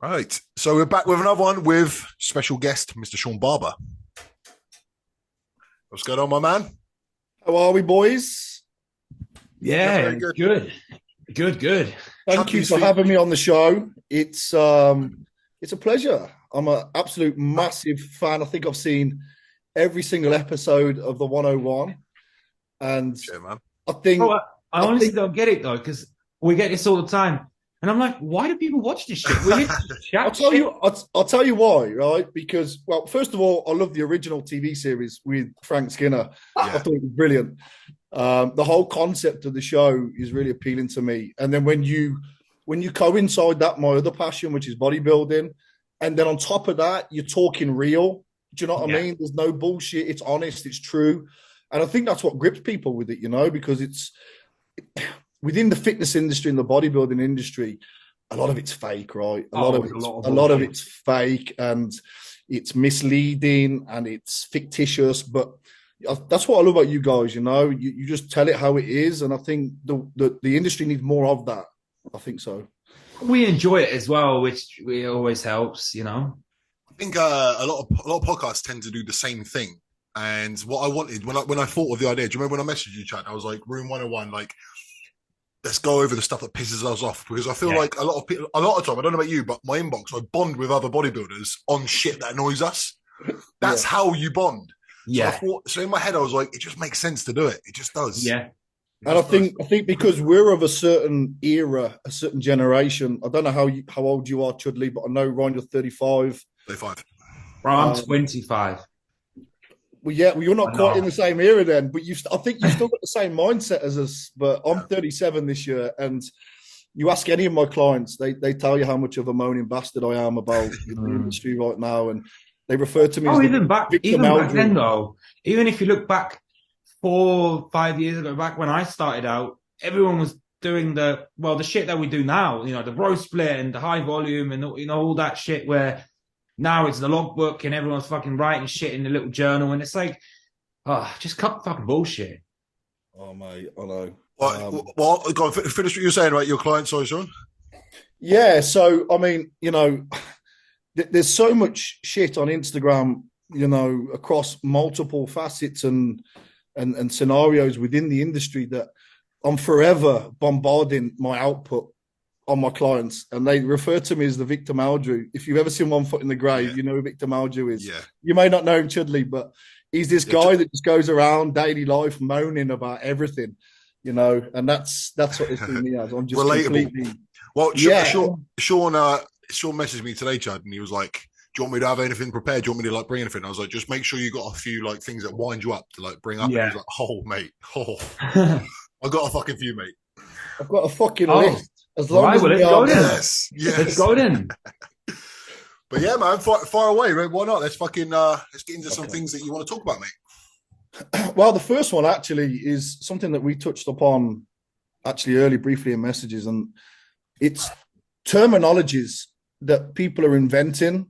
Right. So we're back with another one with special guest, Mr. Sean Barber. What's going on, my man? How are we, boys? Yeah, Yeah, very good. good. Thank you Chucky's for feet. having me on the show. It's a pleasure. I'm an absolute massive fan. I think I've seen every single episode of the 101, and Yeah, man. I think Oh, I I honestly think don't get it though, because we get this all the time, and I'm like, why do people watch this shit? We just I'll chat tell shit. you I'll tell you why, right? Because well, first of all, I love the original TV series with Frank Skinner. I Yeah. thought it was brilliant. The whole concept of the show is really appealing to me. And then when you coincide that my other passion, which is bodybuilding, and then on top of that, you're talking real. Do you know what I Yeah. mean? There's no bullshit. It's honest. It's true. And I think that's what grips people with it, because it's within the fitness industry and the bodybuilding industry. A lot of it's fake, right? A lot Oh, of it's a it's lot of a lot of bullshit. it's fake and it's misleading and it's fictitious. But that's what I love about you guys. You just tell it how it is, and I think the industry needs more of that. I think so. We enjoy it as well, which always helps. I think a lot of podcasts tend to do the same thing. And what I wanted when I thought of the idea, do you remember when I messaged you, chat? I was like, Room 101, like, let's go over the stuff that pisses us off because I feel Yeah. like a lot of people, a lot of time, I don't know about you, but my inbox, I bond with other bodybuilders on shit that annoys us. That's Yeah. how you bond. So Yeah, so in my head, I was like, it just makes sense to do it. It just does. yeah. It And I just does. think because we're of a certain era, a certain generation. I don't know how old you are, Chudley, but I know Ryan, you're 35. Day five. Bro, I'm Um, 25. well, you're I not quite in know. the same era then, but I think you've still got the same mindset as us. But I'm Yeah. 37 this year, and you ask any of my clients, they tell you how much of a moaning bastard I am about the Mm. industry right now, and they refer to me as Oh, the Victor even back then Meldrew. though, even if you look back 4, 5 years ago, back when I started out, everyone was doing the shit that we do now. The bro split and the high volume and all that shit. Where now it's the logbook and everyone's fucking writing shit in the little journal, and it's like, just cut the fucking bullshit. Oh mate, I know. Well, go on, finish what you're saying about your client. Sorry, Sean. Yeah, so I mean, there's so much shit on Instagram, across multiple facets and scenarios within the industry that I'm forever bombarding my output on my clients, and they refer to me as the Victor Meldrew. If you've ever seen One Foot in the Grave, Yeah. you know who Victor Meldrew is. Yeah. You may not know him, Chudley, but he's this Yeah, guy that just goes around daily life moaning about everything, and that's what they see me as. I'm just Relatable. completely Well, yeah. Sean messaged me today, Chad, and he was like, "Do you want me to have anything prepared? Do you want me to like bring anything?" I was like, "Just make sure you got a few like things that wind you up to like bring up." And he Yeah. was like, "Oh, mate, I got a fucking few, mate." I've got a fucking Oh, list. As long right, as well, we let's go are then. Yes, Let's yes. go then. But yeah, man, far away, man. Why not? Let's fucking let's get into some Okay. things that you want to talk about, mate. Well, the first one actually is something that we touched upon actually early briefly in messages, and it's terminologies that people are inventing.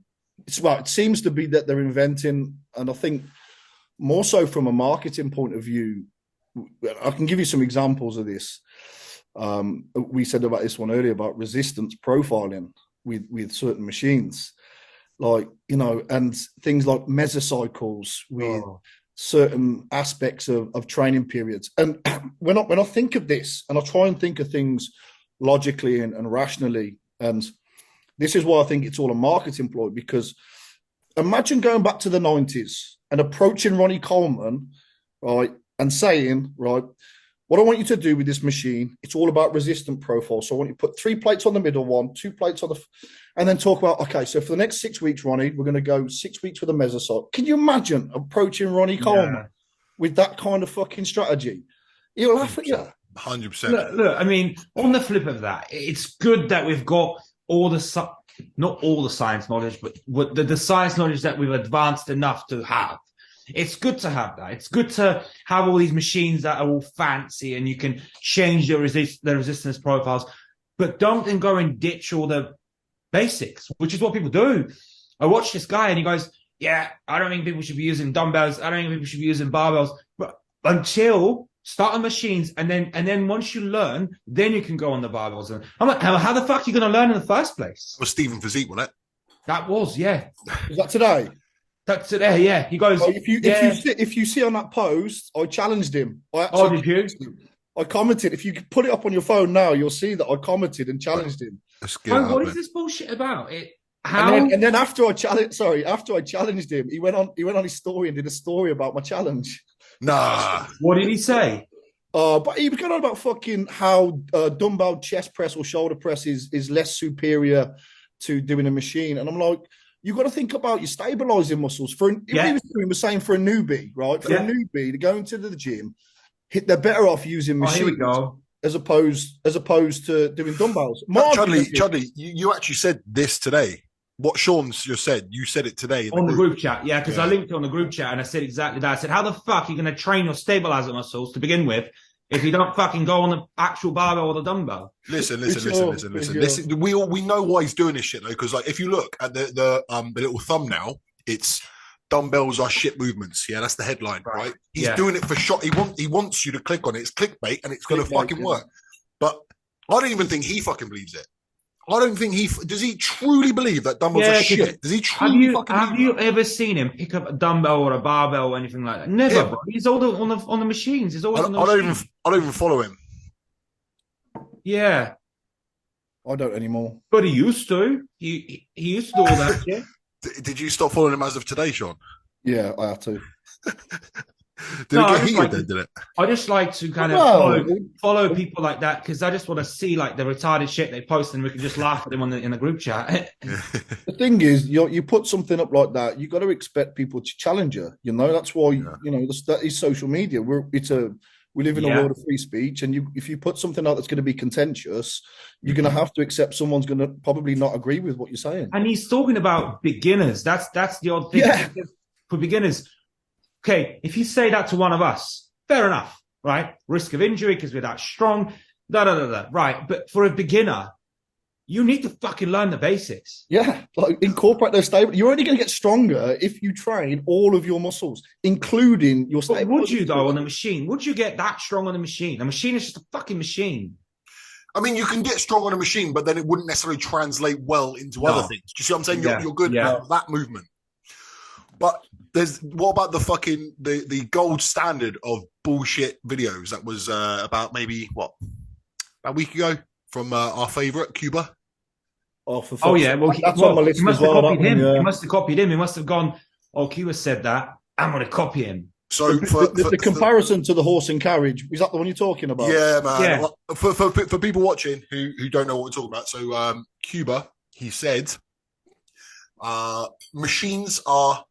It seems to be that they're inventing, and I think more so from a marketing point of view. I can give you some examples of this. We said about this one earlier about resistance profiling with certain machines, and things like mesocycles with certain aspects of training periods. And when I think of this, and I try and think of things logically and rationally, and this is why I think it's all a marketing ploy, because imagine going back to the 90s and approaching Ronnie Coleman, right, and saying, right, what I want you to do with this machine, it's all about resistant profile. So I want you to put 3 plates on the middle one, 2 plates on and then talk about, okay, so for the next 6 weeks, Ronnie, we're going to go 6 weeks with a mesocycle. Can you imagine approaching Ronnie Coleman with that kind of fucking strategy? He'll laugh at you. 100%. Look, I mean, on the flip of that, it's good that we've got not all the science knowledge, but the science knowledge that we've advanced enough to have. It's good to have that. It's good to have all these machines that are all fancy and you can change the resistance profiles, but don't then go and ditch all the basics, which is what people do. I watched this guy and he goes, yeah, I don't think people should be using dumbbells. I don't think people should be using barbells. But until Start on machines, and then once you learn, then you can go on the barbells. And I'm like, how the fuck are you going to learn in the first place? That was Stephen Physique, wasn't it? That was, yeah. Is that today? That's today, yeah. He goes. Well, if you see on that post, I challenged him. Did you? I commented. If you put it up on your phone now, you'll see that I commented and challenged him. What is this bullshit about? And then after I challenged him, he went on his story and did a story about my challenge. Nah. What did he say? But he was going on about fucking how dumbbell chest press or shoulder press is less superior to doing a machine. And I'm like, you got to think about your stabilizing muscles. He was saying for a newbie, right? For a newbie to go into the gym, they're better off using machines as opposed to doing dumbbells. Chudley, you actually said this today. What Sean's just said, you said it today on the group chat. Yeah, because I linked it on the group chat and I said exactly that. I said, how the fuck are you going to train your stabilizer muscles to begin with if you don't fucking go on the actual barbell or the dumbbell? Listen. We know why he's doing this shit though, because like if you look at the little thumbnail, it's dumbbells are shit movements. Yeah, that's the headline, right? He's doing it for shot. He wants you to click on it. It's clickbait, and it's going to fucking work. But I don't even think he fucking believes it. I don't think does he truly believe that dumbbells are shit? Does he truly have you ever seen him pick up a dumbbell or a barbell or anything like that? Never, bro. He's all on the machines. He's always on the machines. I don't even follow him. Yeah. I don't anymore. But he used to. He used to do all that shit. Did you stop following him as of today, Sean? Yeah, I have to. Did it get heated then, did it? I just like to kind of follow people like that because I just want to see like the retarded shit they post and we can just laugh at them in the group chat. The thing is, you put something up like that, you got to expect people to challenge you. You know, that's why that is social media. We live in a world of free speech, and if you put something out that's going to be contentious, you're going to have to accept someone's going to probably not agree with what you're saying. And he's talking about beginners. That's the odd thing. Yeah. For beginners. Okay, if you say that to one of us, fair enough, right? Risk of injury because we're that strong, right? But for a beginner, you need to fucking learn the basics. Yeah, like incorporate those stable. You're only going to get stronger if you train all of your muscles, including your stable. But would you though on the machine? Would you get that strong on the machine? A machine is just a fucking machine. I mean, you can get strong on a machine, but then it wouldn't necessarily translate well into other things. Do you see what I'm saying? You're good at that movement. But what about the fucking the gold standard of bullshit videos that was about maybe about a week ago from our favorite Cuba? Well, that's on my list as well. He must have copied him. He must have gone, Cuba said that. I'm going to copy him. So the comparison to the horse and carriage, is that the one you're talking about? Yeah, man. Yeah. For people watching who don't know what we're talking about, so Cuba, he said, machines are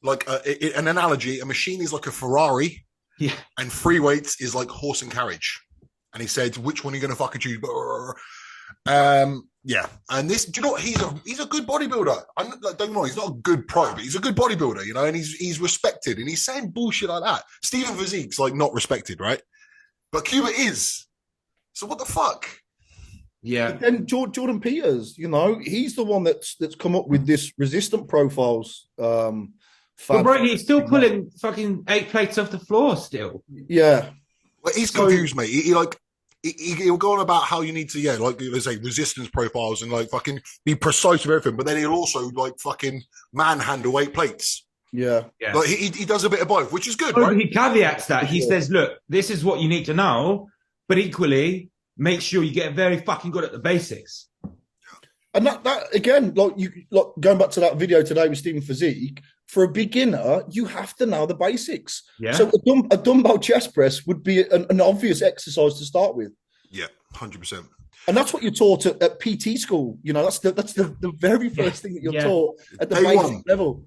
like an analogy. A machine is like a Ferrari, and free weights is like horse and carriage. And he said, which one are you going to fucking choose? And this, do you know what? He's a good bodybuilder. Don't get me wrong, he's not a good pro, but he's a good bodybuilder, you know, and he's respected, and he's saying bullshit like that. Stephen Physique's like not respected, right? But Cuba is. So what the fuck? Yeah. But then Jordan Peters, you know, he's the one that's come up with this resistant profiles. But bro, he's still pulling fucking 8 plates off the floor still. Yeah. Well, he's confused, mate. He'll go on about how you need to, like they say, resistance profiles and like fucking be precise with everything, but then he'll also like fucking manhandle 8 plates. Yeah. Like he does a bit of both, which is good, right? But he caveats that. He says, look, this is what you need to know, but equally make sure you get very fucking good at the basics. And that again, like going back to that video today with Stephen Physique, for a beginner, you have to know the basics. Yeah. So a dumbbell chest press would be an obvious exercise to start with. Yeah, 100%. And that's what you're taught at PT school. You know, that's the very first thing that you're taught at the basic level.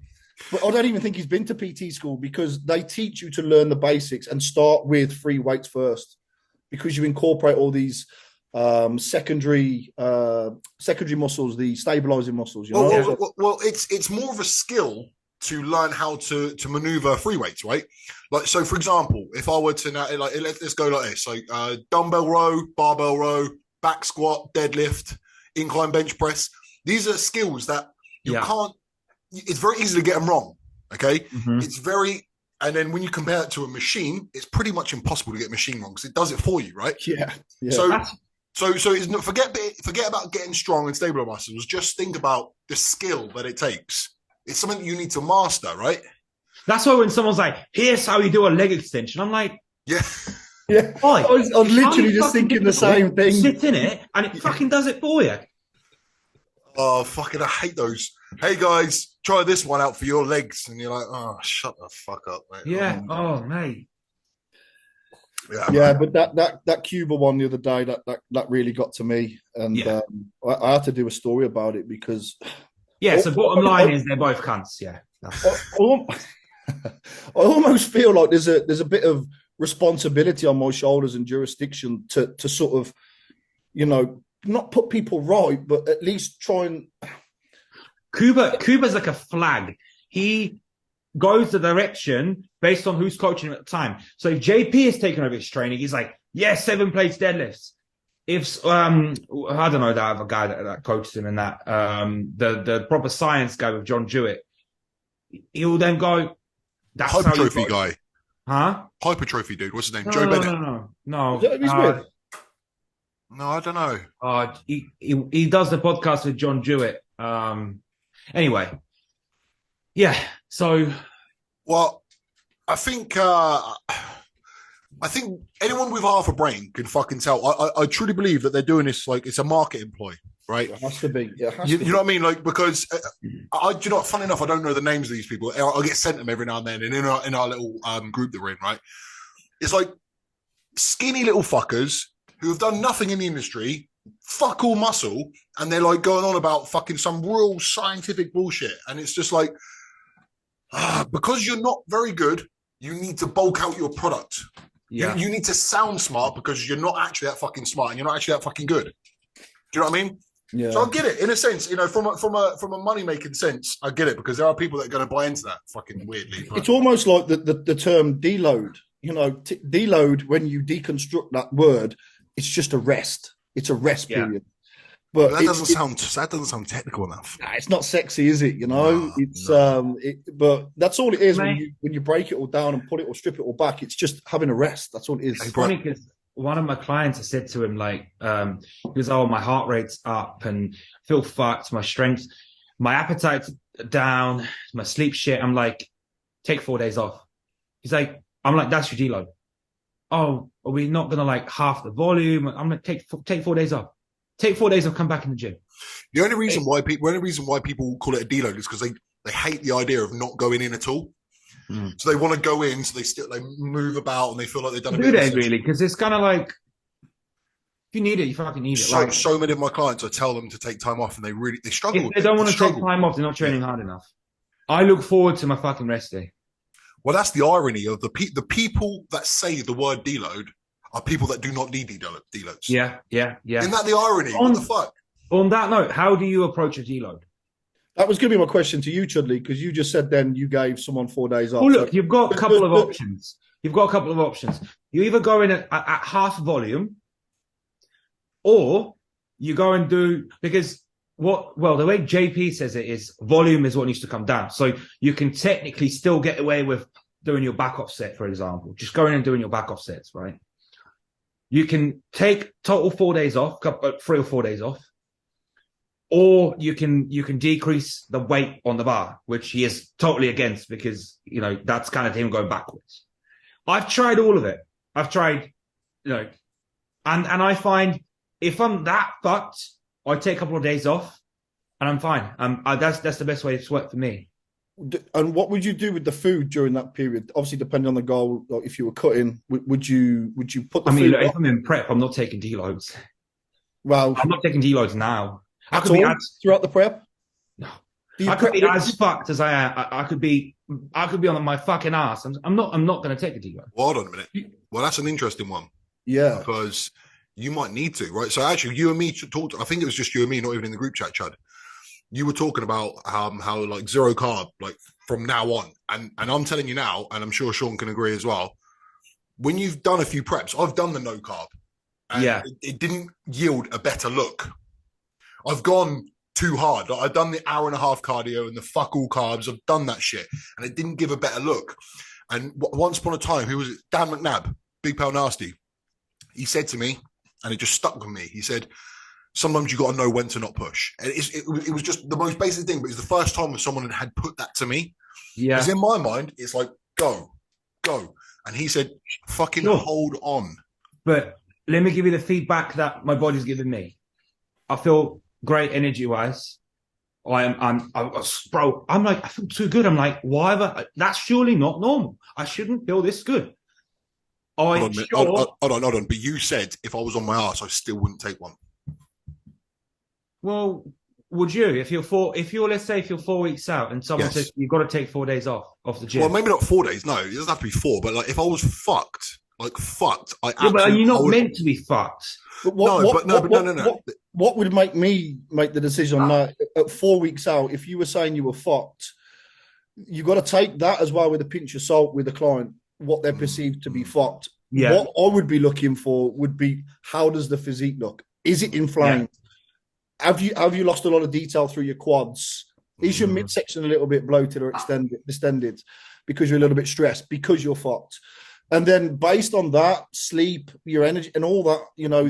But I don't even think he's been to PT school because they teach you to learn the basics and start with free weights first, because you incorporate all these secondary muscles, the stabilizing musles. You know? Well, it's more of a skill to learn how to maneuver free weights, right? Like, so for example, if I were to now, like, let's go like this: so dumbbell row, barbell row, back squat, deadlift, incline bench press. These are skills that you can't. It's very easy to get them wrong. Okay, it's very And then when you compare it to a machine, it's pretty much impossible to get a machine wrong because it does it for you, right? Yeah. So it's not, forget about getting strong and stable muscles. Just think about the skill that it takes. It's something you need to master, right? That's why when someone's like, "Here's how you do a leg extension," I'm like, Yeah. Yeah. I was literally just thinking the same thing. Sit in it, and it fucking does it for you. Oh, fucking, I hate those. Hey, guys, try this one out for your legs. And you're like, oh, shut the fuck up, mate. Yeah. Oh, mate. Yeah, but that Cuba one the other day, that really got to me. And I had to do a story about it because... Yeah, so bottom line is they're both cunts, yeah. I almost feel like there's a bit of responsibility on my shoulders and jurisdiction to sort of, you know, not put people right, but at least try and... Cuba's like a flag. He goes the direction based on who's coaching him at the time. So if JP is taking over his training, he's like, yes, 7 plates deadlifts. If I don't know, that other guy that coached him in that, the proper science guy with John Jewett, he'll then go, that's hypertrophy guy. Huh? Hypertrophy dude. What's his name? Joe Bennett. No. No, I don't know. He does the podcast with John Jewett. Anyway, yeah. So, well, I think anyone with half a brain can fucking tell. I truly believe that they're doing this like it's a marketing ploy, right? It has to be. Yeah, you know what I mean? Like because do you know? Funny enough, I don't know the names of these people. I get sent them every now and then, and in our little group that we're in, right? It's like skinny little fuckers who have done nothing in the industry, fuck all muscle, and they're like going on about fucking some real scientific bullshit. And it's just like, because you're not very good, you need to bulk out your product. Yeah. You need to sound smart because you're not actually that fucking smart and you're not actually that fucking good. Do you know what I mean? Yeah. So I get it in a sense, you know, from a money making sense, I get it because there are people that are going to buy into that fucking weirdly. But... It's almost like the term deload. You know, deload, when you deconstruct that word, it's just a rest. It's a rest period. But that doesn't sound technical enough. Nah, it's not sexy, is it? You know, but that's all it is. When you break it all down and put it or strip it all back, it's just having a rest. That's all it is. It's funny because one of my clients, I said to him, like, he goes, "Oh, my heart rate's up and I feel fucked. My strength, my appetite's down, my sleep shit." I'm like, "Take 4 days off." He's like, I'm like, "That's your deload." "Oh, are we not gonna like half the volume?" I'm like, take 4 days off. Take 4 days off, come back in the gym. The only reason why people call it a deload is because they hate the idea of not going in at all. So they want to go in, so they move about and they feel like they've done a bit. Do they really? Because it's kind of like, if you need it, you fucking need it. So many of my clients, I tell them to take time off, and they struggle. If they don't want to take time off, they're not training hard enough. I look forward to my fucking rest day. Well, that's the irony of the people that say the word deload are people that do not need deloads. Yeah. Isn't that the irony? What the fuck? On that note, how do you approach a deload? That was going to be my question to you, Chudley, because you just said then you gave someone 4 days off. Well, look, you've got a couple of options. You either go in at half volume, or you go and do, because the way JP says it is volume is what needs to come down. So you can technically still get away with doing your back off set, for example, just going and doing your back off sets, right? You can take total 4 days off, 3 or 4 days off, or you can decrease the weight on the bar, which he is totally against because, you know, that's kind of him going backwards. I've tried all of it. I've tried, you know, and I find if I'm that fucked, I take a couple of days off and I'm fine. That's the best way to work for me. And what would you do with the food during that period? Obviously, depending on the goal, like if you were cutting, would you put the food? If I'm in prep, I'm not taking deloads. Well, I'm not taking deloads now. I could be throughout the prep. No, I could be as fucked as I am. I could be on my fucking ass. I'm not going to take a deload. Well, hold on a minute. Well, that's an interesting one. Yeah, because you might need to, right? So actually, you and me talked. I think it was just you and me, not even in the group chat, Chad. You were talking about how like zero carb, like from now on, and I'm telling you now, and I'm sure Sean can agree as well. When you've done a few preps, I've done the no carb, and it didn't yield a better look. I've gone too hard. Like, I've done the hour and a half cardio and the fuck all carbs. I've done that shit, and it didn't give a better look. And once upon a time, who was it? Dan McNabb, Big Pal Nasty. He said to me, and it just stuck with me. He said, sometimes you got to know when to not push. And it was just the most basic thing, but it's the first time that someone had put that to me. Yeah. Because in my mind, it's like, go. And he said, fucking hold on. But let me give you the feedback that my body's giving me. I feel great energy-wise. I'm like, I feel too good. I'm like, why? That's surely not normal. I shouldn't feel this good. Hold on. But you said if I was on my ass, I still wouldn't take one. Well, would you? If you're 4 weeks out and someone says you've got to take 4 days off the gym. Well, maybe not 4 days. No, it doesn't have to be 4. But like, if I was fucked, but are you not meant to be fucked? But what would make me make the decision on that at 4 weeks out? If you were saying you were fucked, you got to take that as well with a pinch of salt with the client. What they're perceived to be fucked. Yeah. What I would be looking for would be, how does the physique look? Is it inflamed? Yeah. Have you lost a lot of detail through your quads? Is your midsection a little bit bloated or distended because you're a little bit stressed, because you're fucked? And then based on that, sleep, your energy and all that,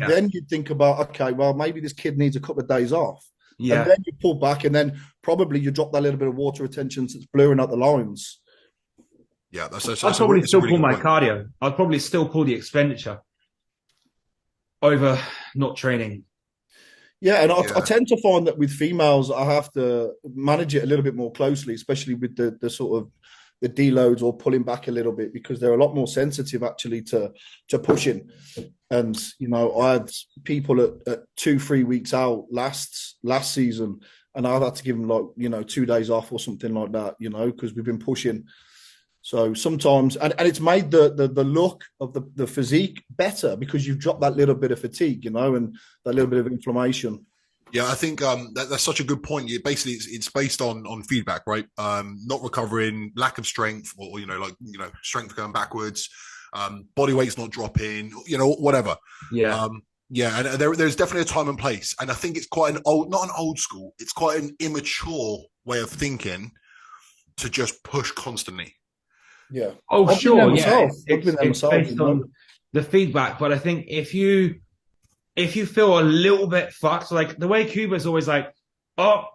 then you think about, okay, well, maybe this kid needs a couple of days off. Yeah. And then you pull back and then probably you drop that little bit of water retention that's blurring out the lines. Yeah, I'd probably still pull my cardio. I'd probably still pull the expenditure over not training. Yeah, and I tend to find that with females, I have to manage it a little bit more closely, especially with the sort of the deloads or pulling back a little bit, because they're a lot more sensitive actually to pushing. And I had people at 2-3 weeks out last season, and I've had to give them 2 days off or something like that, because we've been pushing. So sometimes, and it's made the look of the physique better because you've dropped that little bit of fatigue, and that little bit of inflammation. Yeah, I think that's such a good point. Basically, it's based on feedback, right? Not recovering, lack of strength, or strength going backwards, body weight's not dropping, whatever. Yeah. And there's definitely a time and place, and I think it's quite not an old school. It's quite an immature way of thinking to just push constantly. Yeah. Oh, sure. Yeah. It's based on the feedback, but I think if you feel a little bit fucked, like the way Cuba's always like, oh,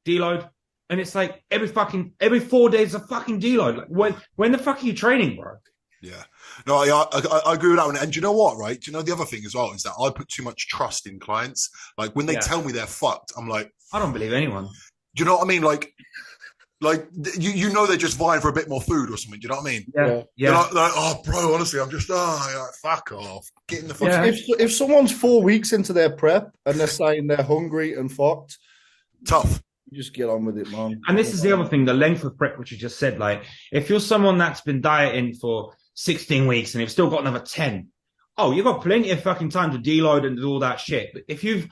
deload, and it's like every 4 days a fucking deload. Like when the fuck are you training, bro? Yeah. No, I agree with that one. And do you know what, right? Do you know the other thing as well is that I put too much trust in clients. Like when they tell me they're fucked, I'm like, I don't believe anyone. Do you know what I mean? Like they're just vying for a bit more food or something. Do you know what I mean? Yeah. They're like, oh, bro, honestly, I'm just fuck off. Get in the fuck. Yeah. If someone's 4 weeks into their prep and they're saying they're hungry and fucked, tough. You just get on with it, man. And this is the other thing, the length of prep, which you just said. Like, if you're someone that's been dieting for 16 weeks and you've still got another 10, you've got plenty of fucking time to deload and do all that shit. But if you've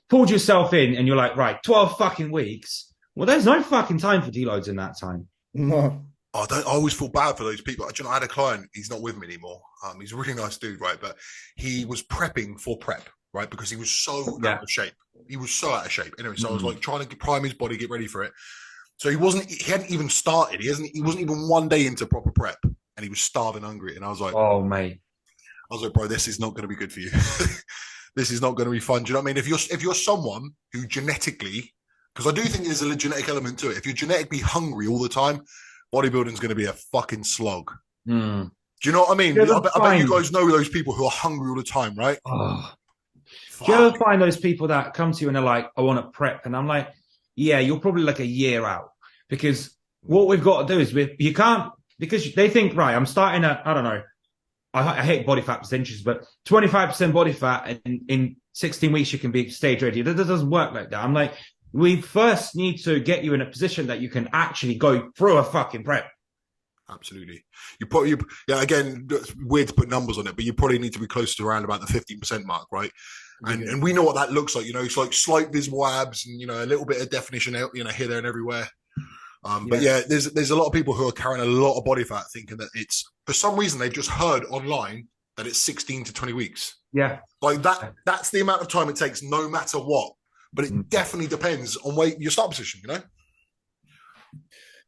pulled yourself in and you're like, right, 12 fucking weeks. Well, there's no fucking time for deloads in that time. No. I always feel bad for those people. I had a client, he's not with me anymore. He's a really nice dude, right? But he was prepping for prep, right? Because he was so out of shape. He was so out of shape. Anyway, so I was like trying to prime his body, get ready for it. So he hadn't even started. He wasn't even 1 day into proper prep, and he was starving hungry. And I was like, oh, mate. I was like, bro, this is not going to be good for you. This is not going to be fun. Do you know what I mean? If you're someone who genetically, because I do think there's a genetic element to it. If you're genetically hungry all the time, bodybuilding is going to be a fucking slog. Mm. Do you know what I mean? I bet you guys know those people who are hungry all the time, right? Oh. Do you ever find those people that come to you and they're like, I want to prep? And I'm like, yeah, you're probably like a year out. Because what we've got to do is you can't, because they think, right, I'm starting at, I don't know, I hate body fat percentages, but 25% body fat and in 16 weeks you can be stage ready. That doesn't work like that. I'm like, we first need to get you in a position that you can actually go through a fucking prep. Absolutely. Again, it's weird to put numbers on it, but you probably need to be close to around about the 15% mark, right? And we know what that looks like. It's like slight visible abs and, a little bit of definition out, here, there and everywhere. But there's a lot of people who are carrying a lot of body fat thinking that it's, for some reason, they've just heard online that it's 16 to 20 weeks. Yeah. Like that's the amount of time it takes no matter what. But it definitely depends on your start position,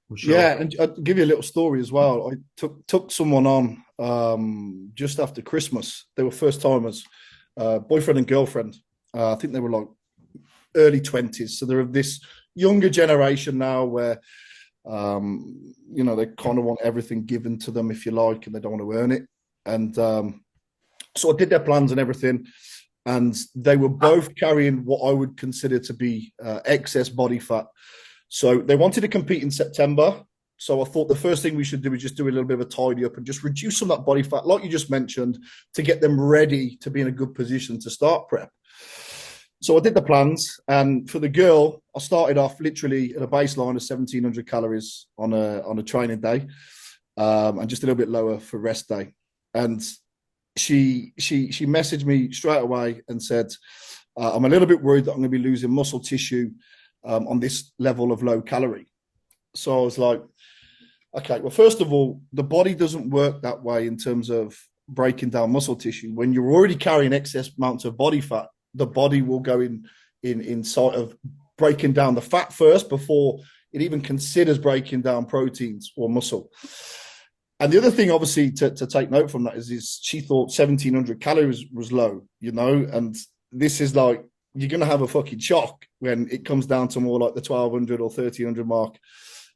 for sure. Yeah, and I'll give you a little story as well. I took someone on just after Christmas. They were first timers, boyfriend and girlfriend. I think they were like early 20s. So they're of this younger generation now where, you know, they kind of want everything given to them, if you like, and they don't want to earn it. And so I did their plans and everything. And they were both carrying what I would consider to be excess body fat. So they wanted to compete in September. So I thought the first thing we should do is just do a little bit of a tidy up and just reduce some of that body fat, like you just mentioned, to get them ready to be in a good position to start prep. So I did the plans. And for the girl, I started off literally at a baseline of 1,700 calories on a training day, and just a little bit lower for rest day. And she messaged me straight away and said, I'm a little bit worried that I'm going to be losing muscle tissue on this level of low calorie. So I was like, okay, well, first of all, the body doesn't work that way in terms of breaking down muscle tissue. When you're already carrying excess amounts of body fat, the body will go in sort of breaking down the fat first before it even considers breaking down proteins or muscle. And the other thing, obviously, to take note from that is she thought 1,700 calories was low, you know, and this is like, you're going to have a fucking shock when it comes down to more like the 1,200 or 1,300 mark.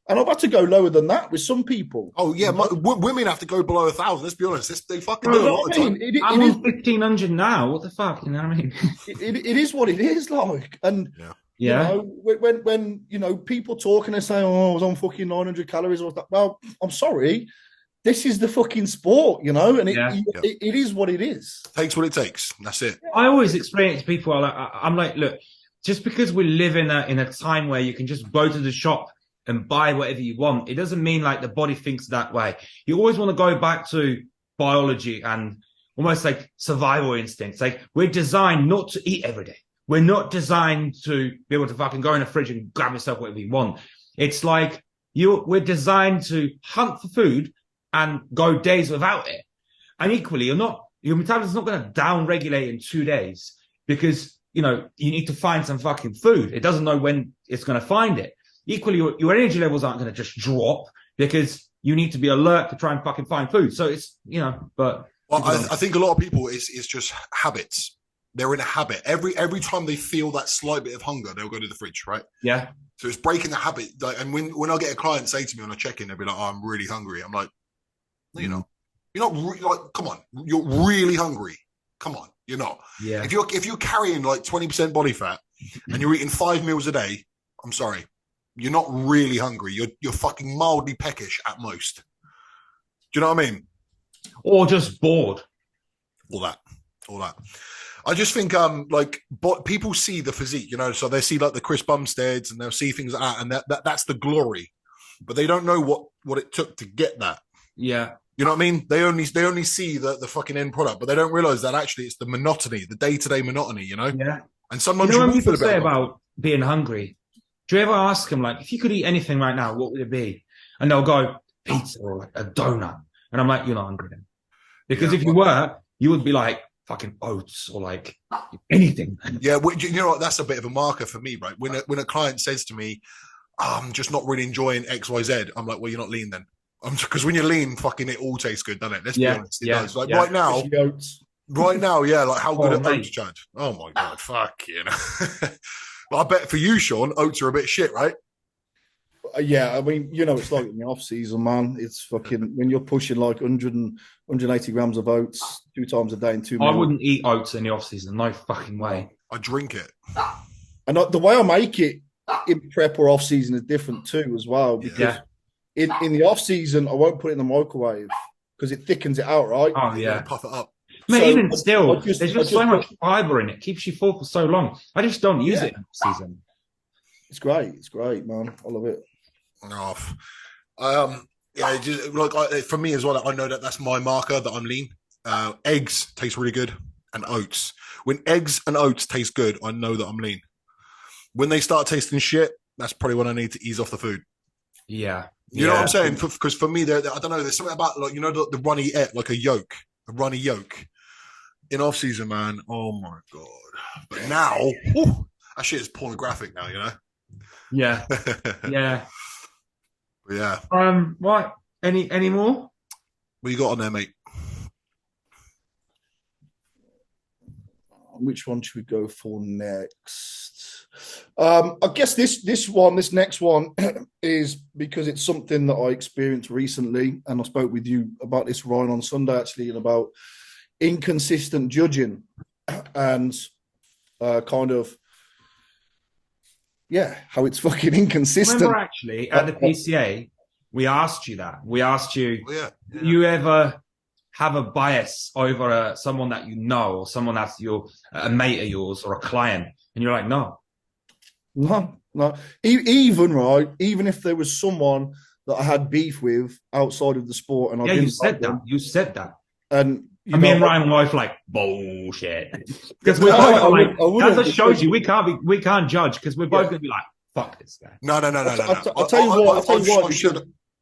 And I've had to go lower than that with some people. Oh, yeah. Women have to go below 1,000. Let's be honest. They fucking Bro, do a lot of time. I'm on 1,500 now. What the fuck? You know what I mean? It is what it is, like. And, you know, when you know, people talk and they say, oh, I was on fucking 900 calories. Or that. Well, I'm sorry. This is the fucking sport, you know, and it is what it is. Takes what it takes. That's it. I always explain it to people. I'm like, look, just because we live in a time where you can just go to the shop and buy whatever you want, it doesn't mean like the body thinks that way. You always want to go back to biology and almost like survival instincts. Like, we're designed not to eat every day. We're not designed to be able to fucking go in the fridge and grab yourself whatever you want. It's like we're designed to hunt for food and go days without it. And equally, your metabolism's not going to down regulate in 2 days because, you know, you need to find some fucking food. It doesn't know when it's going to find it. Equally, your energy levels aren't going to just drop because you need to be alert to try and fucking find food. So it's, you know, but. Well, I think a lot of people is just habits. They're in a habit. Every time they feel that slight bit of hunger, they'll go to the fridge, right? Yeah. So it's breaking the habit. Like, and when I get a client say to me on a check-in, they'll be like, oh, I'm really hungry. I'm like, you know, you're not like, come on, you're really hungry. Come on, you're not. Yeah. If you're carrying like 20% body fat and you're eating 5 meals a day, I'm sorry, you're not really hungry. You're fucking mildly peckish at most. Do you know what I mean? Or just bored. All that. I just think but people see the physique, you know, so they see like the Chris Bumsteads and they'll see things like that, and that's the glory, but they don't know what it took to get that. Yeah. You know what I mean? They only see the fucking end product, but they don't realize that actually it's the monotony, the day-to-day monotony, you know? Yeah. And sometimes you know when people feel say about being hungry, do you ever ask them, like, if you could eat anything right now, what would it be? And they'll go, pizza or like a donut. And I'm like, you're not hungry then. Because if you were, you would be like fucking oats or like anything. Yeah, you know what? That's a bit of a marker for me, right? When a client says to me, I'm just not really enjoying X, Y, Z, I'm like, well, you're not lean then. Because when you're lean, fucking it all tastes good, doesn't it? Let's be honest, it does. Like right now, like how good are oats, Chad? Oh my god, fuck, you know. Well, I bet for you, Sean, oats are a bit shit, right? Yeah, I mean, you know, it's like in the off season, man. It's fucking when you're pushing like 100 and 180 grams of oats 2 times a day in 2 minutes. I wouldn't eat oats in the off season, no fucking way. I drink it, and the way I make it in prep or off season is different too, as well. Because in the off season, I won't put it in the microwave because it thickens it out, right? Oh yeah, puff it up. Mate, so even still, there's just so much fiber in it. Keeps you full for so long. I just don't use it in off season. It's great. It's great, man. I love it. For me as well, I know that's my marker that I'm lean. Eggs taste really good, and oats. When eggs and oats taste good, I know that I'm lean. When they start tasting shit, that's probably when I need to ease off the food. Yeah, you know what I'm saying? Because for me, I don't know. There's something about like, you know, the runny like a runny yolk in off season, man. Oh my god! But now, that shit is pornographic now. You know? Yeah, yeah. But yeah. Right. Any more? What you got on there, mate? Which one should we go for next? I guess this next one is because it's something that I experienced recently, and I spoke with you about this, Ryan, on Sunday actually, and about inconsistent judging and kind of how it's fucking inconsistent. Remember, actually, at the PCA, we asked you that. We asked you, Yeah. do you ever have a bias over someone that you know, or someone that's a mate of yours, or a client? And you're like, no. Even if there was someone that I had beef with outside of the sport, and I didn't you said that. You said that. And me and Ryan were both like, bullshit, because we're both like, that shows you we can't judge, because we're both gonna be like, fuck this guy. No. I'll tell you what.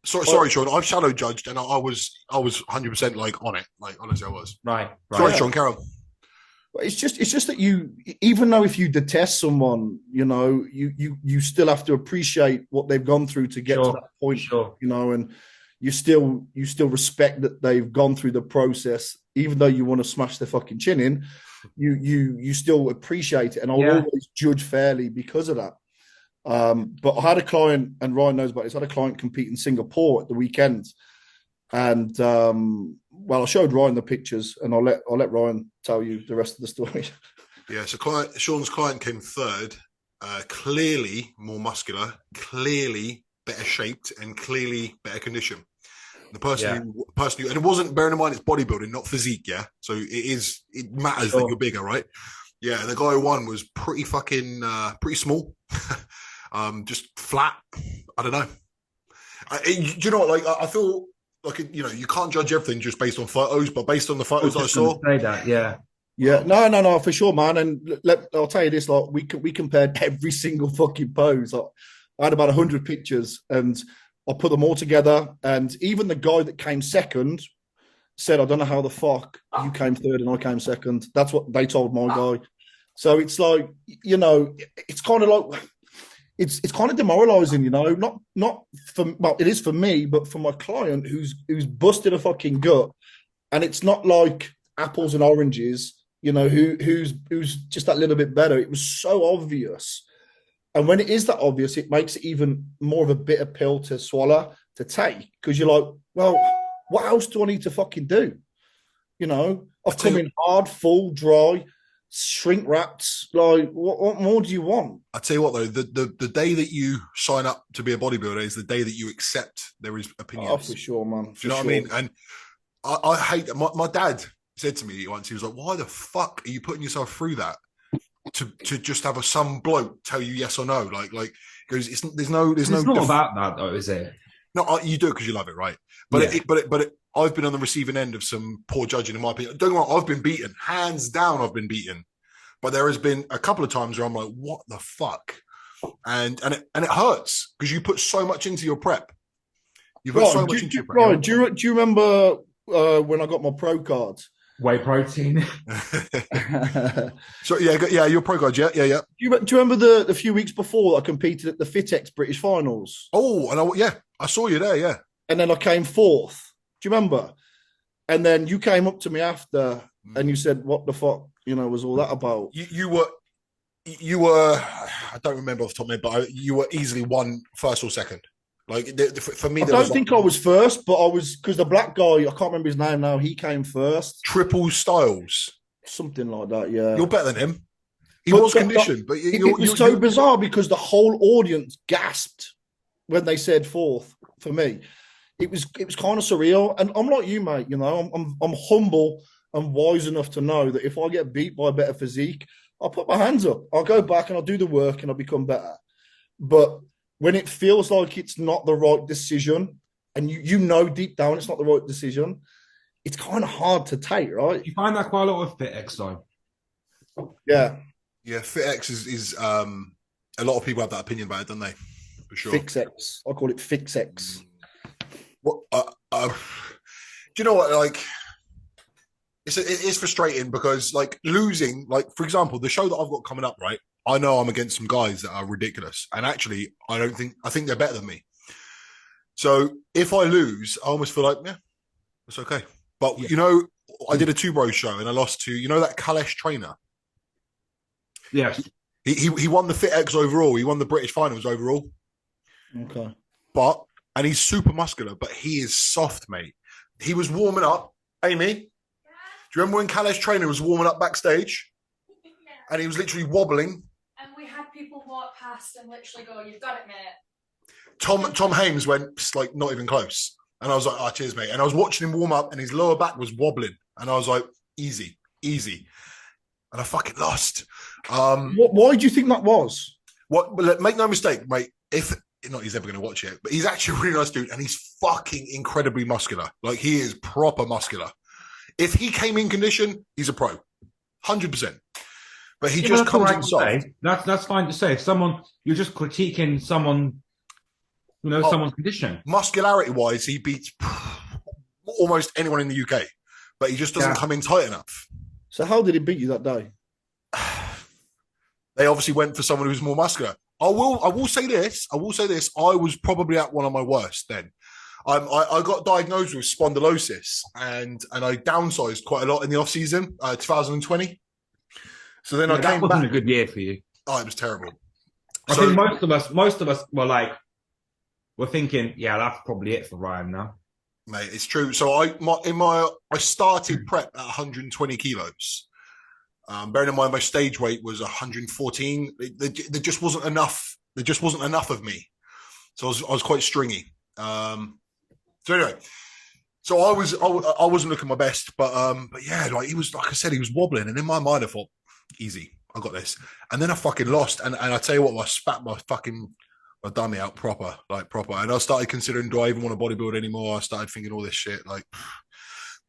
Sorry, Sean. I've shadow judged, and I was 100% like on it. Like honestly, I was. Right. Sorry, Sean. Carry on. It's just that you, even though if you detest someone, you still have to appreciate what they've gone through to get to that point. And you still respect that they've gone through the process, even though you want to smash their fucking chin in. You still appreciate it, and I'll always judge fairly because of that. But I had a client, and Ryan knows about this. I had a client compete in Singapore at the weekend, and I showed Ryan the pictures, and I'll let Ryan tell you the rest of the story. Yeah, so Sean's client came third, clearly more muscular, clearly better shaped, and clearly better condition. The person who, and it wasn't, bearing in mind it's bodybuilding, not physique, yeah. So it matters that you're bigger, right? Yeah, and the guy who won was pretty small. Just flat. I don't know. Do you know what? Like, I feel like, you can't judge everything just based on photos, but based on the photos I saw. Say that, yeah. No, for sure, man. And I'll tell you this: like, we compared every single fucking pose. I had about 100 pictures, and I put them all together. And even the guy that came second said, "I don't know how the fuck you came third and I came second." That's what they told my guy. So it's like, it's kind of like. It's kind of demoralizing, not for, well, it is for me, but for my client who's busted a fucking gut, and it's not like apples and oranges, who's just that little bit better. It was so obvious, and when it is that obvious, it makes it even more of a bitter pill to swallow, to take, because you're like, well, what else do I need to fucking do? I've come in hard, full, dry, shrink wrapped. Like, what more do you want? I tell you what, though, the day that you sign up to be a bodybuilder is the day that you accept there is opinions. Oh, for sure, man. Do you know what I mean? And I hate. My dad said to me once, he was like, "Why the fuck are you putting yourself through that to just have some bloke tell you yes or no?" Like goes, it's not about that though, is it? No, you do it because you love it, right? But I've been on the receiving end of some poor judging, in my opinion. Don't get me wrong, I've been beaten, hands down. I've been beaten, but there has been a couple of times where I'm like, "What the fuck?" And it hurts because you put so much into your prep. You put so much into your prep. Right? Do you remember when I got my pro card? Whey protein. So yeah, your pro card, yeah. Do you remember the few weeks before I competed at the FitX British Finals? Oh, and I saw you there, yeah. And then I came fourth. Do you remember? And then you came up to me after, and you said, "What the fuck, was all that about?" You were. I don't remember off the top of my head, but you were easily first or second. Like for me, I don't think I was first, but I was, because the black guy, I can't remember his name now. He came first. Triple Styles, something like that. Yeah, you're better than him. He was conditioned, but it was so bizarre because the whole audience gasped when they said fourth. For me, it was kind of surreal. And I'm like you, mate. I'm humble and wise enough to know that if I get beat by a better physique, I'll put my hands up. I'll go back and I'll do the work and I'll become better. But when it feels like it's not the right decision, and you know deep down it's not the right decision, it's kind of hard to take, right? You find that quite a lot with FitX, though. Yeah. Yeah, FitX is a lot of people have that opinion about it, don't they? For sure. FixX. I call it FixX. What? Do you know what? Like, it is frustrating because, like, losing, like, for example, the show that I've got coming up, right? I know I'm against some guys that are ridiculous, and actually, I think they're better than me. So if I lose, I almost feel like, yeah, it's okay. But Yeah. you know, I did a two bro show and I lost to, you know, that Kalesh trainer. Yes. He won the Fit X overall. He won the British finals overall. Okay. And he's super muscular, but he is soft, mate. He was warming up. Amy, do you remember when Kalesh trainer was warming up backstage? Yeah. And he was literally wobbling. And we had people walk past and literally go, "You've got it, mate." Tom Hames went like not even close. And I was like, oh, cheers, mate. And I was watching him warm up and his lower back was wobbling. And I was like, easy. And I fucking lost. Why do you think that was? Make no mistake, mate. If not, he's never going to watch it, but he's actually a really nice dude and he's fucking incredibly muscular. Like he is proper muscular. If he came in condition, he's a pro. 100%. But he just comes in soft. That's fine to say. If you're just critiquing someone, someone's condition. Muscularity wise, he beats almost anyone in the UK, but he just doesn't come in tight enough. So how did he beat you that day? They obviously went for someone who's more muscular. I will say this. I was probably at one of my worst then. I got diagnosed with spondylosis and I downsized quite a lot in the off season, 2020. So then I came back. That wasn't a good year for you. Oh, it was terrible. I think most of us were like, we're thinking, yeah, that's probably it for Ryan now. Mate, it's true. So I started prep at 120 kilos. Bearing in mind my stage weight was 114. There just wasn't enough. There just wasn't enough of me. So I was quite stringy. So anyway, so I wasn't looking my best, but yeah, like he was, like I said, he was wobbling, and in my mind I thought, easy, I got this. And then I fucking lost, and I tell you what, I spat my dummy out proper. And I started considering, do I even want to bodybuild anymore? I started thinking all this shit, like,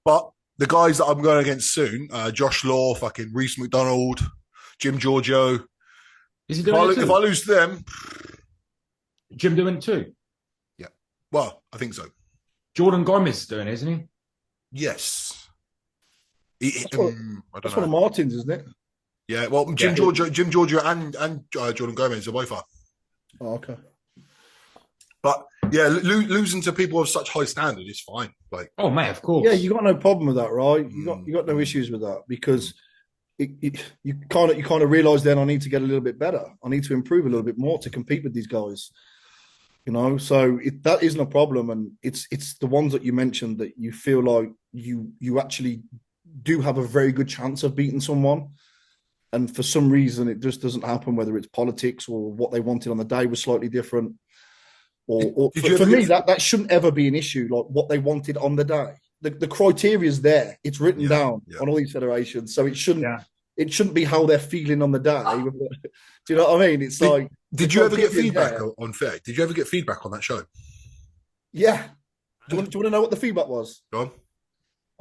but the guys that I'm going against soon, Josh Law, fucking Reese McDonald, Jim Giorgio. Is he doing it too? If I lose to them, Jim doing it too? Yeah, well, I think so. Jordan Gomez is doing it, isn't he? Yes. That's one of Martin's, isn't it? Yeah, well, Jim Giorgio and Jordan Gomez are both are. Oh, okay. But yeah, losing to people of such high standard is fine. Like, oh mate, of course. Yeah, you got no problem with that, right? You got no issues with that because you kind of realize then I need to get a little bit better. I need to improve a little bit more to compete with these guys. So that isn't a problem, and it's the ones that you mentioned that you feel like you actually do have a very good chance of beating someone, and for some reason it just doesn't happen. Whether it's politics or what they wanted on the day was slightly different, or for me that shouldn't ever be an issue. Like what they wanted on the day, the criteria is there; it's written down on all these federations, so it shouldn't. Yeah. It shouldn't be how they're feeling on the day. Do you know what I mean? It's Did you ever get feedback on Fit? Did you ever get feedback on that show? Yeah. Do you want to know what the feedback was? Go on.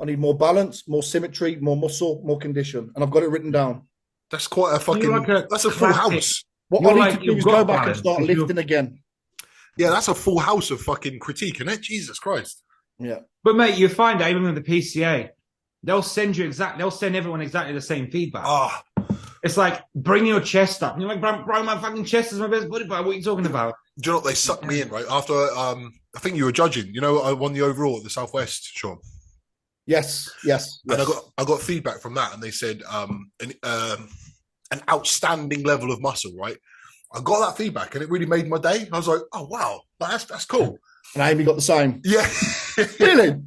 I need more balance, more symmetry, more muscle, more condition. And I've got it written down. That's quite a fucking... that's a full house. What I need to do is go back and start lifting again. Yeah, that's a full house of fucking critique, isn't it? Jesus Christ. Yeah. But mate, you find that even with the PCA, they'll send everyone exactly the same feedback. Oh. It's like, bring your chest up. And you're like, bro, my fucking chest is my best body part. What are you talking about? Do you know what? They sucked me in, right? After, I think you were judging. I won the overall at the Southwest, Sean. Yes. And I got feedback from that, and they said an outstanding level of muscle, right? I got that feedback, and it really made my day. I was like, oh, wow, that's cool. And Amy got the same. Yeah. Really?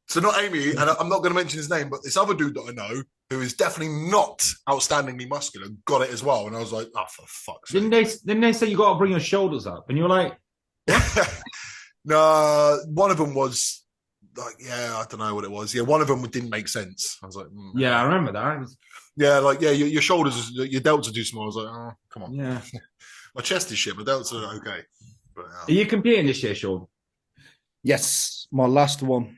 So not Amy, and I'm not going to mention his name, but this other dude that I know, who is definitely not outstandingly muscular, got it as well. And I was like, oh, for fuck's sake. Didn't they say you got to bring your shoulders up? And you're like, what? No, one of them was like, yeah, I don't know what it was. Yeah, one of them didn't make sense. I was like, yeah, I remember that. Yeah, like, yeah, your shoulders, your delts are too small. I was like, oh, come on. Yeah. My chest is shit, my delts are okay. But, Are you competing this year, Sean? Yes, my last one.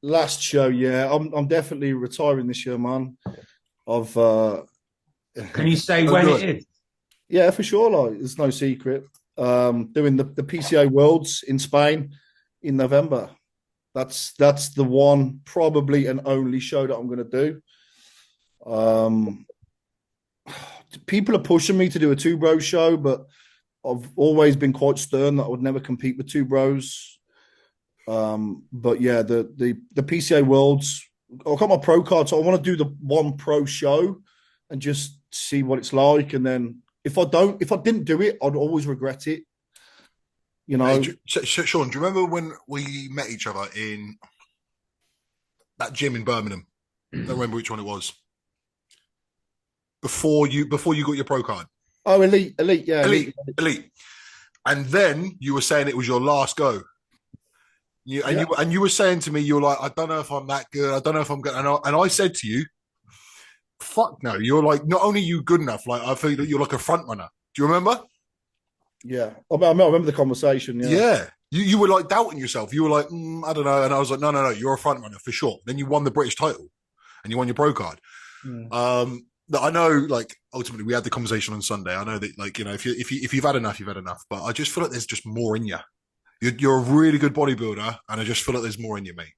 Last show, yeah. I'm definitely retiring this year, man. Can you say when it is? Yeah, for sure. Like, it's no secret. Doing the PCA Worlds in Spain in November. That's the one, probably and only show that I'm going to do. People are pushing me to do a two bro show, but I've always been quite stern that I would never compete with two bros. But yeah, the PCA Worlds, I've got my pro card, so I want to do the one pro show and just see what it's like. And then if I didn't do it, I'd always regret it. You know. Hey, Sean, do you remember when we met each other in that gym in Birmingham? I don't remember which one it was. Before you got your pro card. Oh, elite, yeah, elite. And then you were saying it was your last go. You were saying to me, you were like, I don't know if I'm that good. I don't know if I'm good. And I said to you, fuck no. You're like, not only are you good enough, like I feel that you're like a front runner. Do you remember? Yeah, I remember the conversation. Yeah. You were like doubting yourself. You were like, I don't know. And I was like, no, you're a front runner for sure. Then you won the British title and you won your pro card. I know, like, ultimately we had the conversation on Sunday. I know that, like, you know, if you've had enough, you've had enough. But I just feel like there's just more in you. You're a really good bodybuilder, and I just feel like there's more in you, mate.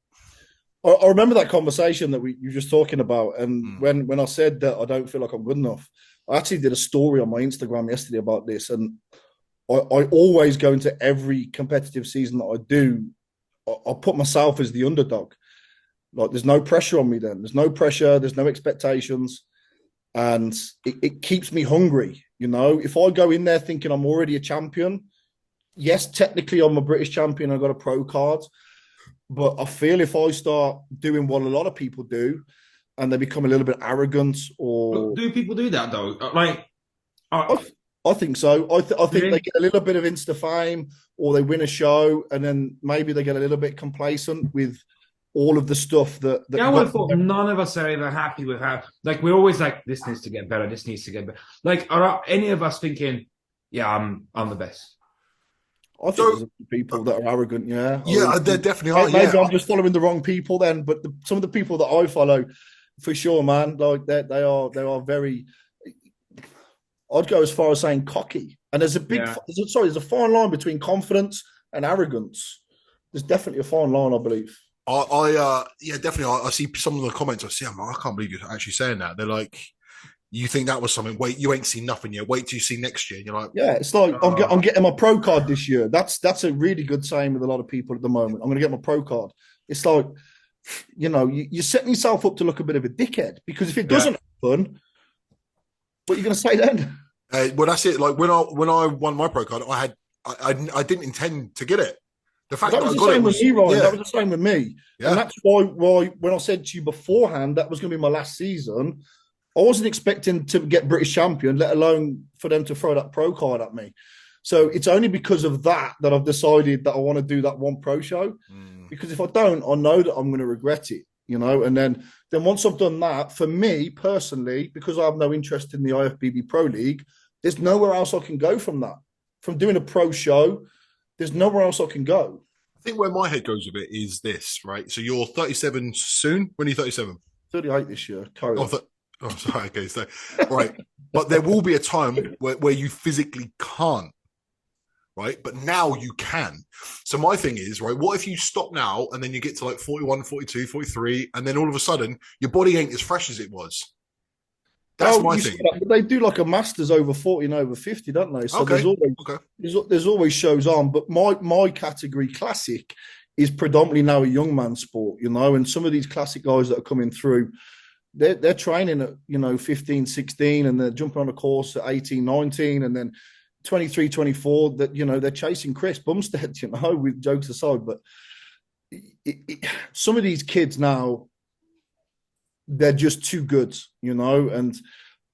I remember that conversation that you were just talking about, and when I said that I don't feel like I'm good enough, I actually did a story on my Instagram yesterday about this, and I always go into every competitive season that I do, I put myself as the underdog. Like, there's no pressure on me then. There's no pressure. There's no expectations. And it keeps me hungry. You know, if I go in there thinking I'm already a champion, yes, technically I'm a British champion. I've got a pro card. But I feel if I start doing what a lot of people do and they become a little bit arrogant or... Do people do that, though? Like... I think so. I think they get a little bit of Insta fame or they win a show and then maybe they get a little bit complacent with all of the stuff that I would have thought none of us are ever happy with how, like, we're always like, this needs to get better, this needs to get better. Like, are any of us thinking, yeah, I'm the best? I think there's people that are arrogant, yeah. Yeah, there definitely are. Maybe I'm just following the wrong people then, but some of the people that I follow, for sure, man, like they are very... I'd go as far as saying cocky. And there's a fine line between confidence and arrogance. There's definitely a fine line, I believe. Yeah, definitely. I see some of the comments. I see, I'm like, I can't believe you're actually saying that. They're like, you think that was something? Wait, you ain't seen nothing yet. Wait till you see next year. And you're like, yeah, it's like I'm getting my pro card this year. That's a really good saying with a lot of people at the moment. I'm going to get my pro card. It's like, you know, you're setting yourself up to look a bit of a dickhead because if it doesn't happen, what are you going to say then? Well, that's it. Like when I won my pro card, I didn't intend to get it. The fact that was the same with me, Ryan. That was the same with me. Yeah. And that's why when I said to you beforehand that was going to be my last season, I wasn't expecting to get British champion, let alone for them to throw that pro card at me. So it's only because of that I've decided that I want to do that one pro show. Because if I don't, I know that I'm going to regret it, you know. And then once I've done that, for me personally, because I have no interest in the IFBB Pro League, there's nowhere else I can go from that. From doing a pro show, there's nowhere else I can go. I think where my head goes with it is this, right? So you're 37 soon. When are you 37? 38 this year. Sorry. Okay, so right, but there will be a time where you physically can't, right? But now you can. So my thing is, right, what if you stop now and then you get to like 41, 42, 43, and then all of a sudden your body ain't as fresh as it was? That's my thing. They do like a Masters over 40 and over 50, don't they? So there's always shows on. But my category, classic, is predominantly now a young man sport, you know. And some of these classic guys that are coming through, they're training at, you know, 15, 16, and they're jumping on a course at 18, 19, and then 23, 24, that, you know, they're chasing Chris Bumstead, you know, with jokes aside. But some of these kids now, they're just too good, you know, and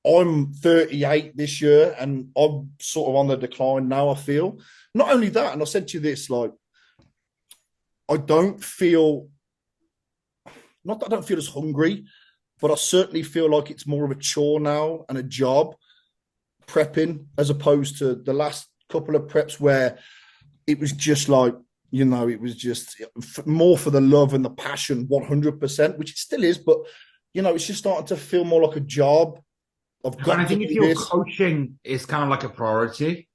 I'm 38 this year and I'm sort of on the decline now, I feel. Not only that, and I said to you this, like, I don't feel, not that I don't feel as hungry, but I certainly feel like it's more of a chore now and a job prepping as opposed to the last couple of preps where it was just like, you know, it was just more for the love and the passion, 100%, which it still is, but you know, it's just starting to feel more like a job. I think if your coaching is kind of like a priority,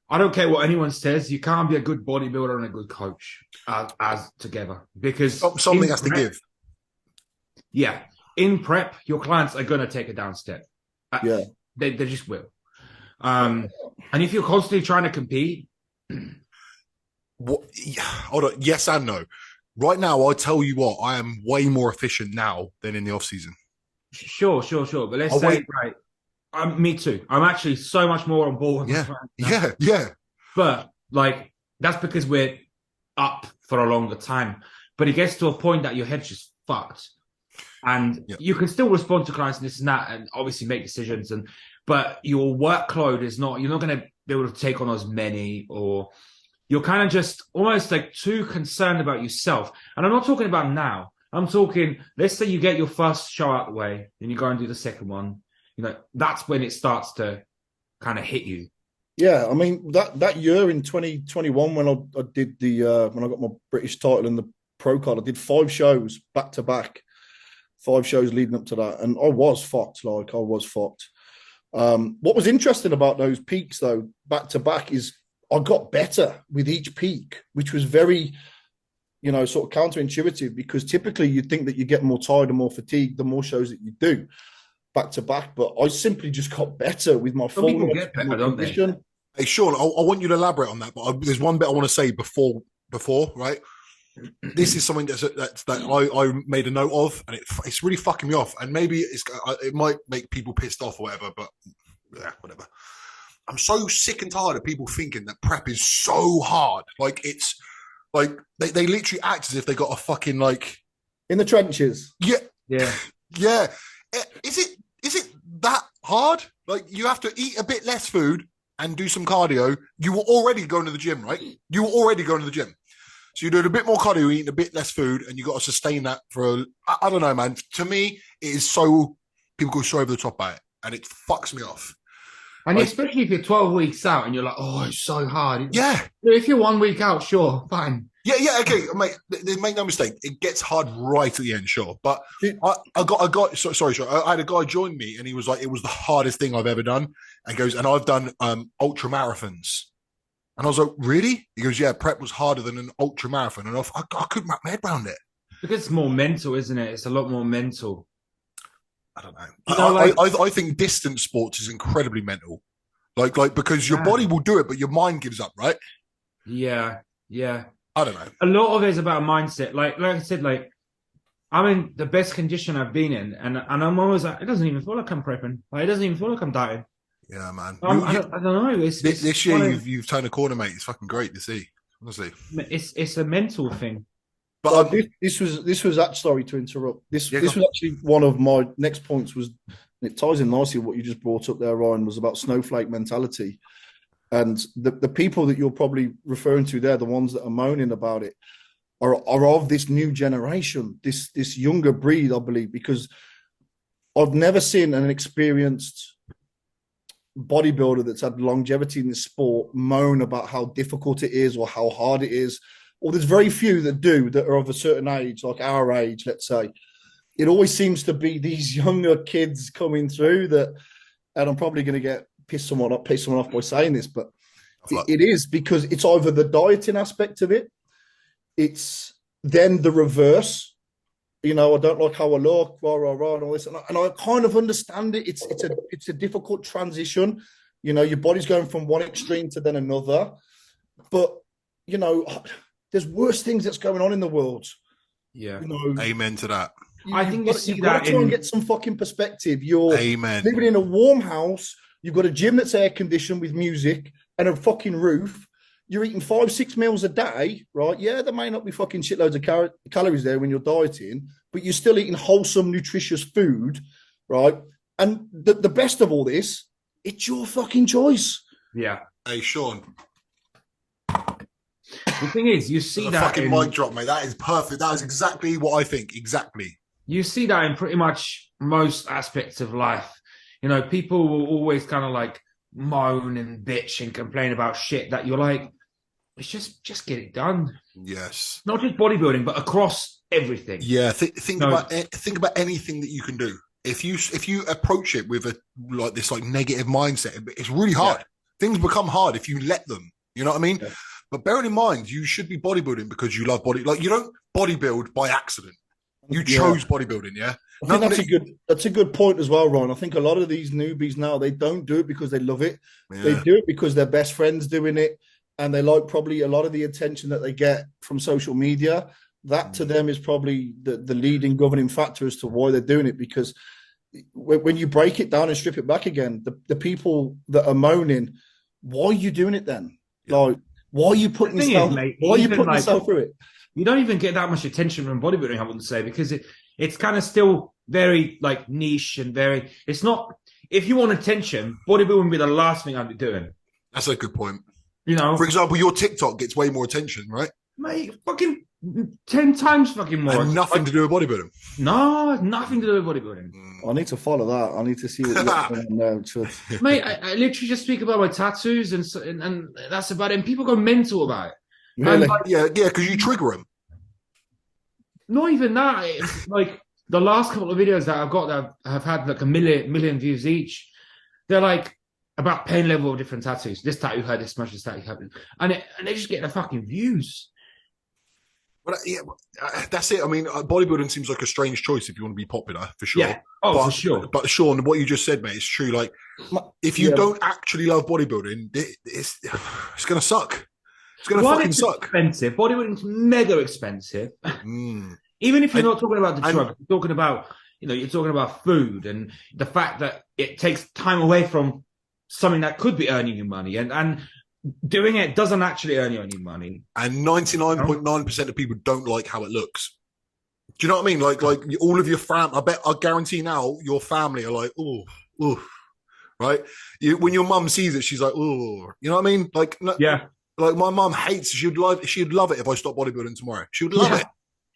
I don't care what anyone says, you can't be a good bodybuilder and a good coach as together because something has to give. Yeah, in prep, your clients are going to take a down step. Yeah, they just will. And if you're constantly trying to compete, What? Hold on. Yes and no. Right now, I tell you what, I am way more efficient now than in the off season. sure. But let's I'll say, wait. right, me too. I'm actually so much more on board with my plan now. Yeah. But like that's because we're up for a longer time. But it gets to a point that your head's just fucked. And you can still respond to clients and this and that and obviously make decisions but your workload is not, you're not going to be able to take on as many, or you're kind of just almost like too concerned about yourself. And I'm not talking about now. I'm talking, let's say you get your first show out the way, then you go and do the second one. You know, that's when it starts to kind of hit you. Yeah, I mean that year in 2021 when I did when I got my British title and the pro card, I did 5 shows back to back, 5 shows leading up to that, and I was fucked. Like I was fucked. What was interesting about those peaks though, back to back, is I got better with each peak, which was very, sort of counterintuitive, because typically you'd think that you get more tired and more fatigued the more shows that you do back to back, but I simply just got better with my Some people get better, don't they? Hey, Sean, I want you to elaborate on that, but there's one bit I want to say before, right? This is something that I made a note of, and it's really fucking me off. And maybe it might make people pissed off or whatever, but yeah, whatever. I'm so sick and tired of people thinking that prep is so hard. Like it's like they literally act as if they got a fucking like in the trenches. Yeah. Is it that hard? Like you have to eat a bit less food and do some cardio. You were already going to the gym, right? You were already going to the gym. So you're doing a bit more cardio, eating a bit less food, and you got to sustain that for, I don't know, man. To me, it is so, people go so over the top by it, and it fucks me off. And like, especially if you're 12 weeks out and you're like, oh, it's so hard. Yeah. If you're 1 week out, sure, fine. Yeah, okay, mate. Make no mistake, it gets hard right at the end, sure. But sorry, I had a guy join me, and he was like, it was the hardest thing I've ever done. And goes, and I've done ultra marathons. And I was like, really? He goes, yeah, prep was harder than an ultra marathon. And I couldn't wrap my head around it. Because it's more mental, isn't it? It's a lot more mental. I don't know. I think distance sports is incredibly mental. Like because your body will do it, but your mind gives up, right? Yeah. I don't know. A lot of it is about mindset. Like I said, like I'm in the best condition I've been in, and I'm always like, it doesn't even feel like I'm prepping. Like it doesn't even feel like I'm dieting. Yeah, man. I don't know. This year you've turned a corner, mate. It's fucking great to see. Honestly, it's a mental thing. But this was that. Sorry to interrupt. This was actually one of my next points. Was it ties in nicely with what you just brought up there, Ryan? Was about snowflake mentality, and the people that you're probably referring to there, the ones that are moaning about it, are of this new generation, this younger breed, I believe, because I've never seen an experienced bodybuilder that's had longevity in the sport moan about how difficult it is or how hard it is. Or there's very few that do, that are of a certain age, like our age, let's say. It always seems to be these younger kids coming through that, and I'm probably going to piss someone off by saying this, but it is, because it's either the dieting aspect of it, it's then the reverse. I don't like how I look, rah, and all this. And I kind of understand it. It's a difficult transition. Your body's going from one extreme to then another. But, there's worse things that's going on in the world. Yeah. Amen to that. I think you've got to try and get some fucking perspective. You're Amen. living in a warm house. You've got a gym that's air conditioned with music and a fucking roof. You're eating 5-6 meals a day, right? Yeah, there may not be fucking shitloads of calories there when you're dieting, but you're still eating wholesome, nutritious food, right? And the best of all this, it's your fucking choice. Yeah. Hey, Sean. The thing is, you see that fucking mic drop, mate. That is perfect. That is exactly what I think. Exactly. You see that in pretty much most aspects of life. People will always kind of like moan and bitch and complain about shit that you're like, it's just get it done. Yes. Not just bodybuilding, but across everything. Yeah. Think about anything that you can do. If you approach it with this negative mindset, it's really hard. Yeah. Things become hard if you let them. You know what I mean? Yeah. But bearing in mind, you should be bodybuilding because you love body. Like you don't bodybuild by accident. You chose bodybuilding, yeah. I think that's a good point as well, Ron. I think a lot of these newbies now, they don't do it because they love it. Yeah. They do it because their best friend's doing it, and they like probably a lot of the attention that they get from social media. That to them is probably the leading governing factor as to why they're doing it. Because when you break it down and strip it back again, the people that are moaning, why are you doing it then? Yeah. Like, why are you putting yourself? Why are you putting yourself through it? You don't even get that much attention from bodybuilding, I wouldn't say, because it's kind of still very like niche and very. It's not. If you want attention, bodybuilding would be the last thing I'd be doing. That's a good point. You know, for example, your TikTok gets way more attention, right? Mate, fucking 10 times fucking more. And nothing to do with bodybuilding. No, nothing to do with bodybuilding. I need to follow that. I need to see what you're going on there. Mate, I literally just speak about my tattoos and that's about it. And people go mental about it. Really? Yeah, because you trigger them. Not even that. It's like the last couple of videos that I've got that have had like a million views each. They're like about pain level of different tattoos. This tattoo had this much, this tattoo had, and they just get the fucking views. But yeah, that's it. I mean, bodybuilding seems like a strange choice if you want to be popular, for sure. Yeah. Oh, for sure. But Sean, what you just said, mate, is true. Like, if you don't actually love bodybuilding, it's going to suck. It's going to fucking suck. Expensive. Bodybuilding's mega expensive. Even if you're not talking about the drug, you're talking about, you're talking about food and the fact that it takes time away from something that could be earning you money, and doing it doesn't actually earn you any money. And 99.9% of people don't like how it looks. Do you know what I mean? Like all of your I guarantee now your family are like, oh, right? When your mum sees it, she's like, oh, you know what I mean? Like, yeah. Like my mum hates. She'd love it if I stopped bodybuilding tomorrow. She would love it.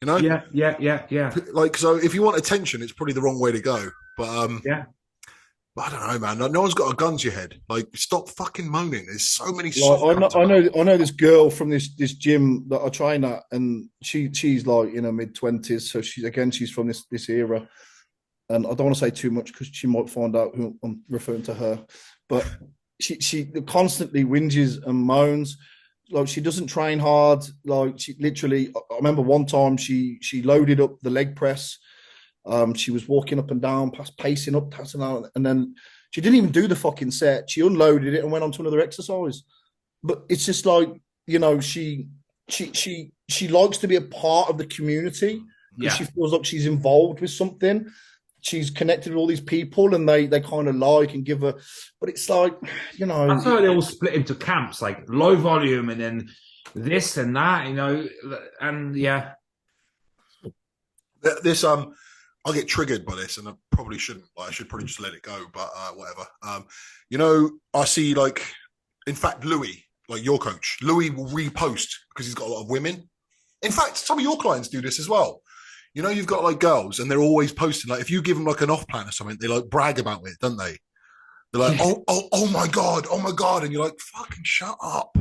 You know? Yeah. Like, so if you want attention, it's probably the wrong way to go. But yeah. But I don't know, man. No one's got a gun to your head. Like, stop fucking moaning. There's so many. I know this girl from this gym that I train at, and she's like in her mid-20s. So she's from this era, and I don't want to say too much because she might find out who I'm referring to her. But she constantly whinges and moans. Like, she doesn't train hard. Like, she literally. I remember one time she loaded up the leg press. She was walking up and down, pacing up, passing out, and then she didn't even do the fucking set. She unloaded it and went on to another exercise. But it's just like, she likes to be a part of the community. Yeah. She feels like she's involved with something. She's connected with all these people, and they kind of like and give her. But it's like, That's why they all split into camps, like low volume and then this and that, and yeah. This I'll get triggered by this, and I probably shouldn't. Like, I should probably just let it go, but whatever. I see, like, in fact, Louis, like your coach, Louis will repost because he's got a lot of women. In fact, some of your clients do this as well. You've got like girls, and they're always posting. Like, if you give them like an off plan or something, they like brag about it, don't they? They're like, oh my god, and you're like, fucking shut up.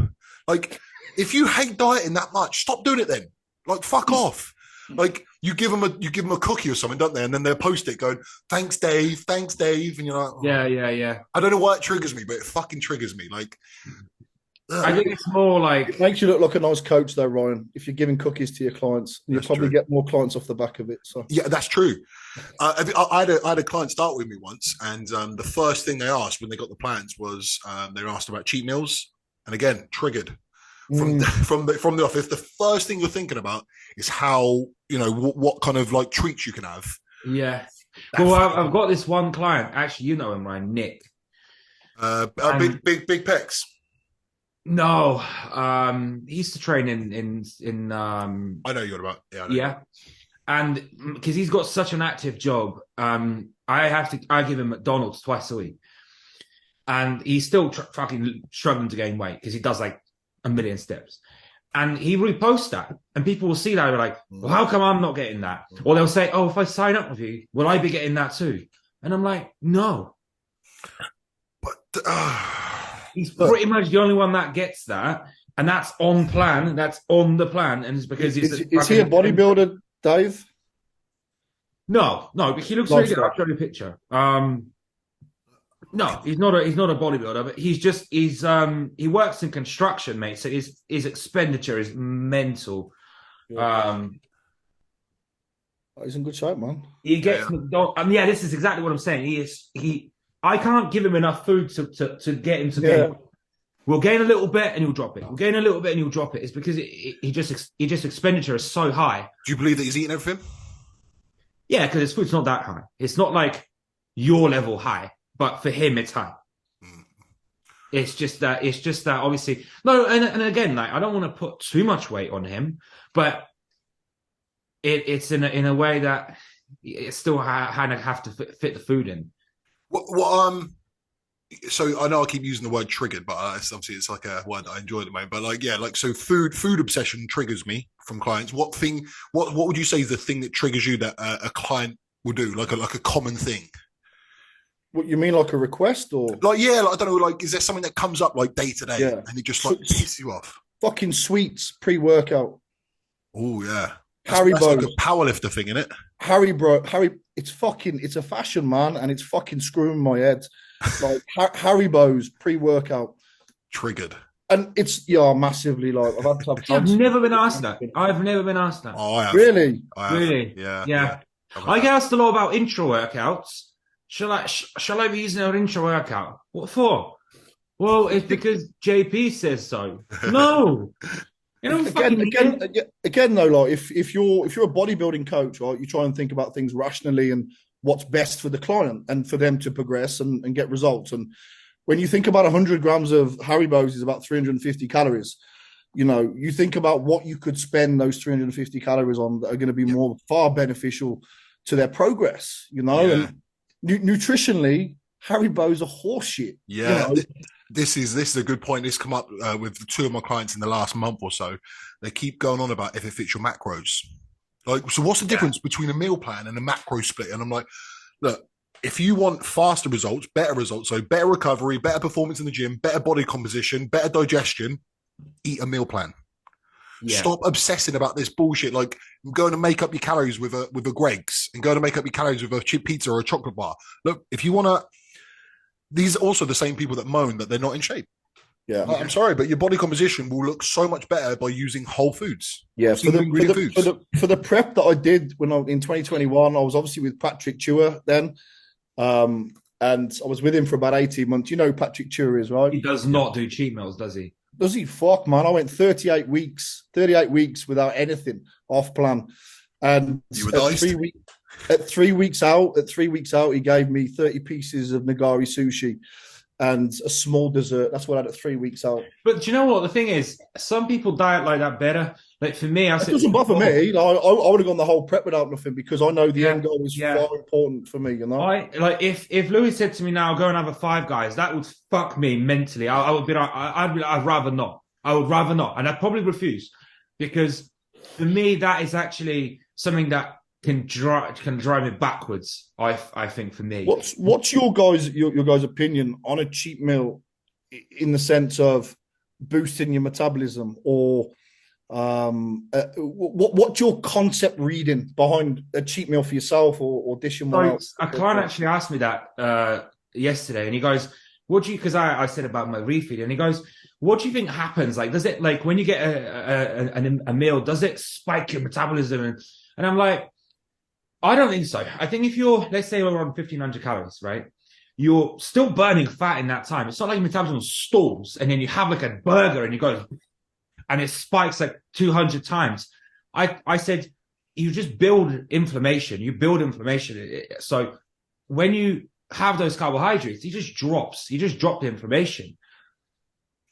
Like, if you hate dieting that much, stop doing it then. Like, fuck off. Like, you give them a cookie or something, don't they? And then they'll post it going, thanks, Dave. And you're like, oh. Yeah. I don't know why it triggers me, but it fucking triggers me. Like, I think it's more like, it makes you look like a nice coach, though, Ryan. If you're giving cookies to your clients, you'll probably get more clients off the back of it. So yeah, that's true. I had a client start with me once, and the first thing they asked when they got the plans was they were asked about cheat meals, and again, triggered. From the office, the first thing you're thinking about is how, what kind of like treats you can have. Yeah. Well, I've got this one client. Actually, you know him, right? Nick. Big pecs. No, he used to train in. I know you're about. Yeah, and because he's got such an active job, I give him McDonald's twice a week, and he's still fucking struggling to gain weight because he does like 1 million steps, and he reposts that, and people will see that and be like, well, how come I'm not getting that? Or they'll say, oh, if I sign up with you, will I be getting that too? And I'm like, no. But he's pretty much the only one that gets that, and that's on plan. That's on the plan, and it's because is he a bodybuilder, Dave? No, but he looks really good. I'll show you a picture. No, he's not a bodybuilder, but he works in construction, mate. So his expenditure is mental. He's in good shape, man. He gets McDonald's. Yeah, this is exactly what I'm saying. I can't give him enough food to get him to gain. We'll gain a little bit and he'll drop it. We'll gain a little bit and he'll drop it. It's because he just expenditure is so high. Do you believe that he's eating everything? Yeah, because his food's not that high. It's not like your level high, but for him it's high. It's just that obviously no, and again, like I don't want to put too much weight on him, but it's in a way that it still kind of have to fit the food in. So I know I keep using the word triggered, but obviously it's like a word that I enjoy at the moment. But like, yeah, like so food obsession triggers me from clients. What would you say is the thing that triggers you that a client will do, like a common thing? What you mean, like a request or like? Yeah, like, I don't know. Like, is there something that comes up like day to day, and it just like pisses you off? Fucking sweets pre-workout. Oh yeah, That's like a powerlifter thing, isn't it? Harry, it's a fashion, man, and it's fucking screwing my head. Like Haribo's pre-workout. Triggered. And it's massively like I've never been asked that. I've never been asked that. Oh, I have. Really? I have. Really? Yeah. I get asked a lot about intro workouts. Shall I be using our intro workout? What for? Well, it's because JP says so. No. You know, again, though, like if you're a bodybuilding coach, right, you try and think about things rationally and what's best for the client and for them to progress and get results. And when you think about 100 grams of Haribo's is about 350 calories, you know, you think about what you could spend those 350 calories on that are going to be far beneficial to their progress, you know. And nutritionally, Haribo's a horse shit. Yeah. You know? This is a good point. This come up with two of my clients in the last month or so. They keep going on about if it fits your macros. Like, so what's the difference between a meal plan and a macro split? And I'm like, look, if you want faster results, better results, so better recovery, better performance in the gym, better body composition, better digestion, eat a meal plan. Yeah. Stop obsessing about this bullshit. Like going to make up your calories with a Greg's and going to make up your calories with a chip pizza or a chocolate bar. Look, if you want to, these are also the same people that moan that they're not in shape. Yeah, I'm sorry, but your body composition will look so much better by using whole foods. Yeah, for the prep that I did when in 2021, I was obviously with Patrick Chua then, and I was with him for about 18 months. You know who Patrick Chua is, right? He does not do cheat meals, does he? Does he? Fuck, man! I went 38 weeks without anything off plan, and you were nice. At 3 weeks out, he gave me 30 pieces of nigari sushi and a small dessert. That's what I had at 3 weeks out. But do you know what? The thing is, some people diet like that better. Like for me, it doesn't bother me. Like, I would have gone the whole prep without nothing because I know the end goal is far important for me. You know, if Louis said to me now, go and have a Five Guys, that would fuck me mentally. I would be like, I'd rather not. I would rather not, and I'd probably refuse because for me that is actually something that can drive me backwards. I think for me. What's your guys' opinion on a cheat meal in the sense of boosting your metabolism, or what's your concept reading behind a cheat meal for yourself or dishing one out? A client actually asked me that yesterday, and he goes, "What do you?" Because I said about my refeed, and he goes, "What do you think happens? Like, does it like when you get a meal, does it spike your metabolism?" And I'm like, I don't think so. I think if you're, let's say we're on 1,500 calories, right? You're still burning fat in that time. It's not like your metabolism stalls and then you have like a burger and you go, and it spikes like 200 times. I said, you just build inflammation. You build inflammation. So when you have those carbohydrates, he just drops. You just drop the inflammation.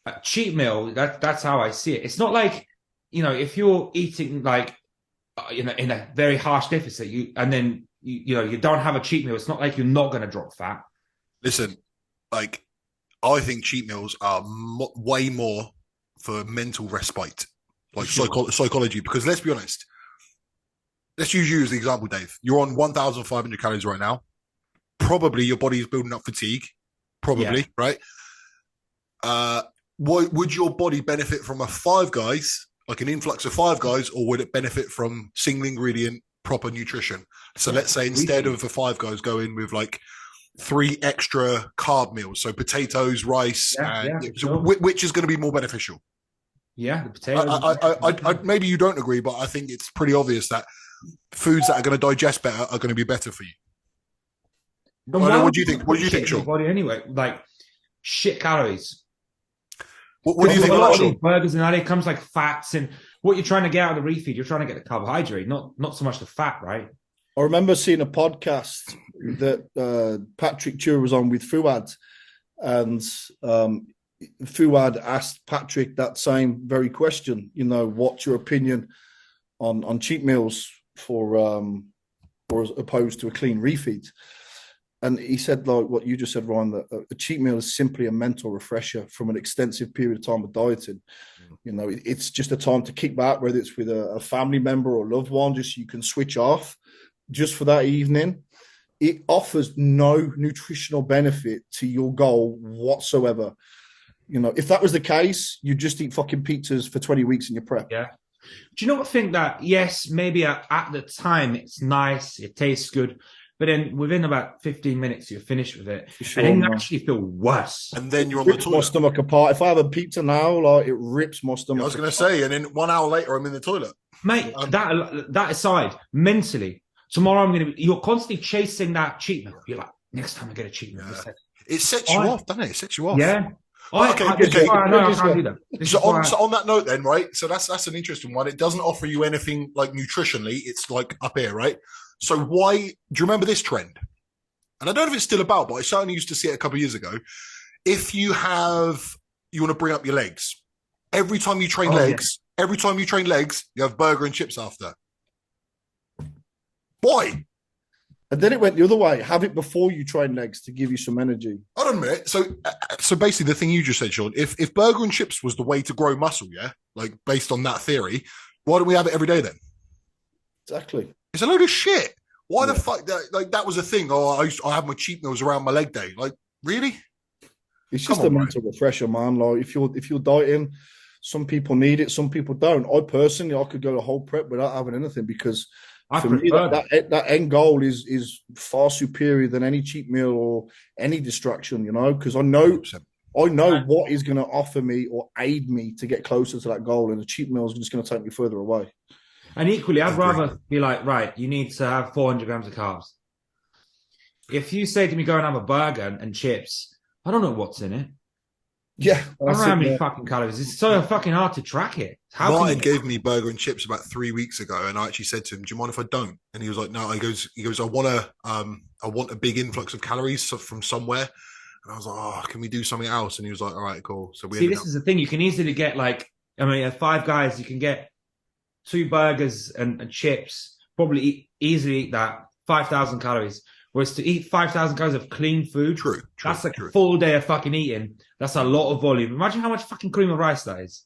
A cheat meal, that's how I see it. It's not like, you know, if you're eating like, you know, in a very harsh deficit, you don't have a cheat meal. It's not like you're not going to drop fat. Listen, like I think cheat meals are way more for mental respite, like psychology. Because let's be honest, let's use you as the example, Dave. You're on 1,500 calories right now. Probably your body is building up fatigue. Probably, right? Would your body benefit from a Five Guys? Like an influx of Five Guys, or would it benefit from single ingredient proper nutrition? So let's say instead of a Five Guys, go in with like 3 extra carb meals, so potatoes, rice, which is going to be more beneficial? Yeah, the potatoes. I maybe you don't agree, but I think it's pretty obvious that foods that are going to digest better are going to be better for you. And What do you think? What do you think, shit in your Sean? body anyway, like shit calories. What do you think a of lot that, of these Sean? burgers and that it comes like fats and what you're trying to get out of the refeed. You're trying to get the carbohydrate, not so much the fat, right? I remember seeing a podcast that Patrick Chua was on with Fuad, and Fuad asked Patrick that same very question. You know, what's your opinion on cheat meals for or as opposed to a clean refeed? And he said, like what you just said, Ryan, that a cheat meal is simply a mental refresher from an extensive period of time of dieting. You know, it's just a time to kick back, whether it's with a family member or loved one, just so you can switch off just for that evening. It offers no nutritional benefit to your goal whatsoever. You know, if that was the case, you just eat fucking pizzas for 20 weeks in your prep. Yeah. Do you not think that, yes, maybe at the time it's nice, it tastes good, but then within about 15 minutes, you're finished with it. Sure, and then you man. actually feel worse. And then you're on the Rips my toilet. stomach apart. If I have a pizza now, like it rips my stomach. I was going to say, and then 1 hour later, I'm in the toilet. Mate, that aside, mentally, tomorrow you're constantly chasing that cheat meal. You're like, next time I get a cheat meal. Yeah. It sets you off, doesn't it? It sets you off. Yeah. Okay. I know I can't do that. So on that note then, right? So that's an interesting one. It doesn't offer you anything like nutritionally. It's like up here, right? So why, do you remember this trend? And I don't know if it's still about, but I certainly used to see it a couple of years ago. If you want to bring up your legs, every time you train legs, you have burger and chips after. Why? And then it went the other way. Have it before you train legs to give you some energy. Hold on a minute. So basically the thing you just said, Sean, if burger and chips was the way to grow muscle, yeah, like based on that theory, why don't we have it every day then? Exactly. It's a load of shit. Why the fuck that was a thing? Oh, I have my cheat meals around my leg day. Like, really? It's just a mental refresher, man. Like if you're dieting, some people need it, some people don't. I personally, I could go the whole prep without having anything because for me, that end goal is far superior than any cheat meal or any distraction. You know, because I know 100%. What is going to offer me or aid me to get closer to that goal, and a cheat meal is just going to take me further away. And equally, I'd rather be like, right, you need to have 400 grams of carbs. If you say to me, go and have a burger and chips, I don't know what's in it. Yeah. I don't know how many fucking calories. It's so fucking hard to track it. Martin gave me burger and chips about 3 weeks ago, and I actually said to him, do you mind if I don't? And he was like, no. He goes, I want a big influx of calories from somewhere. And I was like, oh, can we do something else? And he was like, all right, cool. So this is the thing. You can easily get at Five Guys, you can get 2 burgers and chips, probably easily eat that 5,000 calories. Whereas to eat 5,000 calories of clean food, that's like a full day of fucking eating. That's a lot of volume. Imagine how much fucking cream of rice that is.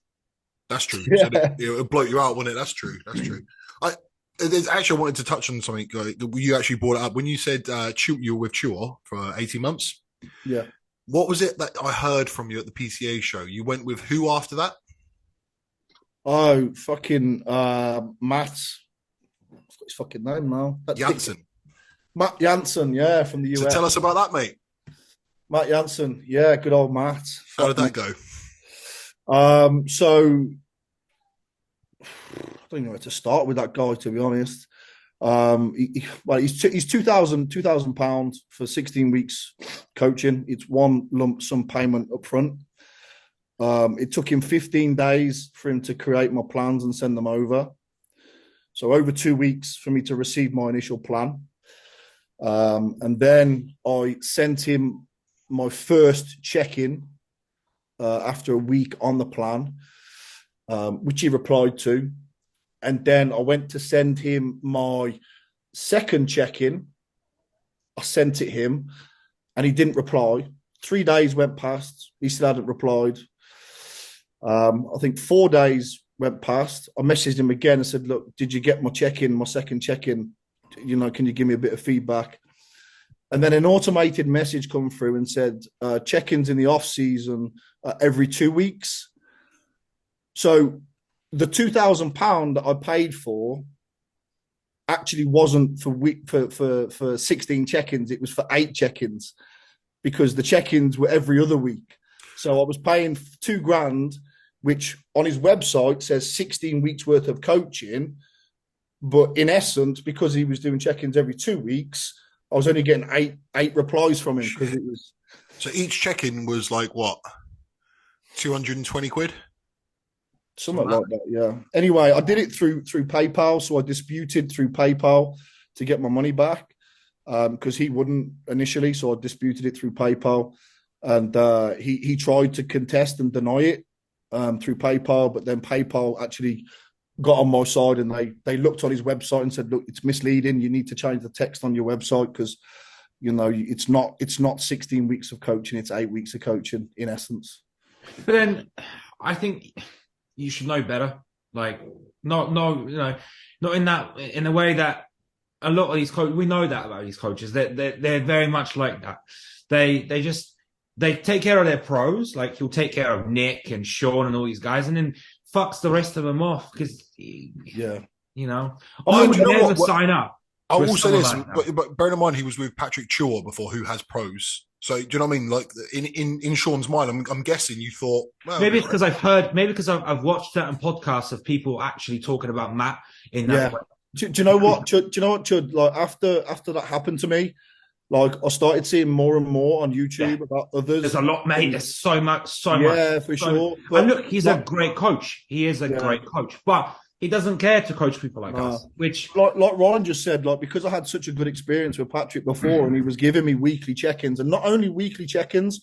That's true. Yeah. So it'll bloat you out, wouldn't it? That's true. Actually, I wanted to touch on something. You actually brought it up when you said you were with Chua for 18 months. Yeah. What was it that I heard from you at the PCA show? You went with who after that? Oh, fucking Matt. What's his fucking name now? Jansen. Matt Jansen, yeah, from the US. So tell us about that, mate. Matt Jansen, yeah, good old Matt. How did that go? So I don't know where to start with that guy, to be honest. He's 2,000 pounds for 16 weeks coaching. It's one lump sum payment up front. It took him 15 days for him to create my plans and send them over. So over 2 weeks for me to receive my initial plan. And then I sent him my first check-in after a week on the plan, which he replied to. And then I went to send him my second check-in. I sent it him and he didn't reply. 3 days went past. He still hadn't replied. I think 4 days went past. I messaged him again and said, look, did you get my check-in, my second check-in? You know, can you give me a bit of feedback? And then an automated message come through and said, check-ins in the off season every 2 weeks. So the £2,000 that I paid for actually wasn't for 16 check-ins. It was for 8 check-ins because the check-ins were every other week. So I was paying $2,000, which on his website says 16 weeks worth of coaching. But in essence, because he was doing check-ins every 2 weeks, I was only getting eight replies from him because it was. So each check-in was like what, 220 quid? Something like that, yeah. Anyway, I did it through PayPal, so I disputed through PayPal to get my money back because he wouldn't initially, so I disputed it through PayPal, and he tried to contest and deny it through PayPal, but then PayPal actually got on my side and they looked on his website and said, look, it's misleading. You need to change the text on your website because it's not 16 weeks of coaching, it's 8 weeks of coaching in essence. But then I think you should know better. Like, not in the way that a lot of these coaches, we know that about these coaches. They're very much like that. They take care of their pros. Like, he'll take care of Nick and Sean and all these guys, and then fucks the rest of them off because, yeah, I would never sign up. I will say this, but bear in mind he was with Patrick Chua before, who has pros. So do you know what I mean? Like in Sean's mind, I'm guessing you thought, well, maybe it's because I've watched certain podcasts of people actually talking about Matt in that way. Do you know what? Chud? Like after that happened to me, like I started seeing more and more on YouTube about others. There's a lot, mate. There's so much. Yeah, for sure. But, and look, he's a great coach. He is a great coach, but he doesn't care to coach people like us. Which, like Ryan just said, like because I had such a good experience with Patrick before, and he was giving me weekly check-ins, and not only weekly check-ins,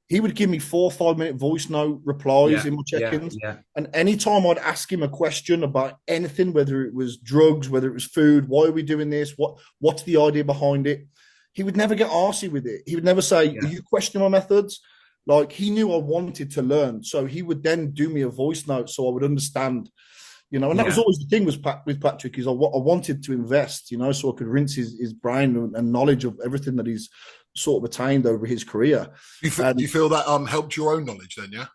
he would give me 4 or 5 minute voice note replies in my check-ins. And anytime I'd ask him a question about anything, whether it was drugs, whether it was food, why are we doing this? What's the idea behind it? He would never get arsey with it. He would never say, are you questioning my methods? Like, he knew I wanted to learn. So he would then do me a voice note so I would understand, and that was always the thing with Patrick, is I wanted to invest, so I could rinse his brain and knowledge of everything that he's sort of attained over his career. Do you feel that helped your own knowledge then, yeah?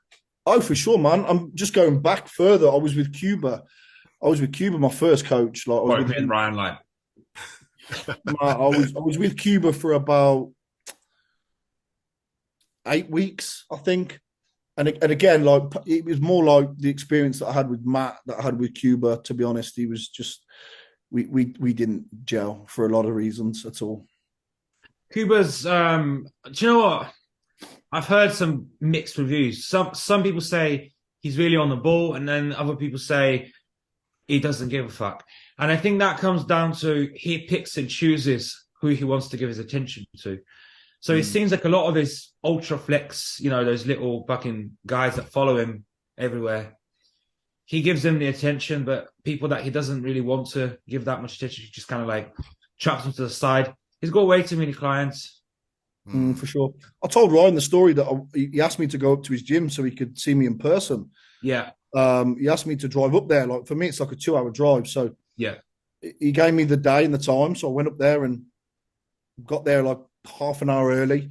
Oh, for sure, man. I'm just going back further. I was with Cuba, my first coach. Like, I was with Ryan, like. I was with Cuba for about 8 weeks, I think. And again, like, it was more like the experience that I had with Matt that I had with Cuba. To be honest, he was just we didn't gel for a lot of reasons at all. Cuba's, do you know what? I've heard some mixed reviews. Some people say he's really on the ball, and then other people say he doesn't give a fuck. And I think that comes down to he picks and chooses who he wants to give his attention to. So it seems like a lot of his ultra flex, those little fucking guys that follow him everywhere, he gives them the attention, but people that he doesn't really want to give that much attention, he just kind of like traps them to the side. He's got way too many clients. For sure. I told Ryan the story that he asked me to go up to his gym so he could see me in person. Yeah. He asked me to drive up there. Like, for me, it's like a 2-hour drive. So yeah, he gave me the day and the time. So I went up there and got there like half an hour early.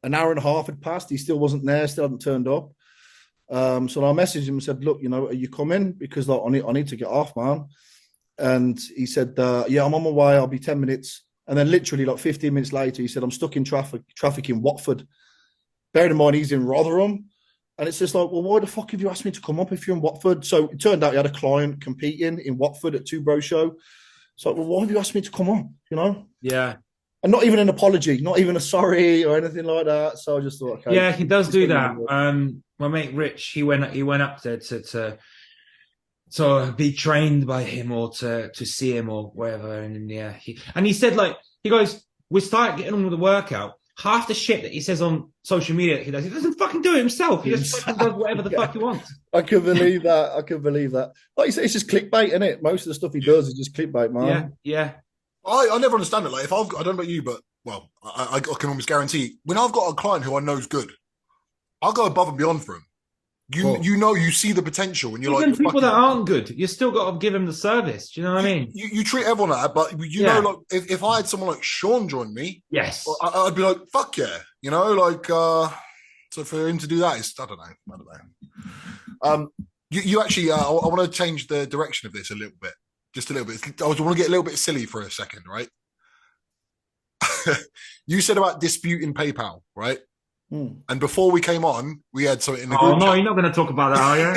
An hour and a half had passed. He still wasn't there. Still hadn't turned up. So I messaged him and said, look, are you coming? Because like, I need to get off, man. And he said, yeah, I'm on my way. I'll be 10 minutes. And then literally like 15 minutes later, he said, I'm stuck in traffic in Watford. Bearing in mind, he's in Rotherham. And it's just like, well, why the fuck have you asked me to come up if you're in Watford? So it turned out he had a client competing in Watford at Two Bro Show. So, well, why have you asked me to come on, Yeah. And not even an apology, not even a sorry or anything like that. So I just thought, okay. Yeah, he does do that. My mate Rich, he went up there to be trained by him or to see him or whatever. And he said, like, he goes, we start getting on with the workout. Half the shit that he says on social media he doesn't fucking do it himself. He just fucking does whatever the fuck he wants. I can believe that. Like you say, it's just clickbait, isn't it? Most of the stuff he does is just clickbait, man. Yeah. I never understand it. Like, if I don't know about you, but I can almost guarantee when I've got a client who I know is good, I'll go above and beyond for him. You see the potential, and you're even like people that aren't good. You still got to give him the service. Do you know what I mean? You treat everyone like that, but know, like if I had someone like Sean join me, yes, I'd be like, fuck yeah, So for him to do that is, I don't know. You actually, I want to change the direction of this a little bit. Just a little bit. I want to get a little bit silly for a second, right? You said about disputing PayPal, right? And before we came on, we had something in the Oh group no, chat. you're not going to talk about that, are you?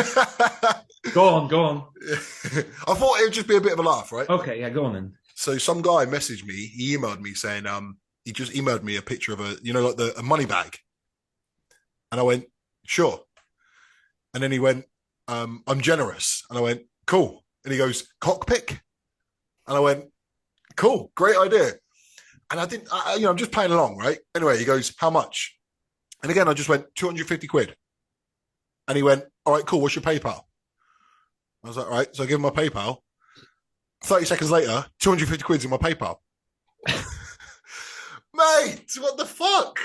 Go on. I thought it would just be a bit of a laugh, right? Okay, yeah, go on then. So some guy messaged me. He emailed me saying, he just emailed me a picture of a money bag, and I went, sure. And then he went, I'm generous, and I went, cool. And he goes, cockpick, and I went, cool, great idea. And I'm just playing along, right? Anyway, he goes, how much? And again, I just went, 250 quid. And he went, all right, cool, what's your PayPal? I was like, all right. So I give him my PayPal. 30 seconds later, 250 quid's in my PayPal. Mate, what the fuck?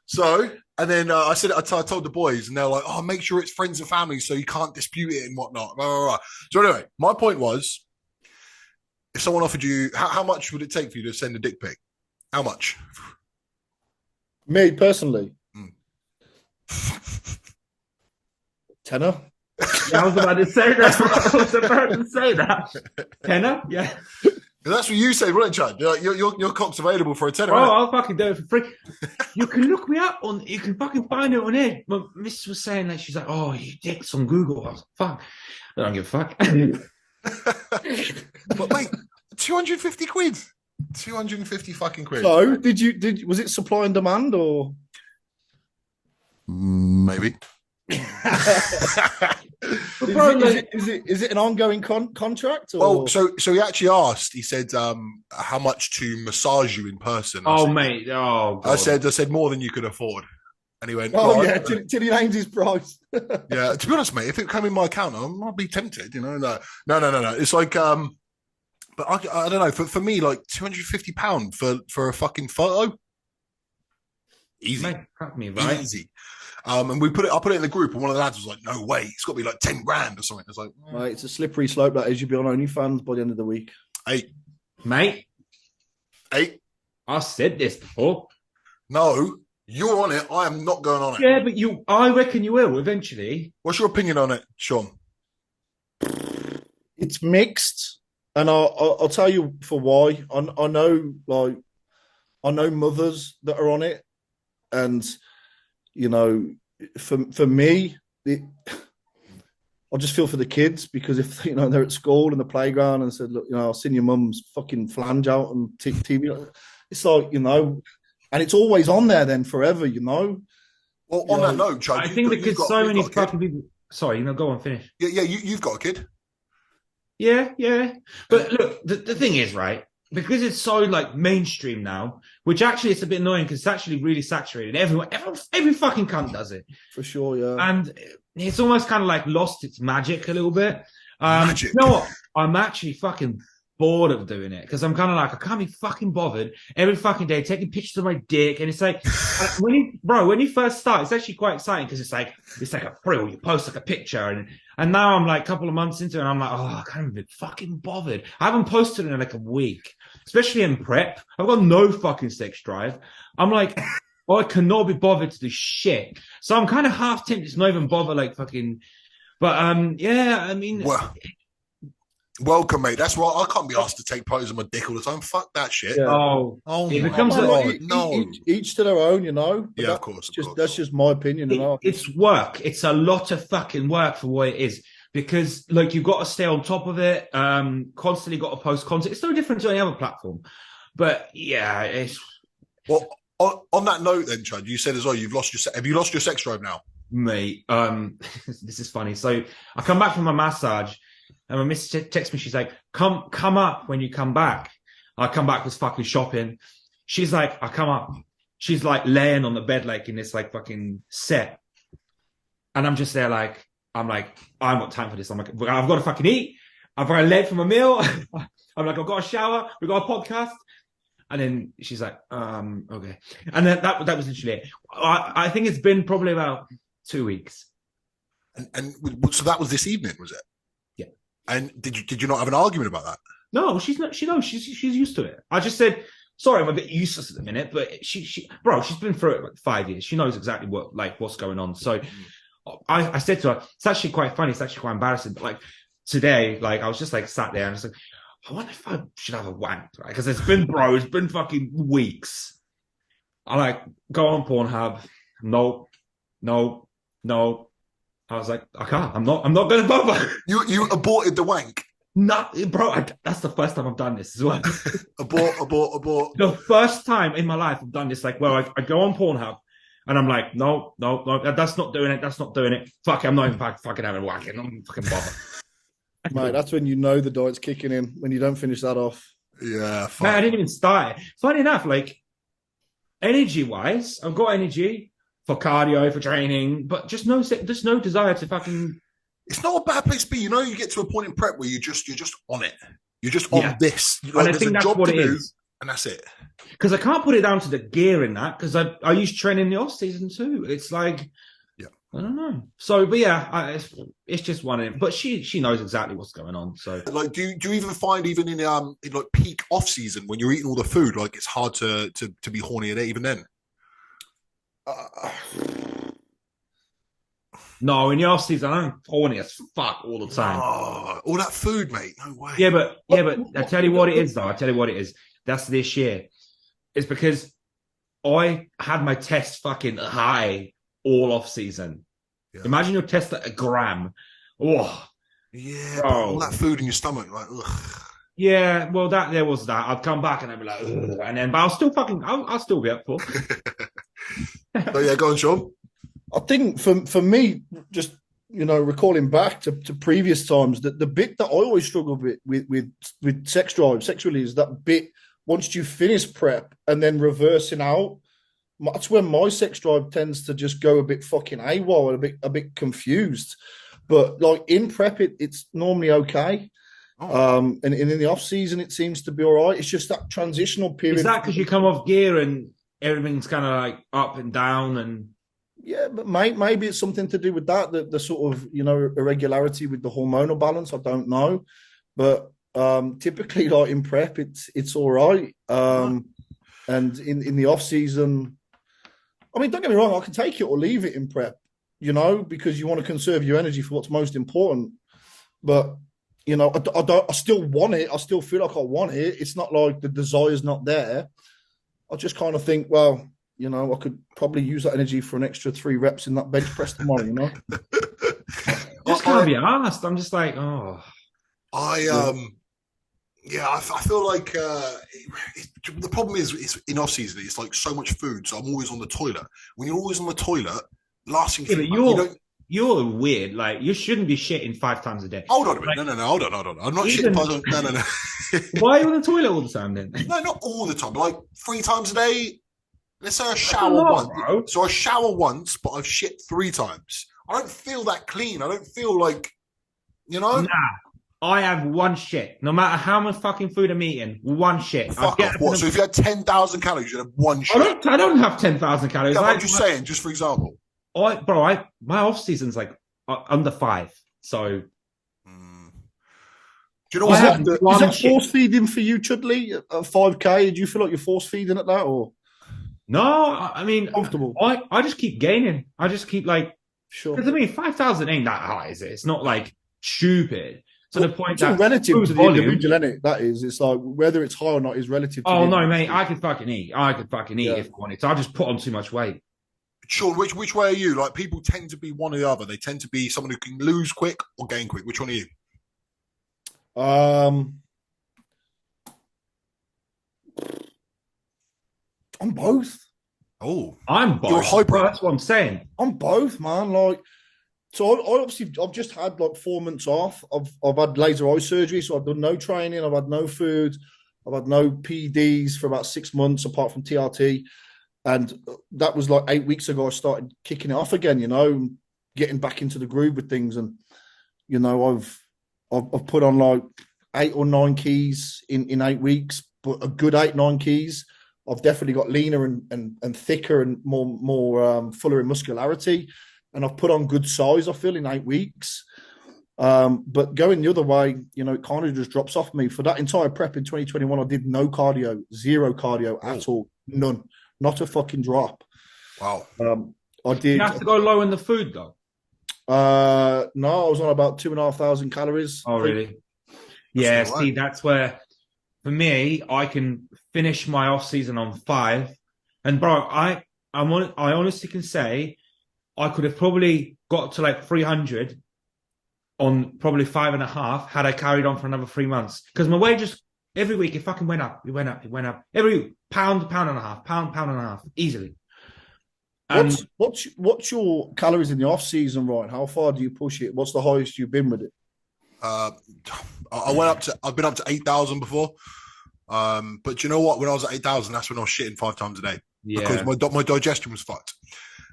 So, and then I told the boys, and they're like, oh, make sure it's friends and family so you can't dispute it and whatnot. Blah, blah, blah. So anyway, my point was, if someone offered you, how much would it take for you to send a dick pic? How much? Me personally, tenner. Yeah, I was about to say that. Tenner? Yeah. That's what you said, wasn't it, Chad? Your cock's available for a tenner. Oh, Right? I'll fucking do it for free. You can look me up you can fucking find it on here. My missus was saying that, she's like, oh, you dicks on Google. I was like, fuck. I don't give a fuck. But mate, 250 quid. 250 fucking quid. So was it supply and demand or? Maybe. Is it an ongoing contract? Or? Well, so he actually asked. He said, "How much to massage you in person?" Mate. Oh, God. I said more than you could afford, and he went, "Oh right. yeah, till he names his price." Yeah, to be honest, mate, if it came in my account, I might be tempted. No. It's like, but I don't know. For me, like £250 for a fucking photo, easy, Mate, crack me, right? easy. And I put it in the group, and one of the lads was like, "No way, it's got to be like 10 grand or something." It's like, Mate, it's a slippery slope that is. You'll be on OnlyFans by the end of the week. Mate, 8. I said this before. No, you're on it. I am not going on it. Yeah, but I reckon you will eventually. What's your opinion on it, Sean? It's mixed, and I'll tell you for why. I know mothers that are on it, and for me, I just feel for the kids, because if they're at school in the playground and said, "Look, I've seen your mum's fucking flange out on TV," it's like, and it's always on there then forever, Well, on that note, Chad, I think because so many fucking people. Sorry, go on, finish. Yeah, you've got a kid. Yeah. But look, the thing is, right? Because it's so like mainstream now, which actually it's a bit annoying because it's actually really saturated. Every fucking cunt does it. For sure, yeah. And it's almost kind of like lost its magic a little bit. Magic. You know what? I'm actually fucking bored of doing it, because I'm kind of like, I can't be fucking bothered every fucking day taking pictures of my dick. And it's like, when you first start, it's actually quite exciting, because it's like a thrill. You post like a picture, and now I'm like a couple of months into it, and I'm like, oh, I can't be fucking bothered. I haven't posted in like a week, especially in prep. I've got no fucking sex drive. I'm like, I cannot be bothered to do shit. So I'm kind of half tempted to not even bother, like fucking. But yeah, I mean. Well, welcome, mate. That's why I can't be asked to take photos of my dick all the time. Fuck that shit. Yeah. Oh, it becomes each to their own, But yeah, of course. That's just my opinion. It's work. It's a lot of fucking work for what it is, because like you've got to stay on top of it. Constantly got to post content. It's no different to any other platform. But yeah, it's. Well, on that note, then, Chad, you said as well have you lost your sex drive now? Mate, this is funny. So I come back from my massage. And my missus texts me, she's like, come up when you come back. I come back, was fucking shopping. She's like, I come up. She's like laying on the bed, like in this like fucking set. And I'm just there like, I haven't got time for this. I'm like, I've got to fucking eat. I've got late from a meal. I'm like, I've got a shower. We've got a podcast. And then she's like, okay. And then that was literally it. I think it's been probably about 2 weeks. And so that was this evening, was it? And did you not have an argument about that? No, she's not. She knows. She's used to it. I just said, sorry, I'm a bit useless at the minute, but she's been through it like 5 years. She knows exactly what's going on. So I said to her, it's actually quite funny. It's actually quite embarrassing. But like today, like I was just like sat there and I was like, I wonder if I should have a wank, right? Because it's been fucking weeks. I like go on Pornhub, no. I was like, I can't. I'm not going to bother. You aborted the wank. No, bro, that's the first time I've done this as well. abort. The first time in my life I've done this, like, well, I go on Pornhub and I'm like, no, that's not doing it. Fuck it, I'm not even fucking having a wank. I'm not fucking bother. Mate, that's when you know the diet's kicking in, when you don't finish that off. Yeah, Man, I didn't even start it. Funny enough, like, energy-wise, I've got energy for cardio, for training, but just no desire to fucking... It's not a bad place to be. You know, you get to a point in prep where you're just on it. You're just on this. Like, and I think that's what it is. And that's it. Because I can't put it down to the gear in that, because I used to train in the off season too. It's like, I don't know. So, but yeah, it's just one of them. But she knows exactly what's going on. So, like, do you even find in like peak off season when you're eating all the food, like it's hard to be horny at it even then? No, in the off season, I'm horny as fuck all the time. Oh, all that food, mate. No way. Yeah, but I tell you what it is, though. I tell you what it is. That's this year. It's because I had my test fucking high all off season. Yeah. Imagine your test at 1 gram. Oh, yeah, but all that food in your stomach, like, ugh. Yeah, well, there was that. I'd come back and I'd be like, ugh, and then, but I'll still be up for. So yeah, go on, Sean. I think for me, just recalling back to previous times, that the bit that I always struggle with sex drive sexually is that bit once you finish prep and then reversing out. That's when my sex drive tends to just go a bit fucking AWOL, a bit confused. But like in prep, it's normally okay. And in the off season, it seems to be all right. It's just that transitional period. Is that because you come off gear and everything's kind of like up and down and? Yeah, but maybe it's something to do with that, the sort of, irregularity with the hormonal balance. I don't know. But typically, like in prep, it's all right. And in the off season, I mean, don't get me wrong, I can take it or leave it in prep, because you want to conserve your energy for what's most important. But, I still want it. I still feel like I want it. It's not like the desire's not there. I just kind of think, well, I could probably use that energy for an extra 3 reps in that bench press tomorrow, Just can't be asked. I'm just like, oh. I feel like the problem is in off season, it's like so much food, so I'm always on the toilet. When you're always on the toilet, last thing you're weird. Like, you shouldn't be shitting 5 times a day. Hold on a minute. No, hold on. I'm not shitting 5 times. No. Why are you on the toilet all the time then? No, not all the time. Like 3 times a day. Let's say I shower once. Bro. So I shower once, but I've shit 3 times. I don't feel that clean. I don't feel like, Nah. I have 1 shit. No matter how much fucking food I'm eating, 1 shit. Fuck off. What? So if you had 10,000 calories, you'd have 1 shit? I don't have 10,000 calories. Yeah, I'm just saying, just for example. My off season's like under 5. So... Do you know what? Is that force feeding for you, Chudley, at 5K? Do you feel like you're force feeding at that, or? No, I mean, comfortable. I just keep gaining. I just keep sure. Because I mean, 5,000 ain't that high, is it? It's not like stupid to the point that relative to the individual, isn't it? That is, it's like whether it's high or not is relative. To no, mate, I could fucking eat. If I wanted to. I just put on too much weight. Sean, which way are you? Like, people tend to be one or the other. They tend to be someone who can lose quick or gain quick. Which one are you? I'm both. Oh, I'm both. You're hybrid. That's what I'm saying. I'm both, man. Like, so I've just had like 4 months off. I've had laser eye surgery, so I've done no training. I've had no food. I've had no PDs for about 6 months, apart from TRT. And that was like 8 weeks ago. I started kicking it off again, getting back into the groove with things. And I've put on like 8 or 9 keys in 8 weeks, but a good 8-9 keys. I've definitely got leaner and thicker and more fuller in muscularity, and I've put on good size, I feel, in 8 weeks. But going the other way, it kind of just drops off me. For that entire prep in 2021, I did no cardio, 0 cardio at all, none, not a fucking drop. Wow. I did. You have to go low in the food though. No, I was on about 2,500 calories. Oh, really? Yeah. See, that's where, for me, I can finish my off season on 5. And bro, I I honestly can say I could have probably got to like 300 on probably 5.5 had I carried on for another 3 months. Because my weight just every week it fucking went up. It went up. Every pound and a half, easily. What's your calories in the off season, Ryan? How far do you push it? What's the highest you've been with it? I've been up to 8,000 before. But you know what? When I was at 8,000, that's when I was shitting 5 times a day because my digestion was fucked.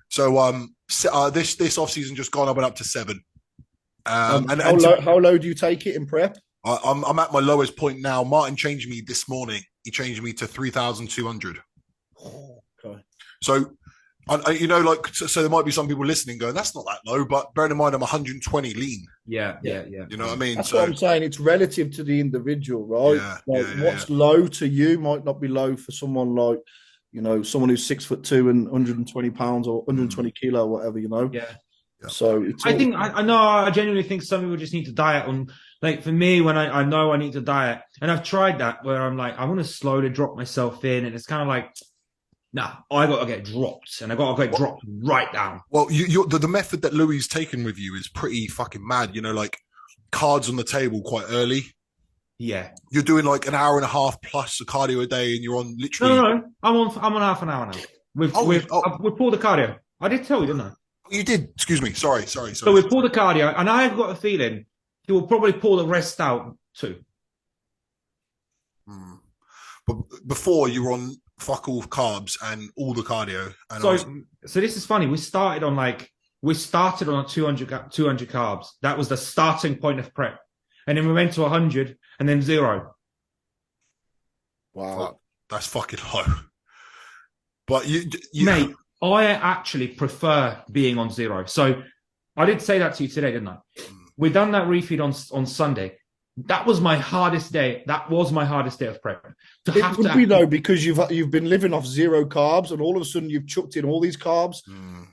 So this off season just gone, I went up to 7. How low do you take it in prep? I'm at my lowest point now. Martin changed me this morning. He changed me to 3,200. Okay. So, so there might be some people listening going, that's not that low. But bearing in mind, I'm 120 lean. Yeah. You know what I mean? That's what I'm saying. It's relative to the individual, right? What's low to you might not be low for someone like, someone who's 6'2" and 120 pounds or 120 kilo or whatever, Yeah. So I genuinely think some people just need to diet on, like for me, when I know I need to diet, and I've tried that where I'm like, I want to slowly drop myself in, and it's kind of like, nah, I got to get dropped, and I got to get dropped right down. Well, the method that Louis taken with you is pretty fucking mad. Like cards on the table quite early. Yeah, you're doing like an hour and a half plus a cardio a day, and you're on literally. No, I'm on half an hour now. We've pulled the cardio. I did tell you, didn't I? You did. Excuse me. Sorry. So we pulled the cardio, and I've got a feeling he will probably pull the rest out too. But before you were on fuck all carbs and all the cardio. And so this is funny. We started on 200 carbs. That was the starting point of prep, and then we went to 100, and then 0. Wow, that's fucking low. But you mate, I actually prefer being on 0. So I did say that to you today, didn't I? We done that refeed on Sunday. That was my hardest day. That was my hardest day of prep. It would be though, because you've been living off 0 carbs, and all of a sudden you've chucked in all these carbs.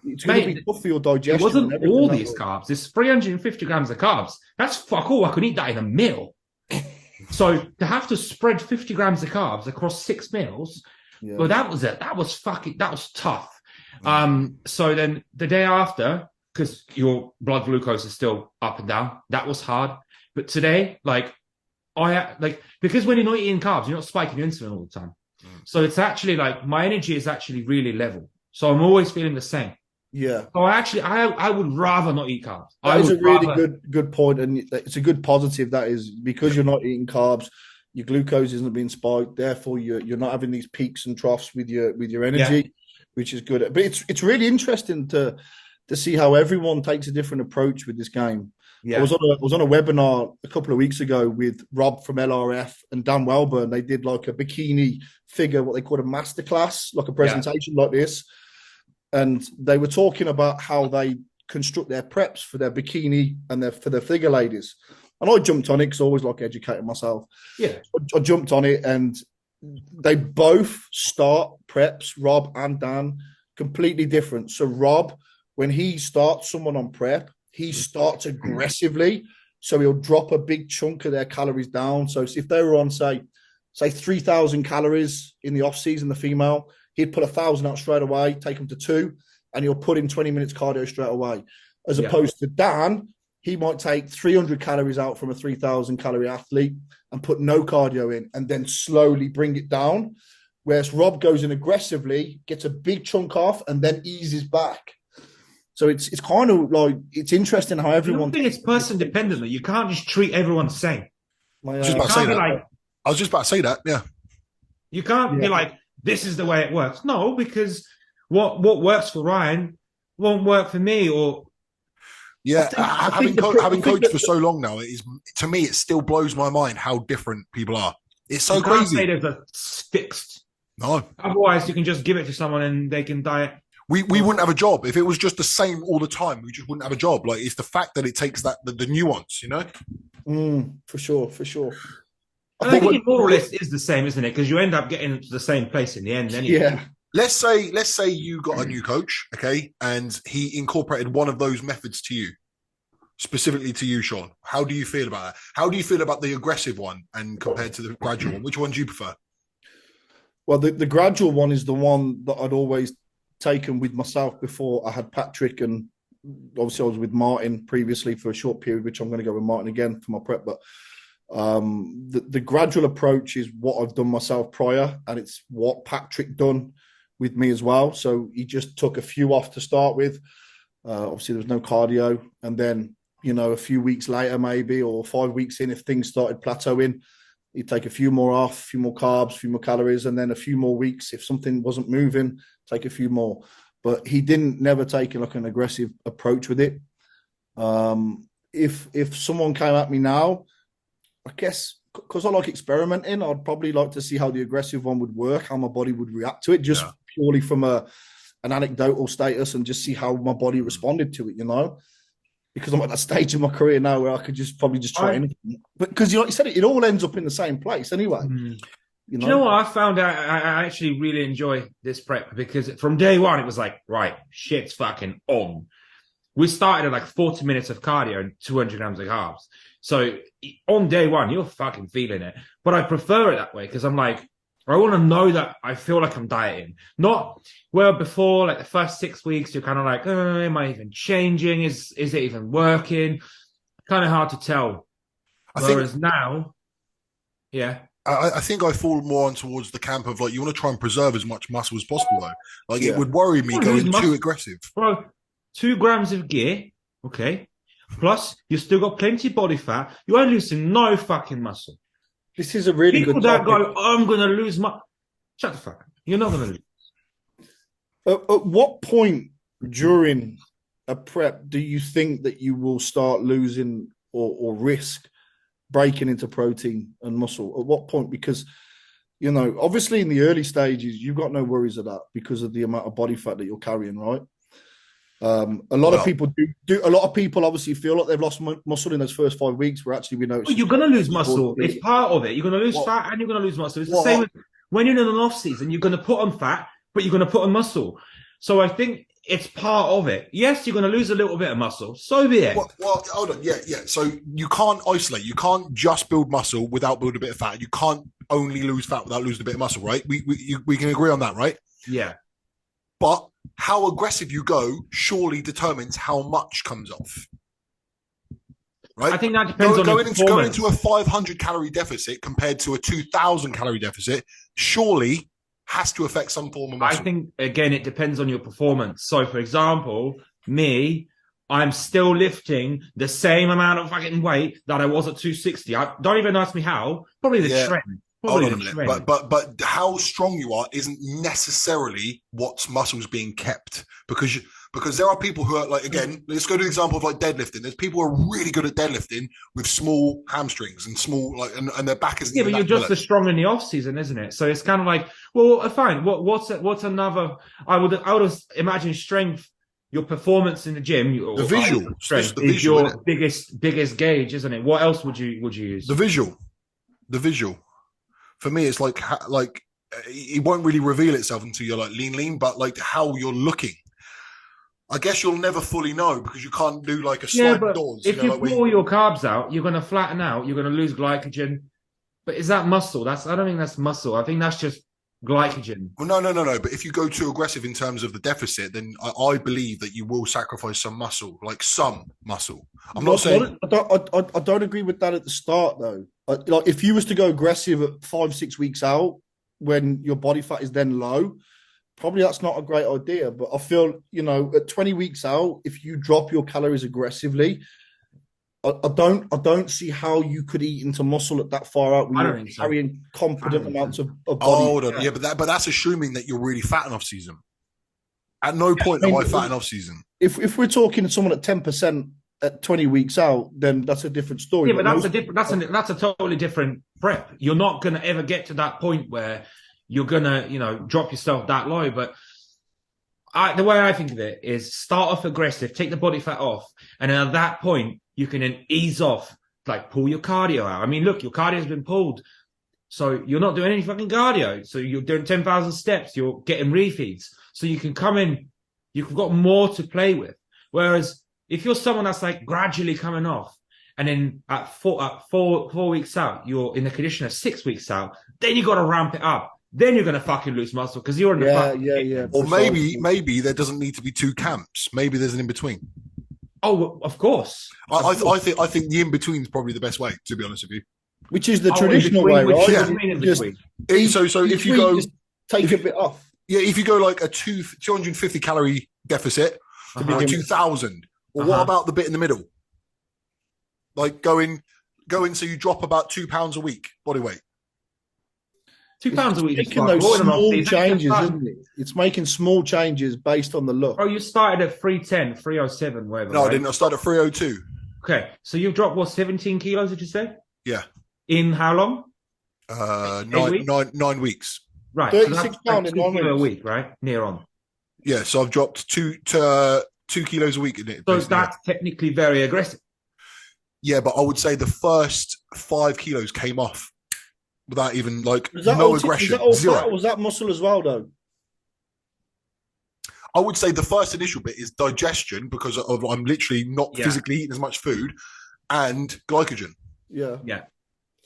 It's going to be tough for your digestion. It wasn't all these carbs. It's 350 grams of carbs. That's fuck all. I could eat that in a meal. So to have to spread 50 grams of carbs across 6 meals, well, that was it. That was tough. So then the day after, because your blood glucose is still up and down, that was hard. But today, because when you're not eating carbs, you're not spiking your insulin all the time. So it's actually like my energy is actually really level. So I'm always feeling the same. Yeah. So I would rather not eat carbs. That is a really good point, and it's a good positive. That is because you're not eating carbs, your glucose isn't being spiked. Therefore, you're not having these peaks and troughs with your energy, which is good. But it's really interesting to see how everyone takes a different approach with this game. Yeah. I was on a webinar a couple of weeks ago with Rob from LRF and Dan Welburn. They did like a bikini figure, what they call a masterclass, like a presentation like this. And they were talking about how they construct their preps for their bikini and for their figure ladies. And I jumped on it because I always like educating myself. Yeah. I jumped on it, and they both start preps, Rob and Dan, completely different. So Rob, when he starts someone on prep, he starts aggressively. So he'll drop a big chunk of their calories down. So if they were on, say 3,000 calories in the off season, the female, he'd put 1,000 out straight away, take them to 2, and he'll put in 20 minutes cardio straight away. As opposed to Dan, he might take 300 calories out from a 3,000 calorie athlete and put no cardio in, and then slowly bring it down. Whereas Rob goes in aggressively, gets a big chunk off, and then eases back. So it's kind of like, it's interesting how everyone. I think it's person dependent. You can't just treat everyone the same. I was just about to say that. Yeah. You can't be like, this is the way it works. No, because what works for Ryan won't work for me. Or having coached for so long now, to me it still blows my mind how different people are. It's so crazy. You can't say there's fixed. No. Otherwise, you can just give it to someone and they can diet. We wouldn't have a job if it was just the same all the time. We just wouldn't have a job. Like, it's the fact that it takes the nuance, For sure. I think it more or less is the same, isn't it? Because you end up getting to the same place in the end anyway. Yeah. Let's say you got a new coach, okay, and he incorporated one of those methods to you, specifically to you, Sean. How do you feel about that? How do you feel about the aggressive one and compared to the gradual one? Which one do you prefer? Well, the gradual one is the one that I'd always taken with myself before I had Patrick, and obviously I was with Martin previously for a short period, which I'm going to go with Martin again for my prep. But the gradual approach is what I've done myself prior, and it's what Patrick done with me as well. So he just took a few off to start with. Obviously there was no cardio, and then, you know, a few weeks later maybe, or 5 weeks in, if things started plateauing, he'd take a few more off, a few more carbs, a few more calories, and then a few more weeks, if something wasn't moving, take a few more. But he didn't never take like an aggressive approach with it. If someone came at me now, I guess because I like experimenting, I'd probably like to see how the aggressive one would work, how my body would react to it, just purely from an anecdotal status, and just see how my body responded to it, you know? Because I'm at that stage in my career now where I could probably try anything. But because, like you said, it all ends up in the same place anyway. You know what I found out? I actually really enjoy this prep, because from day one, it was like, right, shit's fucking on. We started at like 40 minutes of cardio and 200 grams of carbs. So on day one, you're fucking feeling it. But I prefer it that way, because I'm like, I want to know that I feel like I'm dieting. Not, well, before, like the first 6 weeks, you're kind of like, am I even changing? Is it even working? Kind of hard to tell. Whereas now, I think I fall more on towards the camp of like, you want to try and preserve as much muscle as possible, though. Like, it would worry me going too aggressive. Bro, 2 grams of gear, okay? Plus, you still got plenty of body fat. You ain't losing no fucking muscle. This is a really People good that topic. go, I'm going to lose my... Shut the fuck up. You're not going to lose. At what point during a prep do you think that you will start losing or risk breaking into protein and muscle? At what point? Because, you know, obviously in the early stages, you've got no worries of that because of the amount of body fat that you're carrying, right? A lot of people do. A lot of people obviously feel like they've lost muscle in those first 5 weeks, where actually we know you're going to lose muscle. It's part of it. You're going to lose fat and you're going to lose muscle. It's the same with when you're in an off season. You're going to put on fat, but you're going to put on muscle. So I think it's part of it. Yes, you're going to lose a little bit of muscle. So be it. Well, hold on. Yeah. So you can't isolate. You can't just build muscle without building a bit of fat. You can't only lose fat without losing a bit of muscle, right? We can agree on that, right? Yeah. But how aggressive you go surely determines how much comes off. Right? I think that depends on going into a 500 calorie deficit compared to a 2,000 calorie deficit surely has to affect some form of muscle. I think, again, it depends on your performance. So, for example, me, I'm still lifting the same amount of fucking weight that I was at 260. Don't even ask me how. Probably the strength. Hold on a minute, but how strong you are isn't necessarily what's muscles being kept, because there are people who are like, again, let's go to the example of like deadlifting. There's people who are really good at deadlifting with small hamstrings and small and their back isn't. Yeah, but you're just as strong in the off season, isn't it? So it's kind of like, well, fine. What's another? I would imagine strength. Your performance in the gym, the visual strength is your biggest gauge, isn't it? What else would you use? The visual. For me, it's like it won't really reveal itself until you're like lean, but like how you're looking. I guess you'll never fully know because you can't do like a slide doors. If you pull your carbs out, you're going to flatten out. You're going to lose glycogen. But is that muscle? I don't think that's muscle. I think that's just glycogen. Well, no. But if you go too aggressive in terms of the deficit, then I believe that you will sacrifice some muscle, like some muscle. I'm not saying I don't agree with that at the start, though. Like if you was to go aggressive at 5-6 weeks out, when your body fat is then low, probably that's not a great idea. But I feel, you know, at 20 weeks out, if you drop your calories aggressively, I don't see how you could eat into muscle at that far out when you're carrying confident amounts of body. Hold on. Yeah, but that's assuming that you're really fat in off season. At no point am I fat in off season. If we're talking to someone at 10% at 20 weeks out, then that's a different story. Yeah, but that's a totally different prep. You're not going to ever get to that point where you're going to, you know, drop yourself that low. But the way I think of it is start off aggressive, take the body fat off, and then at that point, you can then ease off, like pull your cardio out. I mean, look, your cardio has been pulled. So you're not doing any fucking cardio. So you're doing 10,000 steps. You're getting refeeds. So you can come in, you've got more to play with. Whereas if you're someone that's like gradually coming off, and then at four weeks out, you're in the condition of 6 weeks out, then you got to ramp it up. then you're going to fucking lose muscle because you're in the yeah. Or Precisely. maybe there doesn't need to be two camps. Maybe there's an in between. Oh, of course. I think the in between is probably the best way. To be honest with you. Which is the Oh, traditional in way, between, right? which Yeah. is in Just between. So if you between, go, just take a bit off. yeah, if you go like a 250 calorie deficit to Uh-huh. like 2,000, or Uh-huh. what about the bit in the middle? Like going so you drop about 2 pounds a week body weight. 2 pounds a week is Making fine. those Going on small season, changes, just isn't it? It's making small changes based on the look. Bro, you started at 310, 307, whatever. No, right? I didn't. I started at 302. Okay, so you've dropped, what, 17 kilos, did you say? Yeah. In how long? 9 weeks. Right. 36 so pound that's in 2 1 kilo a week. week, right? Near on. Yeah, so I've dropped 2 kilos a week in it. So basically. that's technically very aggressive. Yeah, but I would say the first 5 kilos came off without even like Was that no all, aggression. was that all Zero. fat or was that muscle as well, though? I would say the first initial bit is digestion because of I'm literally not Yeah. physically eating as much food, and glycogen. Yeah. Yeah.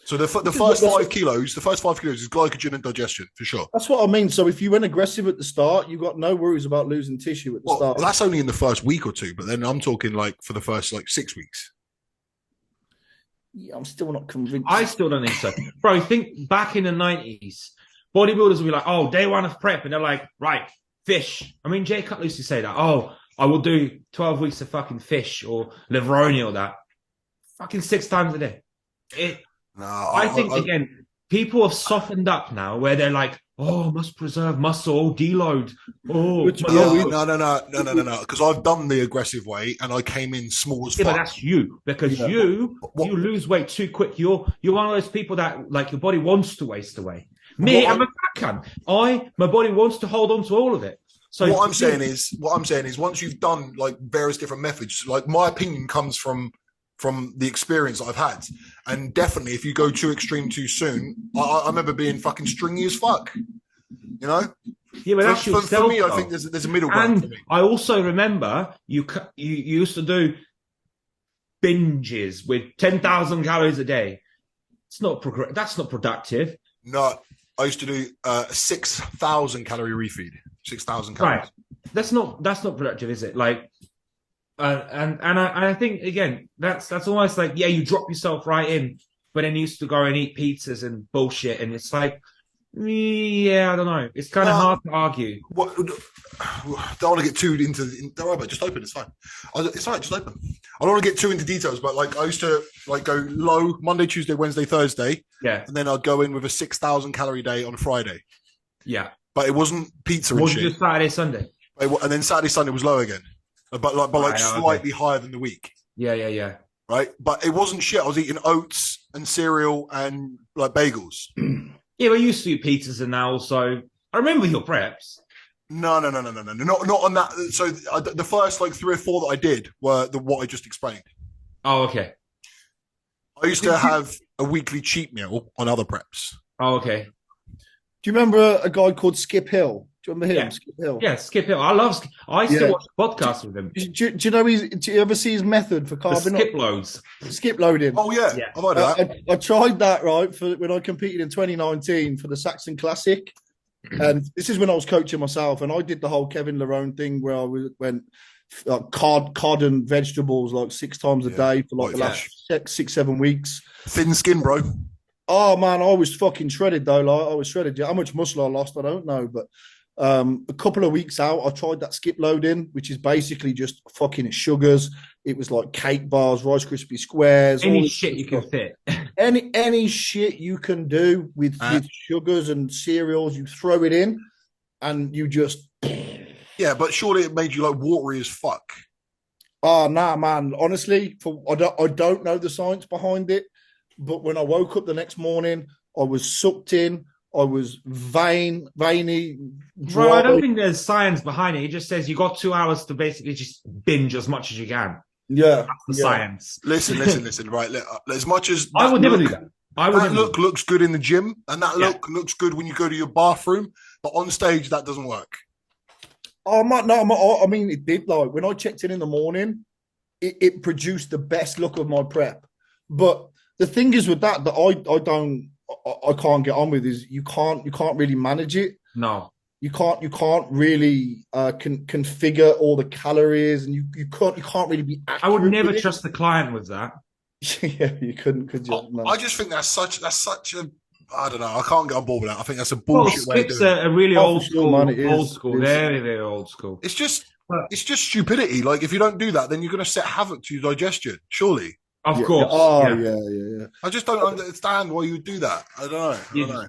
So the This is first what- 5 kilos, is glycogen and digestion for sure. That's what I mean. So if you went aggressive at the start, you got no worries about losing tissue at the Well, start. that's only in the first week or two, but then I'm talking like for the first like 6 weeks. Yeah, I'm still not convinced. I still don't think so. Bro, think back in the 90s, bodybuilders would be like, oh, day one of prep. And they're like, right, fish. I mean, Jay Cutler used to say that. Oh, I will do 12 weeks of fucking fish or livroni or that. Fucking 6 times a day. No, I think, again, people have softened up now where they're like, oh, must preserve muscle, deload. Oh, Which- my Yeah, lord. no. Because I've done the aggressive way and I came in small as Yeah, but fuck. that's you because Yeah. you What- lose weight too quick. You're one of those people that like your body wants to waste away. Me, What I'm a fat cunt. My body wants to hold on to all of it. So what I'm saying is once you've done like various different methods, like my opinion comes from the experience that I've had. And definitely if you go too extreme too soon, I remember being fucking stringy as fuck. You know? yeah, but that's For yourself. me, I though. think there's a middle ground for And me. I also remember you used to do binges with 10,000 calories a day. It's not that's not productive. No, I used to do 6,000 calorie refeed. 6,000 calories. Right. That's not productive, is it? Like, and I think again that's almost like, yeah, you drop yourself right in, but then you used to go and eat pizzas and bullshit, and it's like, yeah, I don't know. It's kind of hard to argue. What, don't want to get too into. Don't worry about it. Just open. It's fine. It's all right. Just open. I don't want to get too into details, but like I used to like go low Monday, Tuesday, Wednesday, Thursday, Yeah, and then I'd go in with a 6,000 calorie day on a Friday. yeah. But it wasn't pizza and What did you shit. do Saturday, Sunday? And then Saturday, Sunday was low again, but like Right, okay. slightly higher than the week. Yeah. Right, but it wasn't shit. I was eating oats and cereal and like bagels. Yeah, but you used to eat pizzas and now also. I remember your preps. No, not on that. So the first like 3 or 4 that I did were what I just explained. Oh, okay. I used to have a weekly cheat meal on other preps. Oh, okay. Do you remember a guy called Skip Hill? Do you remember him? Yeah. Skip Hill. Yeah, Skip Hill. I still Yeah. watch podcasts with him. Do you know do you ever see his method for The carving skip loads. skip loading? Oh yeah, Yeah. I've heard of that. I tried that right for when I competed in 2019 for the Saxon Classic, and this is when I was coaching myself, and I did the whole Kevin Larone thing where I went like cod and vegetables like 6 times a Yeah. day for like the Yeah. last 6-7 weeks. Thin skin, bro. Oh man, I was fucking shredded though. Like I was shredded. Yeah, how much muscle I lost, I don't know, but a couple of weeks out, I tried that skip loading, which is basically just fucking sugars. It was like cake bars, Rice Krispie squares, all Any this shit you stuff. can fit. Any shit you can do with sugars and cereals, you throw it in, and you just. Yeah, but surely it made you like watery as fuck. Oh nah, man. Honestly, I don't know the science behind it, but when I woke up the next morning, I was sucked in. I was veiny, Bro, I don't dry. think there's science behind it. It just says you got 2 hours to basically just binge as much as you can. Yeah, That's the yeah. science. Listen. Right, as much as I would never look- do that. I would That never. look looks good in the gym, and that Yeah. looks good when you go to your bathroom. But on stage, that doesn't work. Oh, I mean, it did. Like when I checked in the morning, it produced the best look of my prep. But the thing is with that I don't. I can't get on with is you can't really manage it. No. You can't really configure all the calories, and you can't really be accurate. I would never with it. trust the client with that. Yeah, you couldn't, could you? No. I just think that's such a I don't know. I can't get on board with that. I think that's a Well, bullshit way of skips doing it. are really Oh, old for sure, school, man, it is. old school, It is. very, very old school. It's just stupidity. Like if you don't do that, then you're going to set havoc to your digestion. Surely. Of Yeah, course. Oh, yeah. yeah. I just don't understand why you would do that. I don't know.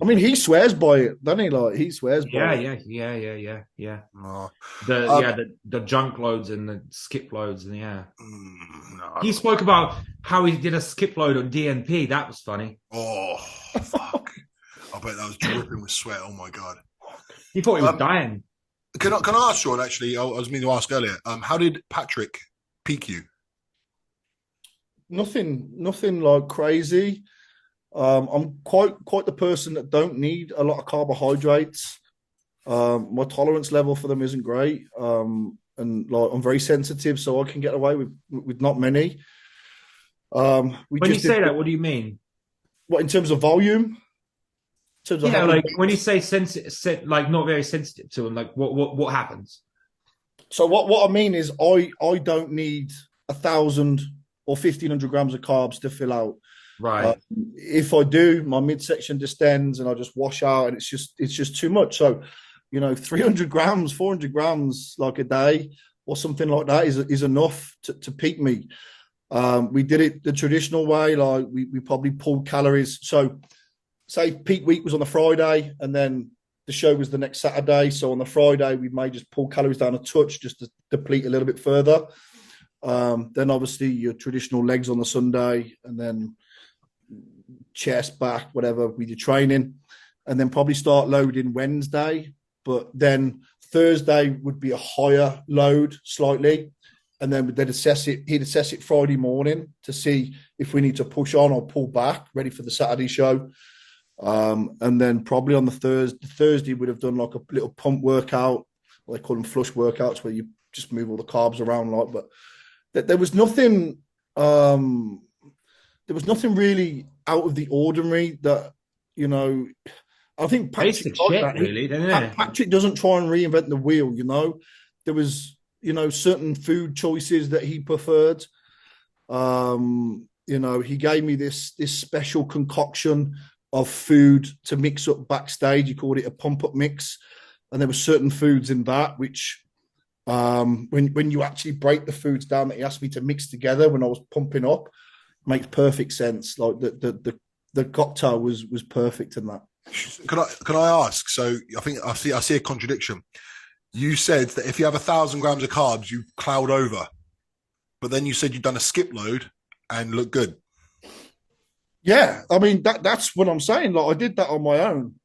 I mean, he swears by it, doesn't he? Like he swears by it. Yeah. Oh. The junk loads and the skip loads and No. He spoke about how he did a skip load on DNP. That was funny. Oh, fuck. I bet that was dripping with sweat. Oh, my God. He thought he was dying. Can I ask, Sean, actually, I was meaning to ask earlier, how did Patrick peak you? Nothing like crazy. I'm quite the person that don't need a lot of carbohydrates. My tolerance level for them isn't great. And like I'm very sensitive, so I can get away with not many. When you say that, what do you mean? What in terms of volume? In terms of like when you say sensitive, like not very sensitive to them, like what happens? So what I mean is I don't need 1,000 or 1,500 grams of carbs to fill out. Right. If I do, my midsection distends and I just wash out, and it's just too much. So, 300 grams, 400 grams like a day or something like that is enough to peak me. We did it the traditional way, like we probably pulled calories. So, say peak week was on the Friday, and then the show was the next Saturday. So on the Friday, we may just pull calories down a touch just to deplete a little bit further. Then obviously your traditional legs on the Sunday, and then chest, back, whatever with your training, and then probably start loading Wednesday. But then Thursday would be a higher load slightly, and then they'd assess it. He'd assess it Friday morning to see if we need to push on or pull back, ready for the Saturday show. And then probably on the Thursday would have done like a little pump workout. They call them flush workouts, where you just move all the carbs around, like. But there was nothing. There was nothing really out of the ordinary that I think Patrick, really, Patrick doesn't try and reinvent the wheel. There was certain food choices that he preferred. He gave me this special concoction of food to mix up backstage. He called it a pump up mix, and there were certain foods in that which, when you actually break the foods down that he asked me to mix together when I was pumping up, makes perfect sense. Like the cocktail was perfect in that. Can I ask? So I think I see a contradiction. You said that if you have 1,000 grams of carbs, you cloud over, but then you said you've done a skip load and look good. Yeah, I mean that's what I'm saying. Like I did that on my own,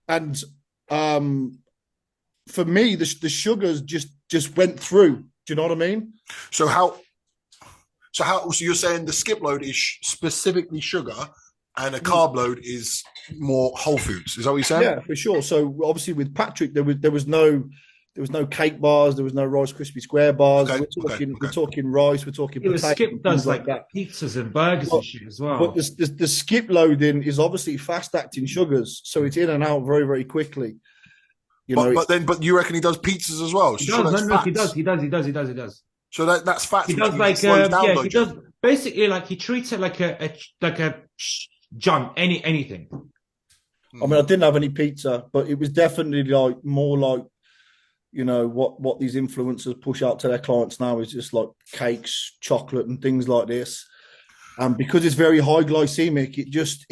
and for me, the sugars just went through. Do you know what I mean? So you're saying the skip load is specifically sugar, and a carb load is more whole foods. Is that what you're saying? Yeah, for sure. So obviously with Patrick, there was no cake bars, there was no Rice Krispie Square bars. Okay, we're talking rice, we're talking potatoes. Skip does like that, pizzas and burgers and shit as well. But the skip loading is obviously fast acting sugars, so it's in and out very, very quickly. But you reckon he does pizzas as well? He does. So that's fat. He does he does basically like he treats it like a junk, anything. I mean, I didn't have any pizza, but it was definitely like more like, what these influencers push out to their clients now is just like cakes, chocolate, and things like this. And because it's very high glycemic, it just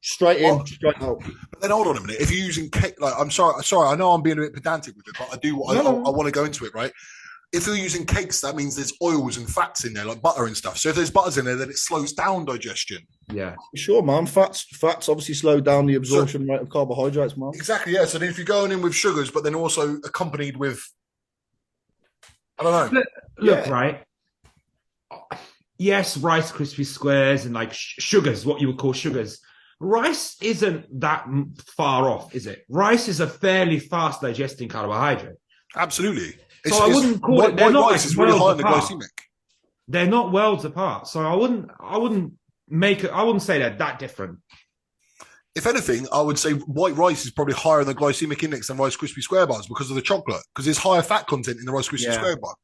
straight in, straight out. But then hold on a minute. If you're using cake, like I'm sorry, I know I'm being a bit pedantic with it, but I want to go into it, right? If you're using cakes, that means there's oils and fats in there, like butter and stuff. So if there's butters in there, then it slows down digestion. Yeah, sure, man. Fats obviously slow down the absorption rate of carbohydrates, man. Exactly, yeah. So then if you're going in with sugars, but then also accompanied with, I don't know. Look, right. Yes, Rice Krispie Squares and like sugars, what you would call sugars. Rice isn't that far off, is it? Rice is a fairly fast digesting carbohydrate. Absolutely. So I wouldn't call it. They're not like really high in the glycemic. They're not worlds apart. So I wouldn't I wouldn't say they're that different. If anything, I would say white rice is probably higher in the glycemic index than Rice Krispie Square bars because of the chocolate, because there's higher fat content in the Rice Krispie Square bar.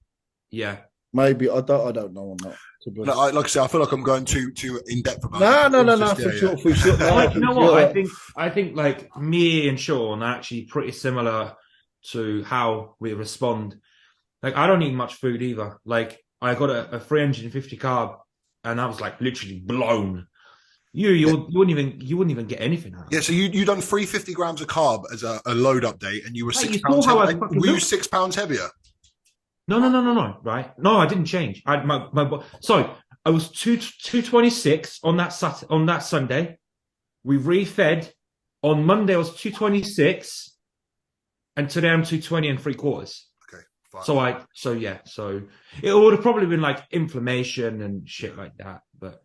Yeah. Maybe I don't know on that. No, like I say, I feel like I'm going too in depth about it. No, for sure. You know what? I think like me and Sean are actually pretty similar to how we respond. Like I don't eat much food either. Like I got a 350 carb, and I was like literally blown. You wouldn't even get anything out of it. Yeah, so you done 350 grams of carb as a load update, and you were 6 you pounds saw how heavier. Were you 6 pounds heavier? No. Right? No, I didn't change. I was 226 on that Sunday. We refed. On Monday I was 226, and today I'm 220 and 3/4. Okay, fine. So it would have probably been like inflammation and shit like that, but.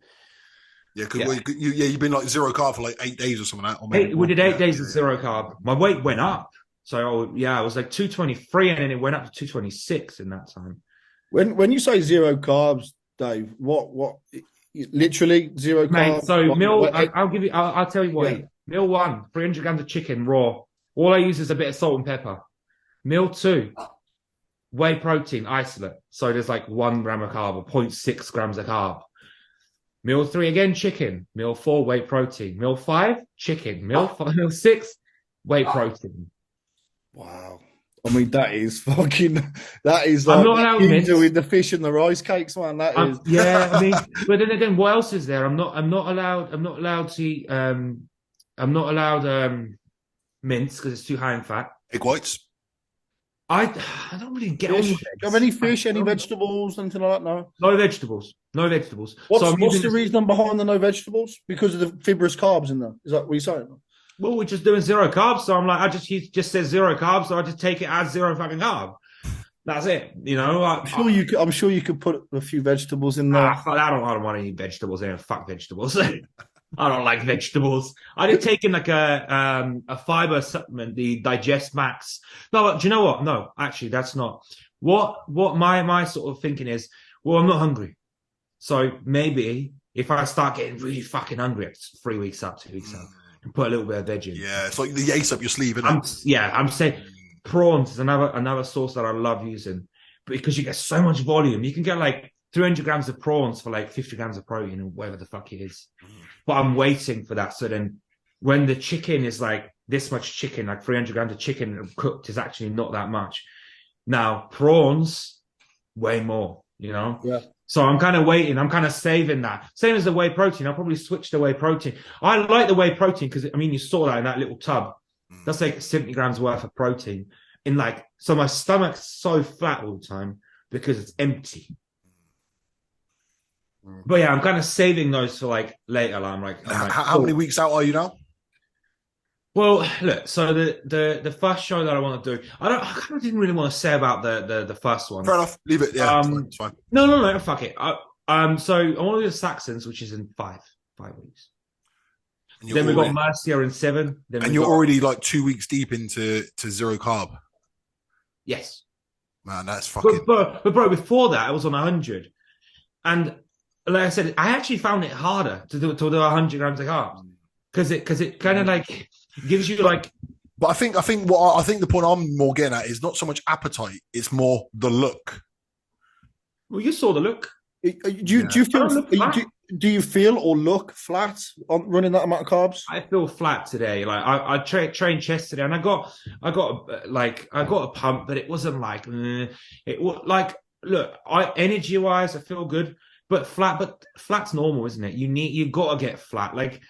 Yeah, because you've been like zero carb for like 8 days or something like that. We did 8 days of zero carb. My weight went up. So, I was like 223 and then it went up to 226 in that time. When you say zero carbs, Dave, what literally zero carbs? So I'll tell you what. Yeah. Meal 1, 300 grams of chicken raw. All I use is a bit of salt and pepper. Meal 2, whey protein isolate. So there's like 1 gram of carb or 0.6 grams of carb. Meal 3, again, chicken. Meal 4, whey protein. Meal 5, chicken. Meal 6, whey protein. Wow. I mean, that is like I'm not allowed mince with the fish and the rice cakes, man. That is. Yeah, I mean, but then again, what else is there? I'm not allowed to eat. I'm not allowed mince because it's too high in fat. Egg whites. I don't really get on with eggs. Do you have any fish, any vegetables, anything like that? No. No vegetables. What's the reason behind the no vegetables? Because of the fibrous carbs in there. Is that what you're saying? Well, we're just doing zero carbs, so I'm like, he just says zero carbs, so I just take it as zero fucking carb. That's it. I'm sure you could put a few vegetables in there. I don't want any vegetables in. Fuck vegetables. I don't like vegetables. I did take in like a fiber supplement, the Digest Max. No, but do you know what? No, actually, that's not what my sort of thinking is. Well, I'm not hungry, so maybe if I start getting really fucking hungry, it's 3 weeks up, 2 weeks up, and put a little bit of veg in. Yeah, it's like the ace up your sleeve, isn't it? I'm saying prawns is another sauce that I love using because you get so much volume. You can get like 300 grams of prawns for like 50 grams of protein or whatever the fuck it is. But I'm waiting for that. So then when the chicken is like this much chicken, like 300 grams of chicken cooked is actually not that much. Now, prawns, way more, Yeah. So I'm kind of waiting. I'm kind of saving that. Same as the whey protein. I'll probably switch to whey protein. I like the whey protein because, you saw that in that little tub. That's like 70 grams worth of protein. So my stomach's so flat all the time because it's empty. But yeah, I'm kind of saving those for like later. How many weeks out are you now? Well, look. So the first show that I want to do, I kind of didn't really want to say about the first one. Fair enough. Leave it. Yeah, it's fine. No. Fuck it. So I want to do the Saxons, which is in 5 weeks. Then we've got Mercia in 7. And you're already like 2 weeks deep into zero carb. Yes. Man, that's fucking. But bro, before that, I was on 100, and like I said, I actually found it harder to do 100 grams of carbs because it kind of like gives you like. But I think the point I'm more getting at is not so much appetite; it's more the look. Well, you saw the look. Do you feel or look flat on running that amount of carbs? I feel flat today. Like I trained chest today, and I got a pump, but it wasn't like it was like. Look, energy wise, I feel good. But flat's normal, isn't it? You got to get flat. Like,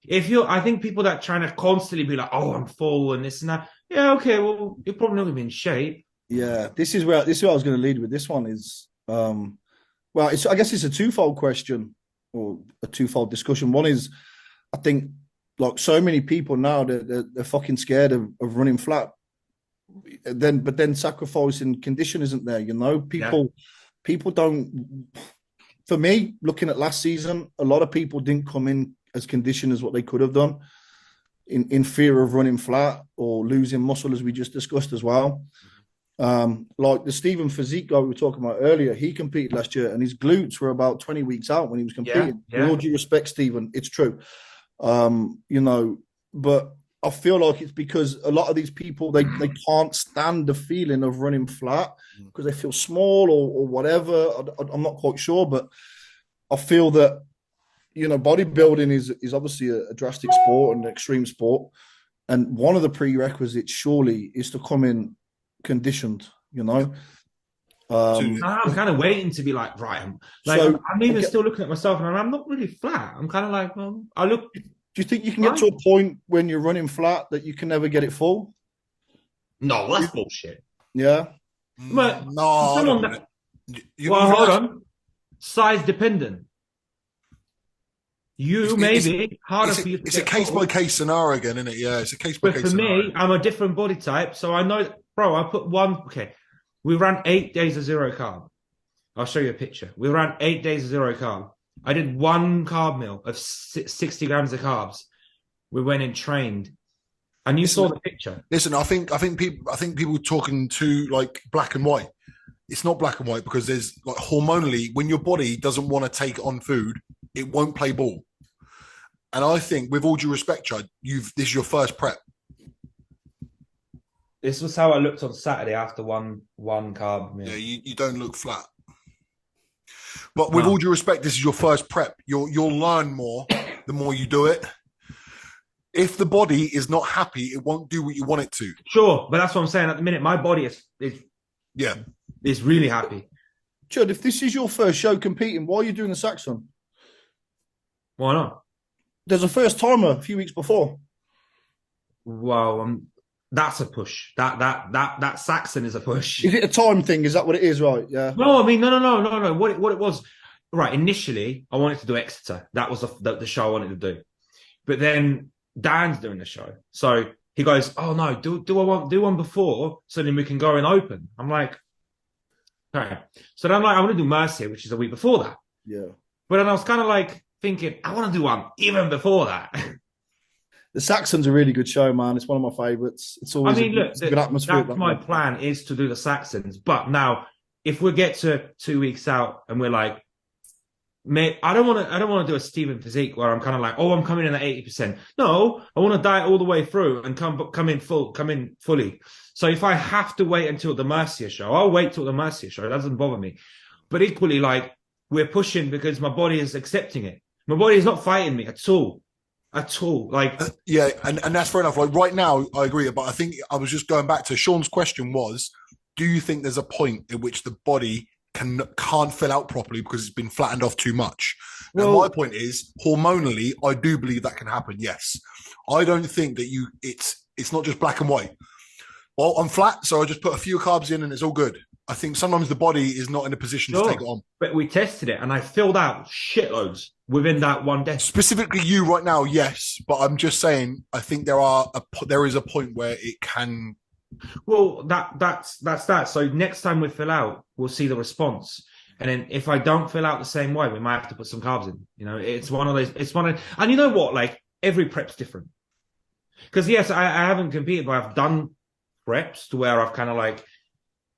I think people that trying to constantly be like, oh, I'm full and this and that. Yeah, okay, well, you're probably not going to be in shape. Yeah, this is where I was going to lead with. This one is, I guess it's a twofold question or a twofold discussion. One is, I think, like so many people now, they're fucking scared of running flat. But then sacrificing condition isn't there. People don't. For me, looking at last season, a lot of people didn't come in as conditioned as what they could have done in fear of running flat or losing muscle, as we just discussed as well. Like the Stephen Physique guy we were talking about earlier, he competed last year and his glutes were about 20 weeks out when he was competing. Yeah. With all due respect, Stephen, it's true. But I feel like it's because a lot of these people, they can't stand the feeling of running flat because they feel small or whatever. I'm not quite sure, but I feel that, bodybuilding is obviously a drastic sport and an extreme sport. And one of the prerequisites surely is to come in conditioned, I'm kind of waiting to be like, right. I'm even still looking at myself and I'm not really flat. I'm kind of like, well, I look. Do you think you can get to a point when you're running flat that you can never get it full? No, that's bullshit. Yeah. But no. Hold on. Size dependent. Harder for you. It's a case by case scenario again, isn't it? Yeah, it's a case by case. But for me, I'm a different body type, so I know, bro. I put one. Okay, we ran 8 days of zero carb. I'll show you a picture. We ran 8 days of zero carb. I did one carb meal of 60 grams of carbs. We went and trained, and you saw the picture. Listen, I think people talking too like black and white. It's not black and white because there's like hormonally, when your body doesn't want to take on food, it won't play ball. And I think, with all due respect, Chad, this is your first prep. This was how I looked on Saturday after one carb meal. Yeah, you don't look flat. But with all due respect, this is your first prep. You'll learn more the more you do it. If the body is not happy, it won't do what you want it to. Sure, but that's what I'm saying. At the minute, my body is really happy. Chad, if this is your first show competing, why are you doing the Saxon? Why not? There's a first timer a few weeks before. Well, that's a push. That Saxon is a push. Is it a time thing? Is that what it is? Right? Yeah. No, I mean, no. What it was, right? Initially, I wanted to do Exeter. That was the show I wanted to do. But then Dan's doing the show, so he goes, "Oh no, do one before, so then we can go and open." I'm like, okay. So then I'm like, I want to do Mercia, which is a week before that. Yeah. But then I was kind of like thinking, I want to do one even before that. The Saxon's a really good show, man. It's one of my favourites. It's always a good atmosphere. That's my plan, is to do the Saxons. But now, if we get to 2 weeks out and we're like, mate, I don't want to do a Stephen Physique where I'm kind of like, oh, I'm coming in at 80%. No, I want to diet all the way through and come in fully. So if I have to wait until the Mercia show, I'll wait till the Mercia show. It doesn't bother me. But equally, like, we're pushing because my body is accepting it. My body is not fighting me at all. Like, yeah, and that's fair enough. Like right now, I agree. But I think I was just going back to Sean's question was, do you think there's a point at which the body can't fill out properly because it's been flattened off too much? Now, my point is, hormonally, I do believe that can happen. Yes, I don't think that it's not just black and white. Well, I'm flat, so I just put a few carbs in and it's all good. I think sometimes the body is not in a position to take it on. But we tested it and I filled out shitloads within that one day. Specifically you right now, yes. But I'm just saying, I think there is a point where it can. Well, that's that. So next time we fill out, we'll see the response. And then if I don't fill out the same way, we might have to put some carbs in. It's one of those, and you know what? Like, every prep's different. Because yes, I haven't competed, but I've done preps to where I've kind of like,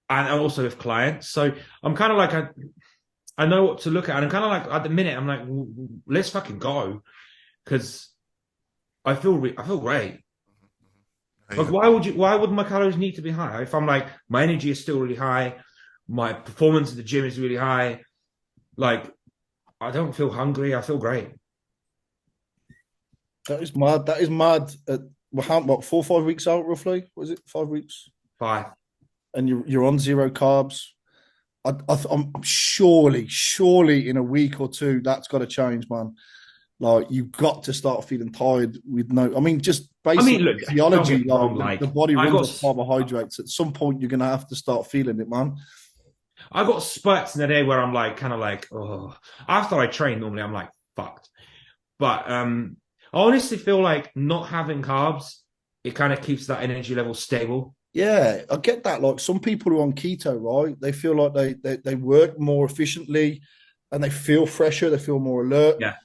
and also with clients. So I'm kind of like, I know what to look at. And I'm kind of like, at the minute, I'm like, let's fucking go. Because I feel great. Like, why would my calories need to be high? If I'm like, my energy is still really high, my performance at the gym is really high, like, I don't feel hungry, I feel great. That is mad. What, 4 or 5 weeks out, roughly? Was it 5 weeks? 5. And you're on zero carbs. I'm surely in a week or two, that's got to change, man. Like, you've got to start feeling tired with just basic physiology. The body runs off carbohydrates. At some point, you're going to have to start feeling it, man. I got spurts in the day where I'm like, kind of like, oh. After I train, normally I'm like, fucked. But I honestly feel like not having carbs, it kind of keeps that energy level stable. Yeah, I get that. Like, some people who are on keto, right? They feel like they work more efficiently and they feel fresher, they feel more alert. Yeah.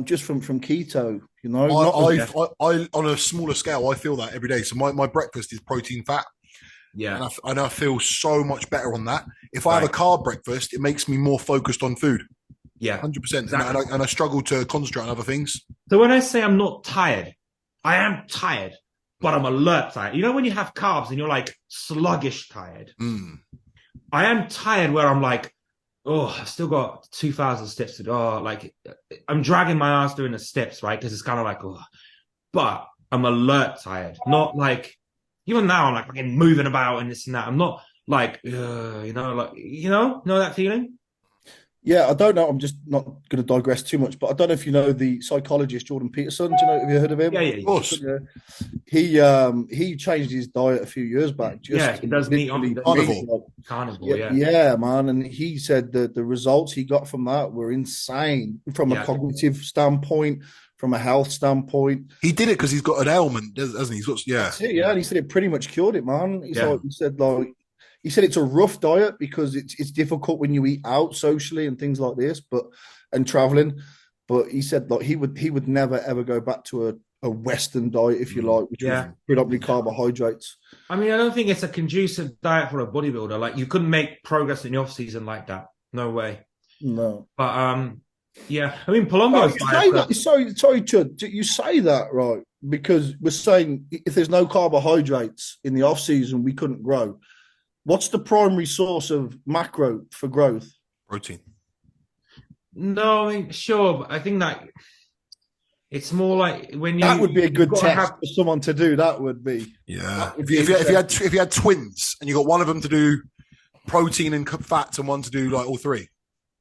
Just from keto, I on a smaller scale, I feel that every day. So my breakfast is protein fat. Yeah. And I feel so much better on that. If I have a carb breakfast, it makes me more focused on food. Yeah. 100%. Exactly. And I struggle to concentrate on other things. So when I say I'm not tired, I am tired, but I'm alert tired. You know, when you have carbs and you're like sluggish tired, I am tired where I'm like, oh, I've still got 2,000 steps to do. Oh, like I'm dragging my ass doing the steps, right? Because it's kind of like, oh, but I'm alert tired. Not like, even now I'm like fucking moving about and this and that. I'm not like, know that feeling? Yeah, I don't know. I'm just not going to digress too much, but I don't know if you know the psychologist Jordan Peterson. Do you know? Have you heard of him? Yeah. Of course. He changed his diet a few years back. He does meat on carnivore. Yeah, man. And he said that the results he got from that were insane from a cognitive standpoint, from a health standpoint. He did it because he's got an ailment, hasn't he? And he said it pretty much cured it, man. He said it's a rough diet because it's difficult when you eat out socially and things like this, and traveling. But he said he would never ever go back to a Western diet, if you like, which was predominantly carbohydrates. I mean, I don't think it's a conducive diet for a bodybuilder. Like you couldn't make progress in the off season like that. No way. No. But I mean, Palumbo's sorry, Chud, you say that right because we're saying if there's no carbohydrates in the off season, we couldn't grow. What's the primary source of macro for growth? Protein. No, I mean, sure, but I think that it's more like when you. That would be a good test for someone to do. That would be. Yeah. If you had twins and you got one of them to do protein and fats and one to do like all three.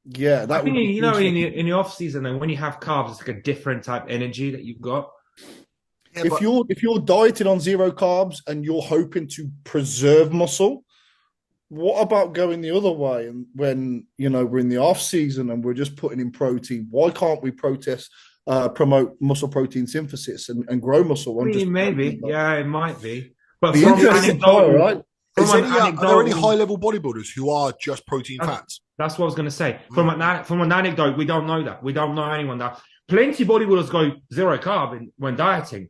Yeah, that would be. In the off season, and when you have carbs, it's like a different type of energy that you've got. Yeah, if you're dieting on zero carbs and you're hoping to preserve muscle. What about going the other way? And when we're in the off season and we're just putting in protein, why can't we promote muscle protein synthesis and grow muscle? Maybe, it might be. But from anecdotal, right? Are there any high level bodybuilders who are just protein fats? That's what I was going to say. From an anecdote, we don't know that. We don't know anyone that. Plenty of bodybuilders go zero carb when dieting.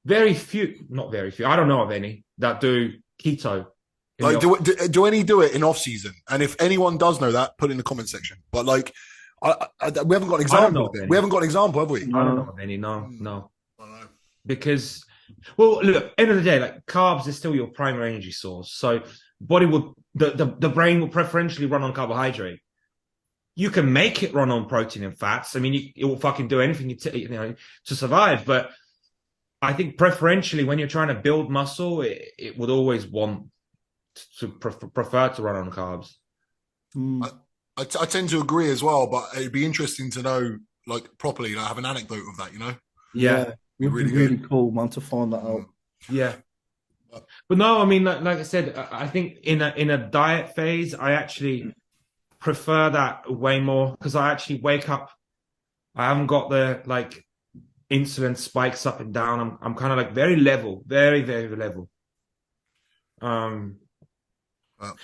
Very few, not very few. I don't know of any that do keto. Like, do any do it in off season? And if anyone does know that, put it in the comment section. But like, we haven't got an example. We haven't got an example, have we? I don't know of any. No. Because, well, look, end of the day, like carbs is still your primary energy source. So, the brain will preferentially run on carbohydrate. You can make it run on protein and fats. I mean, it will fucking do anything to survive. But I think preferentially, when you're trying to build muscle, it would always want to prefer to run on carbs. I tend to agree as well, but it'd be interesting to know, like, properly, like, have an anecdote of that, Yeah, it'd be really cool, man, to find that out. Yeah. But no, I mean, like I said, I think in a diet phase, I actually prefer that way more because I actually wake up. I haven't got the like insulin spikes up and down. I'm kind of like very level, very, very level.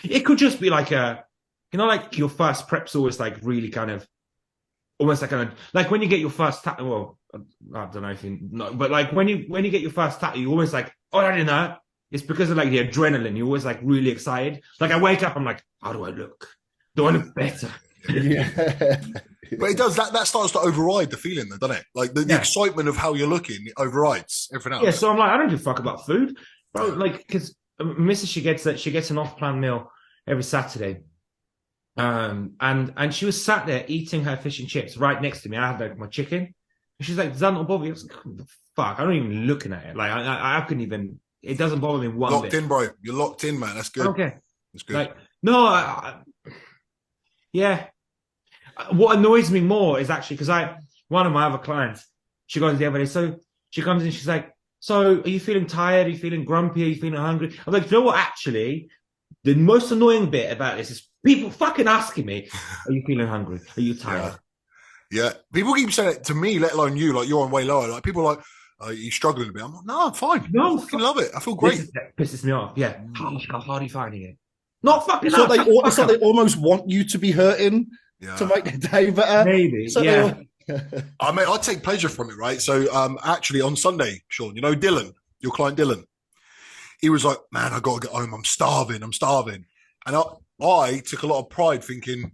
It could just be like like your first prep's always like really kind of almost like when you get your first tattoo. Well, I don't know if you know, but like when you get your first tattoo, you always like, oh, I didn't know. It's because of like the adrenaline. You're always like really excited. Like I wake up, I'm like, how do I look? Do I look better? Yeah. But it does that starts to override the feeling, though, doesn't it? Like the excitement of how you're looking overrides everything else. Yeah, so I'm like, I don't give a fuck about food, bro. Like, because Mrs. she gets an off-plan meal every Saturday, and she was sat there eating her fish and chips right next to me. I had like my chicken, and she's like, "Does that not bother you?" I was like, "What the fuck? I'm not even looking at it. Like, I couldn't even. It doesn't bother me one bit." Locked in, bro. You're locked in, man. That's good. Okay, that's good. Like, no, yeah. What annoys me more is actually because one of my other clients, she goes the other day, so she comes in, she's like, so are you feeling tired? Are you feeling grumpy? Are you feeling hungry? I'm like, you know what, actually, the most annoying bit about this is people fucking asking me, are you feeling hungry? Are you tired? Yeah. People keep saying it to me, let alone you, like you're on way lower. Like people are like, are you struggling a bit? I'm like, no, I'm fine. No, I fucking love it. I feel great. Pisses me off. Yeah. How hard are you finding it? Not fucking so they almost want you to be hurting to make the day better. Maybe. So yeah. I take pleasure from it, right? So actually on Sunday, Sean, you know Dylan, your client Dylan, he was like, man, I got to get home. I'm starving. And I took a lot of pride thinking,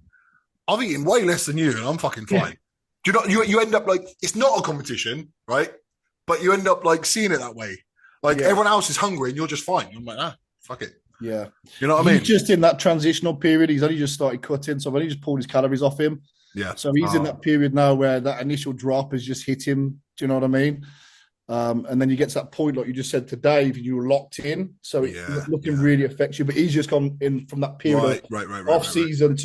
I've eaten way less than you and I'm fucking fine. Do you know, you end up like, it's not a competition, right? But you end up like seeing it that way. Like everyone else is hungry and you're just fine. I'm like, fuck it. Yeah. You know what I mean? He's just in that transitional period. He's only just started cutting, so I've only just pulled his calories off him. Yeah. So he's in that period now where that initial drop has just hit him. Do you know what I mean? And then you get to that point, like you just said to Dave, you were locked in. So nothing really affects you. But he's just gone in from that period off season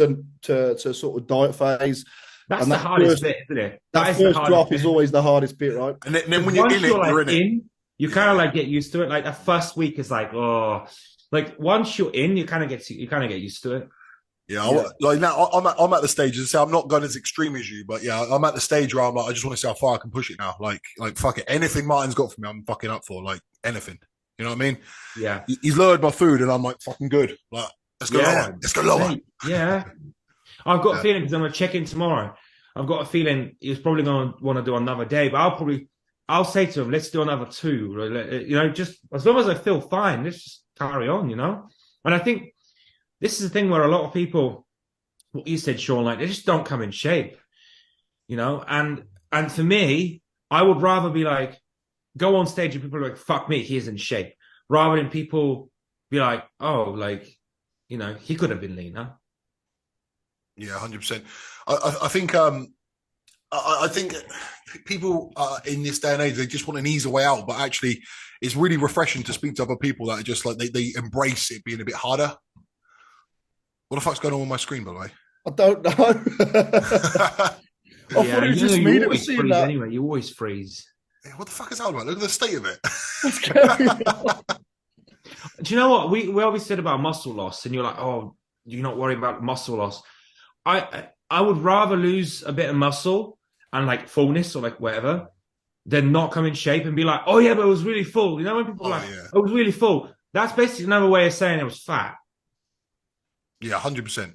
to sort of diet phase. That's the hardest bit, isn't it? That first drop is always the hardest bit, right? And then when you're in it, you're in it. You kind of like get used to it. Like the first week is like, oh, like once you're in, you kind of get used to it. Yeah, like now I'm at the stage. As I say, I'm not going as extreme as you, but yeah, I'm at the stage where I'm like, I just want to see how far I can push it now. Like fuck it, anything Martin's got for me, I'm fucking up for. Like anything, you know what I mean? Yeah. He's lowered my food, and I'm like fucking good. Like let's go lower. Let's go lower. Yeah. I've got a feeling because I'm gonna check in tomorrow. I've got a feeling he's probably gonna want to do another day, but I'll say to him, let's do another 2. You know, just as long as I feel fine, let's just carry on. You know, and I think. This is the thing where a lot of people, what you said, Sean, like they just don't come in shape, you know. And for me, I would rather be like, go on stage and people are like, "Fuck me, he's in shape," rather than people be like, "Oh, like, you know, he could have been leaner." Yeah, 100%. I think I think people in this day and age, they just want an easier way out, but actually, it's really refreshing to speak to other people that are just like they embrace it being a bit harder. What the fuck's going on my screen, by the way? I don't know. I thought it was just me that was seeing that. Anyway, you always freeze. Yeah, what the fuck is that about? Look at the state of it. Do you know what? We always said about muscle loss, and you're like, oh, you're not worried about muscle loss. I would rather lose a bit of muscle and like fullness or like whatever than not come in shape and be like, oh yeah, but it was really full. You know when people are like, it was really full. That's basically another way of saying it was fat. Yeah, 100%.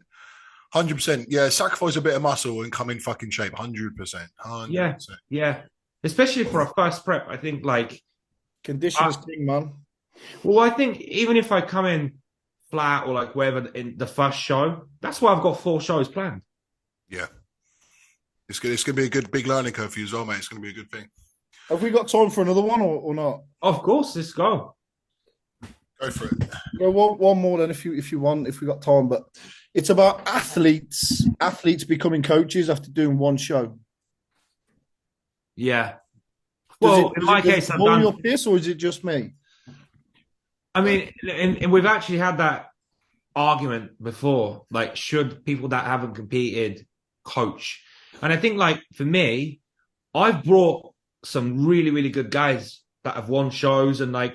100%. Yeah, sacrifice a bit of muscle and come in fucking shape. 100%. 100%. Yeah. Especially for a first prep, I think like... Condition is king, man. Well, I think even if I come in flat or like wherever in the first show, that's why I've got 4 shows planned. Yeah. It's going to be a good big learning curve for you as well, mate. It's going to be a good thing. Have we got time for another one or not? Of course, let's go. Go for it. Well, one more then if you want, if we got time. But it's about athletes becoming coaches after doing one show. Yeah. Well, in my case, I've done... your piss, or is it just me? I mean, and we've actually had that argument before. Like, should people that haven't competed coach? And I think, like, for me, I've brought some really, really good guys that have won shows, and like,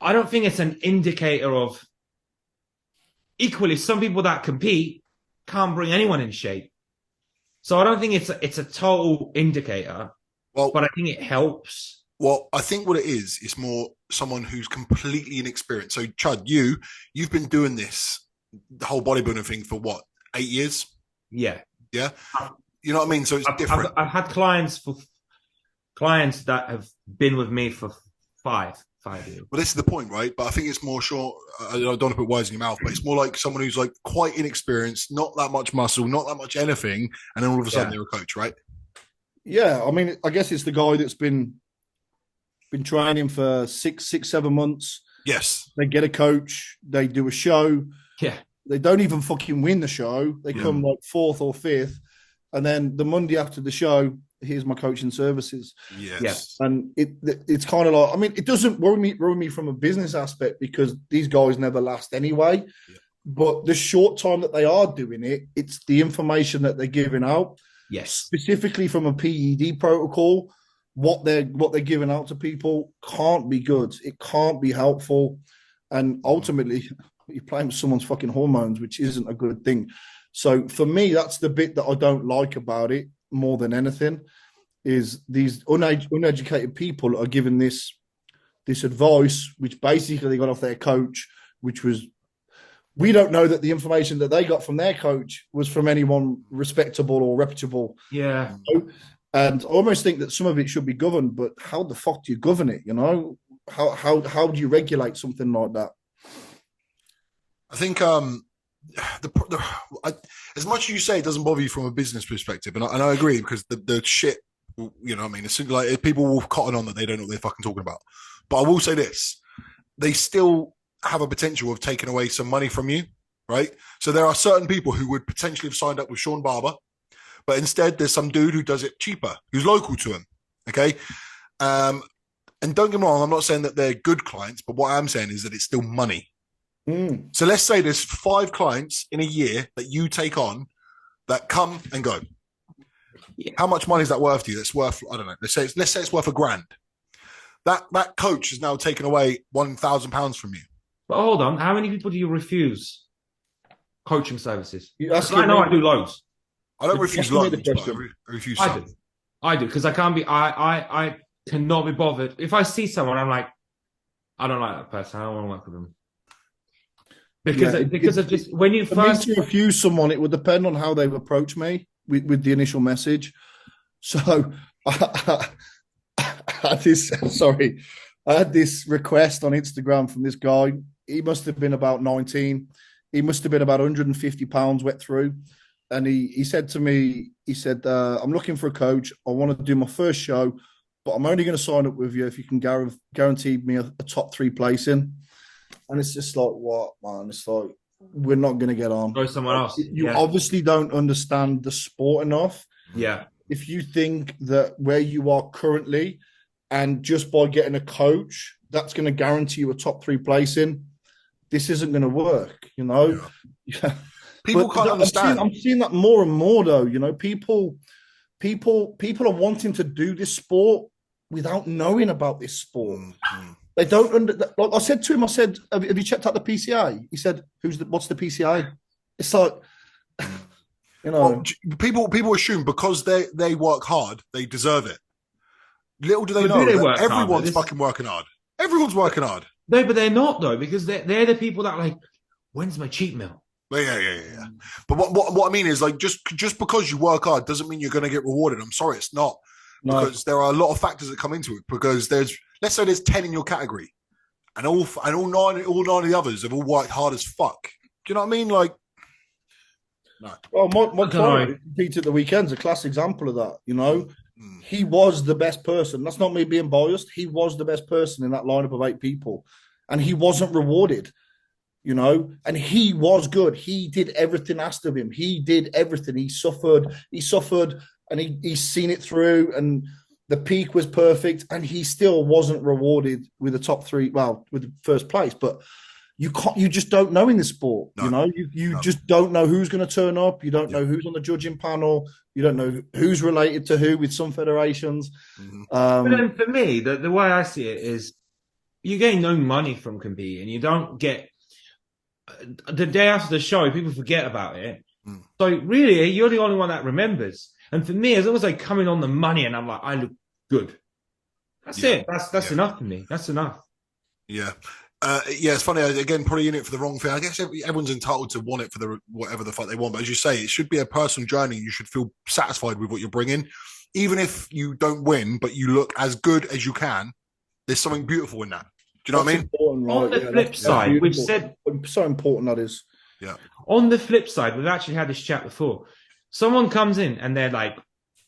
I don't think it's an indicator of... Equally, some people that compete can't bring anyone in shape. So I don't think it's a total indicator, but I think it helps. Well, I think what it is, it's more someone who's completely inexperienced. So, Chud, you've been doing this, the whole bodybuilding thing for what, 8 years? Yeah. Yeah? You know what I mean? So it's different. I've had clients that have been with me for 5 years. Well, this is the point, right? But I think it's more short. I don't want to put words in your mouth, but it's more like someone who's like quite inexperienced, not that much muscle, not that much anything, and then all of a sudden they're a coach, right? Yeah, I mean, I guess it's the guy that's been training for 6-7 months. Yes. They get a coach, they do a show. Yeah. They don't even fucking win the show. They come like 4th or 5th. And then the Monday after the show, here's my coaching services. Yes. And it's kind of like, I mean, it doesn't worry me from a business aspect because these guys never last anyway. Yeah. But the short time that they are doing it, it's the information that they're giving out. Yes. Specifically from a PED protocol, what they're giving out to people can't be good. It can't be helpful. And ultimately, you're playing with someone's fucking hormones, which isn't a good thing. So for me, that's the bit that I don't like about it more than anything, is these uneducated people are giving this advice, which basically they got off their coach, which was, we don't know that the information that they got from their coach was from anyone respectable or reputable. Yeah. And I almost think that some of it should be governed, but how the fuck do you govern it, you know? how do you regulate something like that? I think as much as you say it doesn't bother you from a business perspective, and I agree, because the shit, you know what I mean, it's like people will cotton on that they don't know what they're fucking talking about. But I will say this, they still have a potential of taking away some money from you, right? So there are certain people who would potentially have signed up with Sean Barber, but instead there's some dude who does it cheaper, who's local to him, okay? And don't get me wrong, I'm not saying that they're good clients, but what I'm saying is that it's still money. So let's say there's 5 clients in a year that you take on that come and go. Yeah. How much money is that worth to you? That's worth, I don't know, let's say it's worth $1,000. That coach has now taken away £1,000 from you. But hold on, how many people do you refuse coaching services? I know I do loads. I don't refuse loads, but I refuse some. I do, because I can't be, I cannot be bothered. If I see someone, I'm like, I don't like that person, I don't want to work with them. Because of just when you first to refuse someone, it would depend on how they approach me with the initial message. So I had this request on Instagram from this guy. He must have been about 19. He must have been about 150 pounds wet through. And he said to me, I'm looking for a coach. I want to do my first show, but I'm only going to sign up with you if you can guarantee me a top 3 placing. And it's just like, what, man? It's like, we're not going to get on. Go somewhere else. You obviously don't understand the sport enough. Yeah. If you think that where you are currently, and just by getting a coach, that's going to guarantee you a top 3 placing, this isn't going to work, you know? Yeah. People can't understand. I'm seeing that more and more, though. You know, people are wanting to do this sport without knowing about this sport. Mm-hmm. They don't like I said to him, have you checked out the PCA? He said, what's the PCA? It's like, you know. Well, people assume because they work hard, they deserve it. Little do they know that everyone's fucking working hard. Everyone's working hard. No, but they're not, though, because they're the people that are like, when's my cheat meal? Yeah. But what I mean is, like, just because you work hard doesn't mean you're going to get rewarded. I'm sorry, it's not. No. Because there are a lot of factors that come into it. Because let's say there's 10 in your category, and all 9 of the others have all worked hard as fuck. Do you know what I mean? Like, no. Well, my client competed at the weekend's a class example of that. You know, he was the best person. That's not me being biased. He was the best person in that lineup of 8 people, and he wasn't rewarded. You know, and he was good. He did everything asked of him. He did everything. He suffered, and he's seen it through. And the peak was perfect, and he still wasn't rewarded with the top 3. Well, with the first place, but you just don't know in this sport. No. You know, you just don't know who's going to turn up. You don't know who's on the judging panel. You don't know who's related to who with some federations. Mm-hmm. But then for me, the way I see it is, you gain no money from competing. You don't get. The day after the show, people forget about it. So really, you're the only one that remembers. And for me, as long as I come in on the money and I'm like, I look good, that's it. That's enough for me. That's enough. Yeah. It's funny. Again, probably in it for the wrong thing. I guess everyone's entitled to want it for whatever the fuck they want. But as you say, it should be a personal journey. You should feel satisfied with what you're bringing. Even if you don't win, but you look as good as you can, there's something beautiful in that. Do you know what I mean? Right? On the flip side, we've said so important that is. Yeah. On the flip side, we've actually had this chat before. Someone comes in and they're like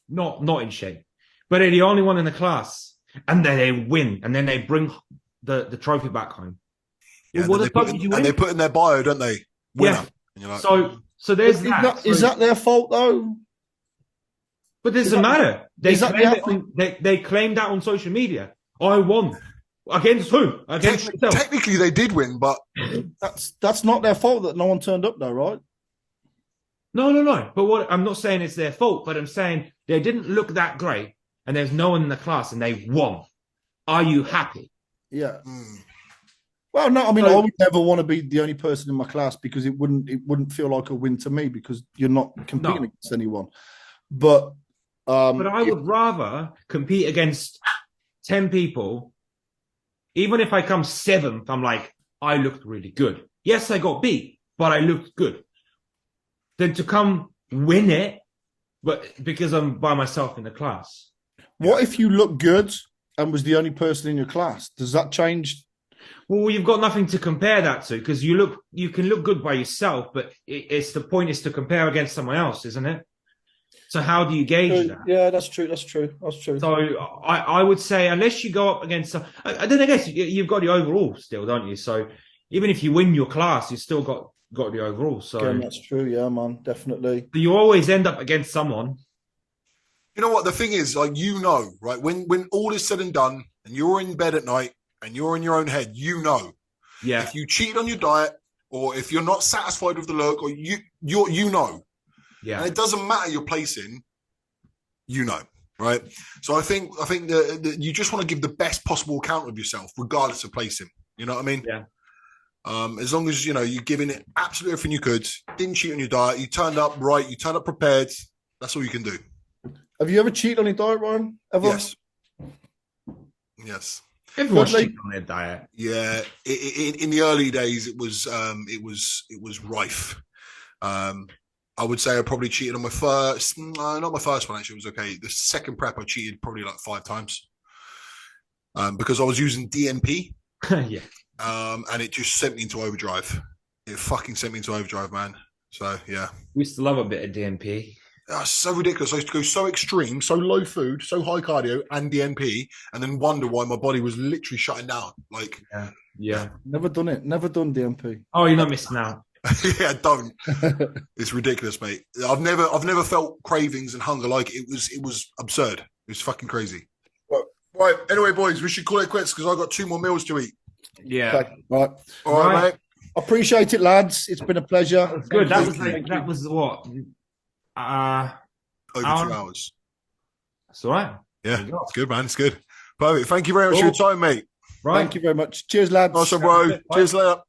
not in shape, but they're the only one in the class, and then they win, and then they bring the trophy back home. Yeah, well, and they put in their bio, don't they? Winner. Yeah. And you're like, so there's that. Is that their fault though? But it doesn't matter. They claim that on social media. I won. Against who? Against myself. Technically, they did win, but that's not their fault that no one turned up, though, right? No. But I'm not saying it's their fault, but I'm saying they didn't look that great, and there's no one in the class, and they won. Are you happy? Yeah. Well, no. I mean, I would never want to be the only person in my class, because it wouldn't feel like a win to me, because you're not competing against anyone. But I would rather compete against 10 people. Even if I come 7th, I'm like, I looked really good. Yes, I got beat, but I looked good. Then to come win it, but because I'm by myself in the class. What if you look good and was the only person in your class, does that change? Well, you've got nothing to compare that to because you can look good by yourself, but it's the point is to compare against someone else, isn't it? So how do you gauge that? Yeah, that's true. So I would say unless you go up against some, then I guess you've got the overall still, don't you? So even if you win your class, you still got the overall. So again, that's true. Yeah, man, definitely. You always end up against someone. You know what? The thing is, like, right? When all is said and done and you're in bed at night and you're in your own head, Yeah. if you cheat on your diet or if you're not satisfied with the look or you know. Yeah. And it doesn't matter your placing, right? So I think that you just want to give the best possible account of yourself, regardless of placing. You know what I mean? Yeah. As long as, you're giving it absolutely everything you could, didn't cheat on your diet, you turned up right, you turned up prepared, that's all you can do. Have you ever cheated on your diet, Ryan? Ever? Yes. Everyone's cheating on their diet. Yeah. In the early days, it was rife. I would say I probably cheated on my first, not my first one, actually, it was okay. The second prep, I cheated probably like 5 times because I was using DNP. Yeah. And it just sent me into overdrive. It fucking sent me into overdrive, man. So, yeah. We used to love a bit of DNP. So ridiculous. I used to go so extreme, so low food, so high cardio and DNP, and then wonder why my body was literally shutting down. Like, yeah. Never done it. Never done DNP. Oh, you're not missing out. Yeah, don't. It's ridiculous, mate. I've never felt cravings and hunger like it. It was absurd. It was fucking crazy. Right. Anyway, boys, we should call it quits because I've got 2 more meals to eat. Yeah. Okay. Right. All right, mate. Appreciate it, lads. It's been a pleasure. That's good. That was what? Over 2 hours. That's all right. Yeah, it's good, man. It's good. Perfect. Thank you very much for your time, mate. Right. Thank you very much. Cheers, lads. Awesome, bro. Cheers later.